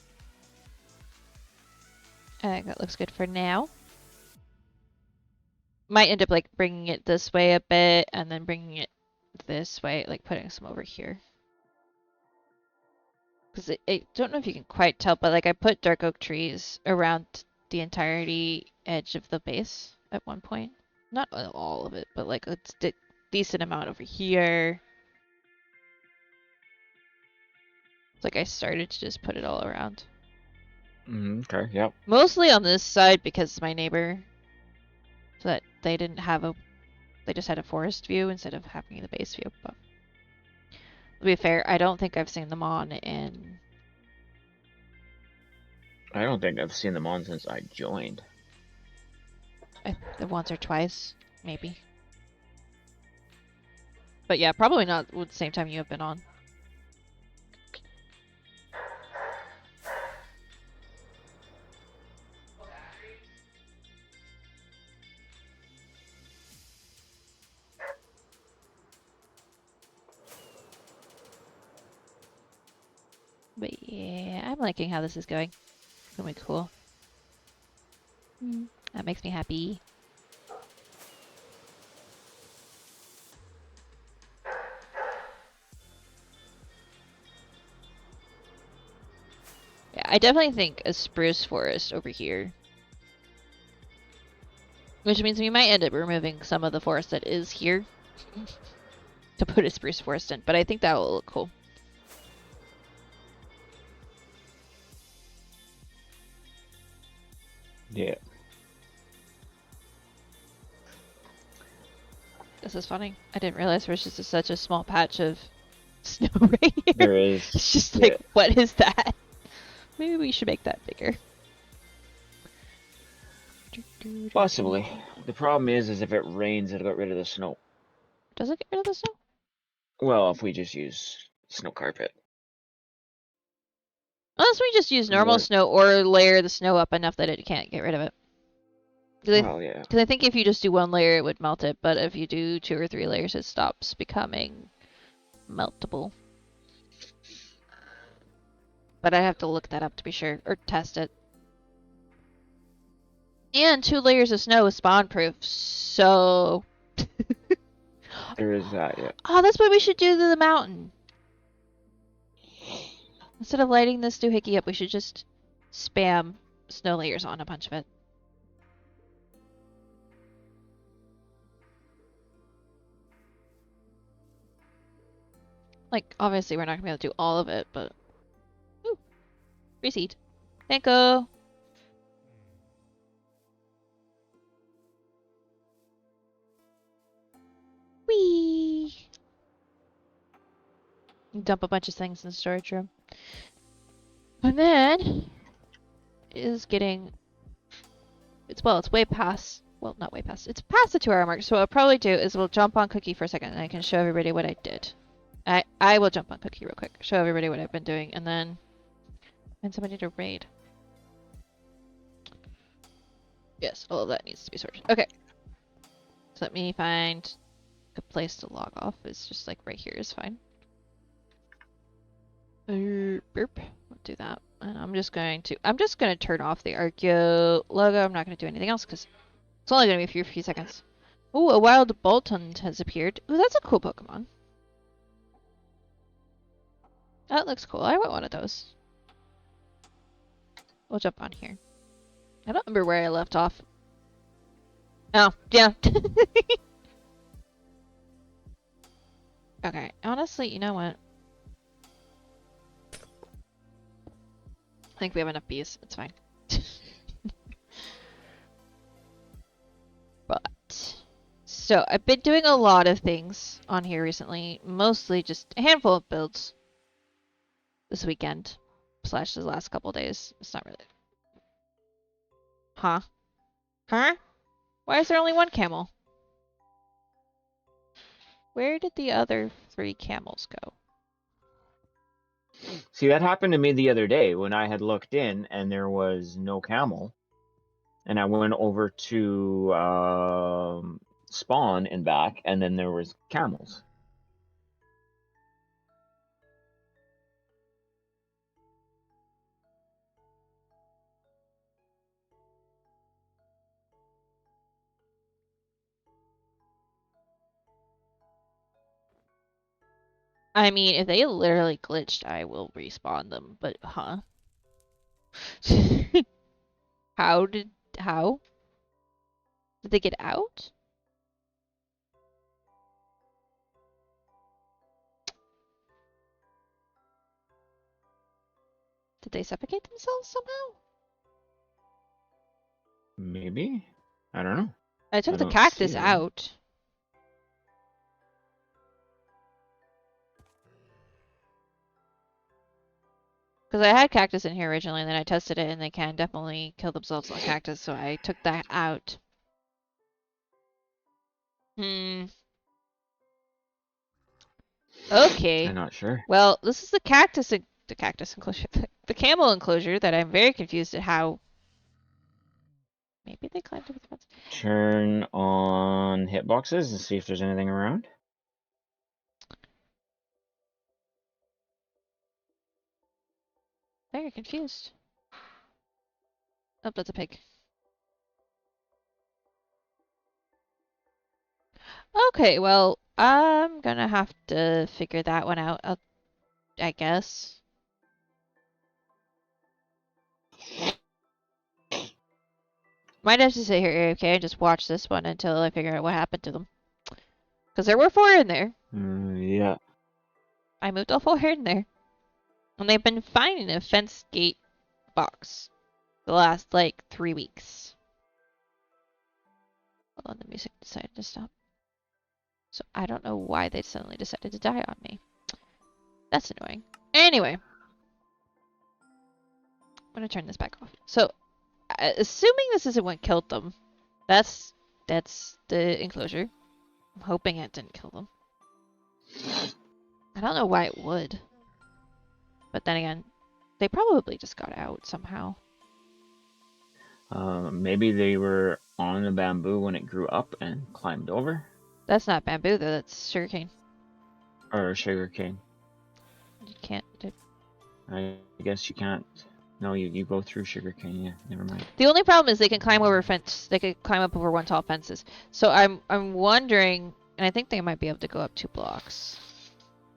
I think that looks good for now. Might end up like bringing it this way a bit and then bringing it this way, like putting some over here. Because I don't know if you can quite tell, but like I put dark oak trees around the entirety edge of the base at one point. Not all of it, but like a decent amount over here. It's like I started to just put it all around. Okay, yep. Mostly on this side because my neighbor, so that they didn't have they just had a forest view instead of having the base view. But to be fair, I don't think I've seen them on in... I don't think I've seen them on since I joined. Once or twice, maybe. But yeah, probably not at the same time you have been on. But yeah, I'm liking how this is going. It's gonna be cool. That makes me happy. Yeah, I definitely think a spruce forest over here. Which means we might end up removing some of the forest that is here to put a spruce forest in, but I think that will look cool. Yeah. This is funny. I didn't realize there's just such a small patch of snow right here. There is. It's just like, what is that? Maybe we should make that bigger. Possibly. The problem is if it rains, it'll get rid of the snow. Does it get rid of the snow? Well, if we just use snow carpet. Unless we just use normal snow or layer the snow up enough that it can't get rid of it. Well, yeah. Because I think if you just do one layer, it would melt it, but if you do 2 or 3 layers, it stops becoming meltable. But I have to look that up to be sure, or test it. And 2 layers of snow is spawn proof, so... There is that, yeah. Oh, that's what we should do to the mountain. Instead of lighting this doohickey up, we should just spam snow layers on a bunch of it. Like, obviously we're not going to be able to do all of it, but... Ooh! Free seed. Thank you! Whee! Dump a bunch of things in the storage room. And then... is getting... It's way past... Well, not way past. It's past the 2-hour mark, so what I'll probably do is we'll jump on Cookie for a second and I can show everybody what I did. I will jump on Cookie real quick, show everybody what I've been doing, and then find somebody to raid. Yes, all of that needs to be sorted. Okay. So let me find a place to log off. It's just like right here is fine. Burp. I'll do that. And I'm just going to turn off the Archaeo logo. I'm not going to do anything else because it's only going to be for a few seconds. Oh, a wild Boltund has appeared. Oh, that's a cool Pokemon. That looks cool. I want one of those. We'll jump on here. I don't remember where I left off. Oh, yeah. Okay, honestly, you know what? I think we have enough bees. It's fine. But, so I've been doing a lot of things on here recently. Mostly just a handful of builds this weekend. Slash the last couple days. It's not really. Huh? Huh? Why is there only one camel? Where did the other 3 camels go? See, that happened to me the other day when I had looked in and there was no camel. And I went over to spawn and back, and then there was camels. I mean, if they literally glitched, I will respawn them, but huh? How? Did they get out? Did they suffocate themselves somehow? Maybe? I don't know. I took I the don't cactus see them. out. Because I had cactus in here originally, and then I tested it, and they can definitely kill themselves on cactus, so I took that out. Okay. I'm not sure. Well, this is the cactus enclosure, the camel enclosure that I'm very confused at how. Maybe they climbed over the fence. Turn on hitboxes and see if there's anything around. Very confused. Oh, that's a pig. Okay, well, I'm gonna have to figure that one out, I guess. Might have to sit here AFK and just watch this one until I figure out what happened to them. Because there were 4 in there. Yeah. I moved all 4 in there. And they've been fine in a fence gate box the last, like, 3 weeks. Hold on, the music decided to stop. So I don't know why they suddenly decided to die on me. That's annoying. Anyway. I'm gonna turn this back off. So, assuming this isn't what killed them, that's the enclosure. I'm hoping it didn't kill them. I don't know why it would. But then again, they probably just got out somehow. Maybe they were on the bamboo when it grew up and climbed over. That's not bamboo though, that's sugarcane. Or sugarcane. You can't do... I guess you can't. No, you go through sugarcane. Yeah, never mind. The only problem is they can climb over fence. They could climb up over 1 tall fences. So I'm wondering, and I think they might be able to go up 2 blocks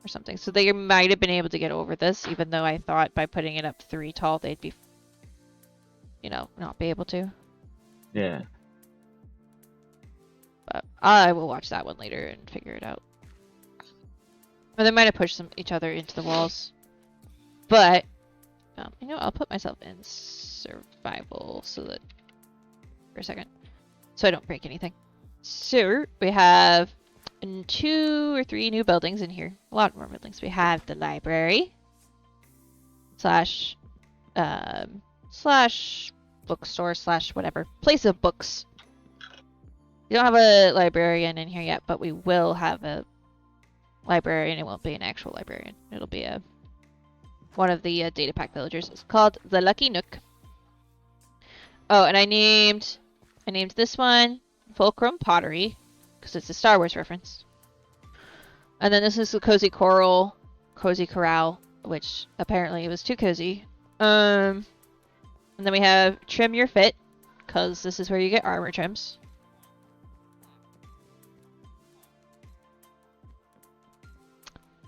or something. So they might have been able to get over this, even though I thought by putting it up 3 tall they'd be, you know, not be able to. Yeah. But I will watch that one later and figure it out. Or they might have pushed each other into the walls. But you know, I'll put myself in survival so that for a second, so I don't break anything. So we have 2 or 3 new buildings in here. A lot more buildings. We have the library slash bookstore slash whatever place of books. We don't have a librarian in here yet, but we will have a librarian. It won't be an actual librarian. It'll be one of the data pack villagers. It's called the Lucky Nook. Oh, and I named this one Fulcrum Pottery because it's a Star Wars reference. And then this is the Cozy Corral, Cozy Corral, which apparently it was too cozy. And then we have Trim Your Fit, because this is where you get armor trims.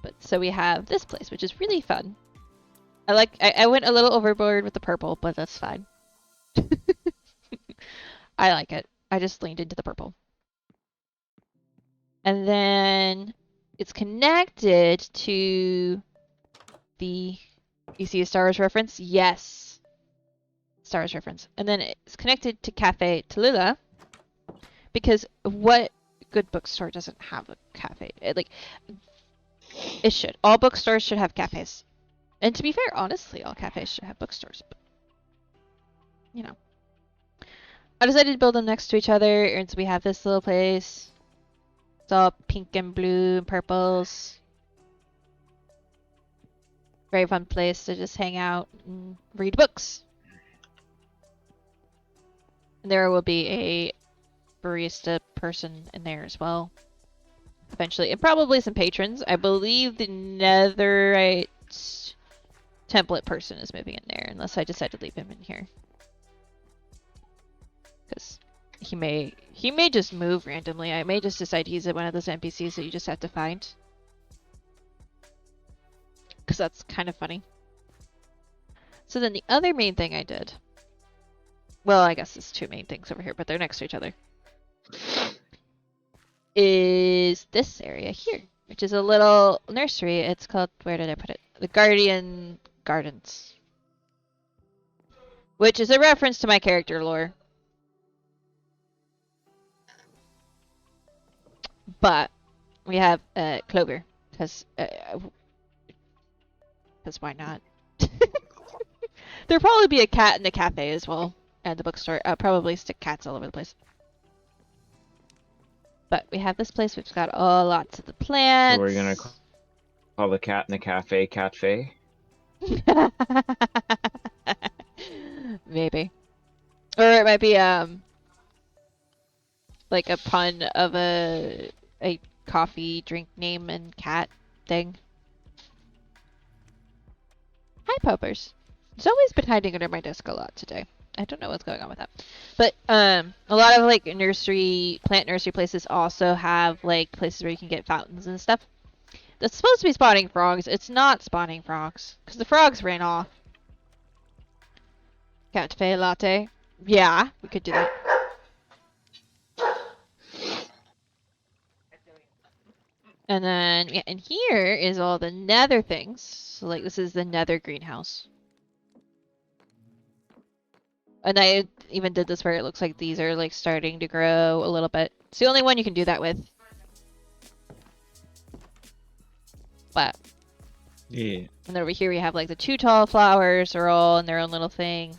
But so we have this place, which is really fun. I went a little overboard with the purple, but that's fine. I like it. I just leaned into the purple. And then it's connected to the... You see a Star Wars reference? Yes. Star Wars reference. And then it's connected to Cafe Tallulah, because what good bookstore doesn't have a cafe? It should. All bookstores should have cafes. And to be fair, honestly, all cafes should have bookstores. But, you know. I decided to build them next to each other, and so we have this little place. It's all pink and blue and purples. Very fun place to just hang out and read books. And there will be a barista person in there as well. Eventually. And probably some patrons. I believe the netherite template person is moving in there, unless I decide to leave him in here. Because he may just move randomly. I may just decide he's one of those NPCs that you just have to find. Because that's kind of funny. So then the other main thing I did... Well, I guess there's two main things over here, but they're next to each other. Is this area here, which is a little nursery. It's called... Where did I put it? The Guardian Gardens. Which is a reference to my character lore. But we have Clover, because why not? There'll probably be a cat in the cafe as well, and the bookstore. Probably stick cats all over the place. But we have this place. We've got lots of the plants. So we're gonna call the cat in the cafe Cat Faye? Maybe, or it might be like a pun of a coffee drink name and cat thing. Hi, Poppers. Zoe's been hiding under my desk a lot today. I don't know what's going on with that. But a lot of like plant nursery places also have like places where you can get fountains and stuff. That's supposed to be spawning frogs. It's not spawning frogs because the frogs ran off. Cafe latte. Yeah, we could do that. And then, yeah, and here is all the nether things. So, like, this is the nether greenhouse. And I even did this where it looks like these are, like, starting to grow a little bit. It's the only one you can do that with. But. Yeah. And then over here we have, like, the two tall flowers are all in their own little thing.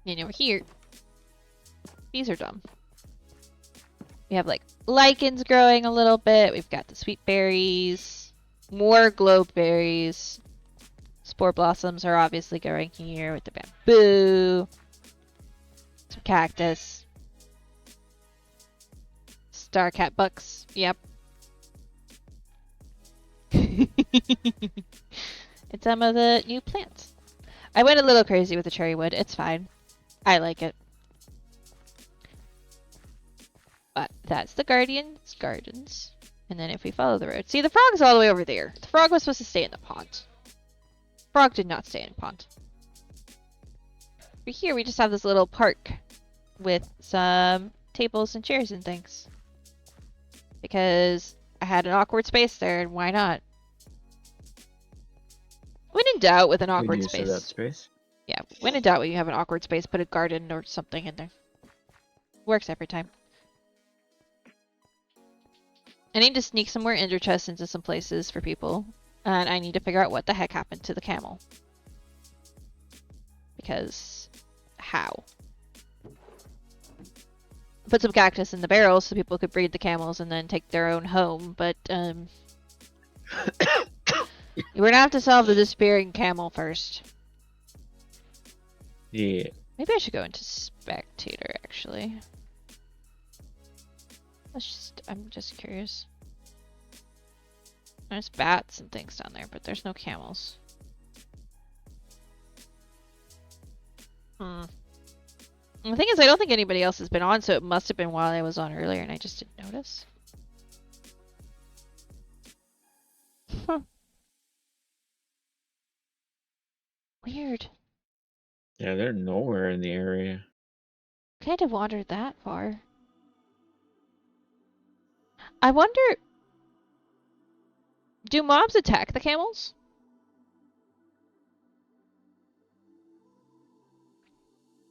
And over here, these are dumb. We have like lichens growing a little bit. We've got the sweet berries, more globe berries. Spore blossoms are obviously growing here with the bamboo. Some cactus. Starcat bucks. Yep. And some of the new plants. I went a little crazy with the cherry wood. It's fine. I like it. But that's the Guardian's Gardens. And then if we follow the road... See, the frog's all the way over there. The frog was supposed to stay in the pond. Frog did not stay in the pond. Over here, we just have this little park with some tables and chairs and things. Because I had an awkward space there, and why not? When in doubt with an awkward Good use space. of that space. Yeah, when in doubt when you have an awkward space, put a garden or something in there. Works every time. I need to sneak some more ender chests into some places for people. And I need to figure out what the heck happened to the camel. Because... how? put some cactus in the barrels so people could breed the camels and then take their own home. But we're gonna have to solve the disappearing camel first. Yeah. Maybe I should go into spectator actually. I'm just curious. There's bats and things down there, but there's no camels. The thing is, I don't think anybody else has been on, so it must have been while I was on earlier and I just didn't notice. Huh. Weird. Yeah, they're nowhere in the area. Kind of wandered that far. I wonder... Do mobs attack the camels?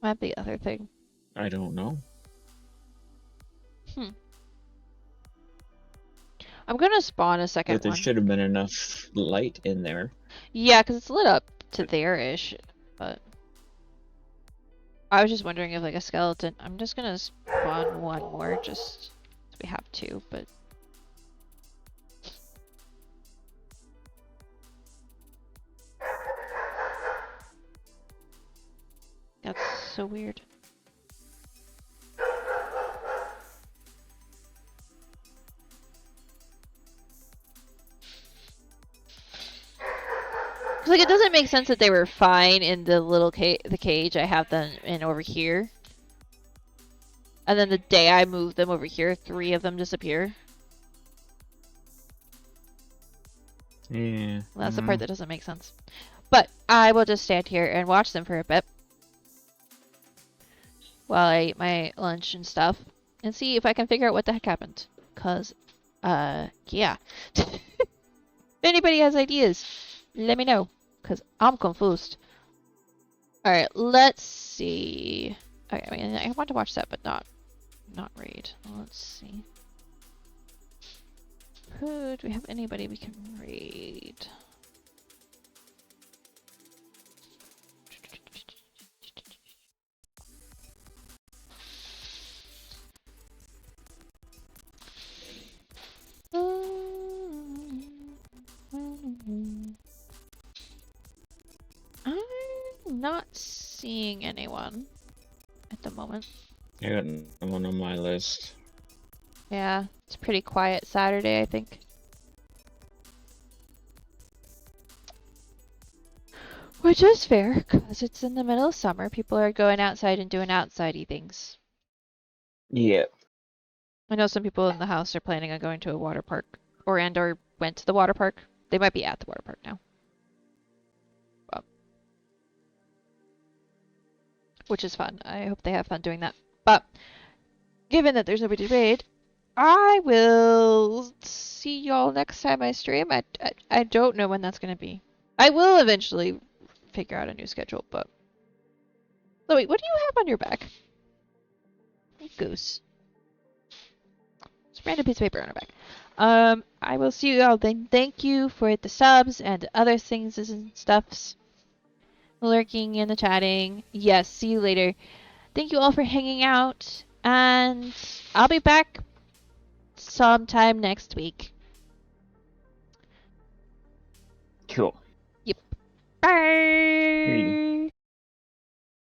Might be the other thing. I don't know. I'm gonna spawn a second But there one. should have been enough light in there. Yeah, because it's lit up to there-ish, but... I was just wondering if, like, a skeleton... I'm just gonna spawn one more, just... so we have two, but... That's so weird. Like, it doesn't make sense that they were fine in the little the cage I have them in over here. And then the day I move them over here, 3 of them disappear. Yeah. Well, that's the part that doesn't make sense. But I will just stand here and watch them for a bit. While I eat my lunch and stuff. And see if I can figure out what the heck happened. Cause, yeah. If anybody has ideas, let me know. Cause I'm confused. Alright, let's see. Okay, I mean, I want to watch that, but not raid. Let's see. Do we have anybody we can raid? I'm not seeing anyone at the moment. I got no one on my list. Yeah, it's a pretty quiet Saturday, I think. Which is fair, because it's in the middle of summer. People are going outside and doing outsidey things. Yeah. I know some people in the house are planning on going to a water park, or went to the water park. They might be at the water park now. Well, which is fun. I hope they have fun doing that. But given that there's nobody to raid, I will see y'all next time I stream. I don't know when that's going to be. I will eventually figure out a new schedule, but... Oh, wait, what do you have on your back? Goose. It's a random piece of paper on her back. I will see you all then. Thank you for the subs and other things and stuffs. Lurking and the chatting. Yes, see you later. Thank you all for hanging out. And I'll be back sometime next week. Cool. Yep. Bye.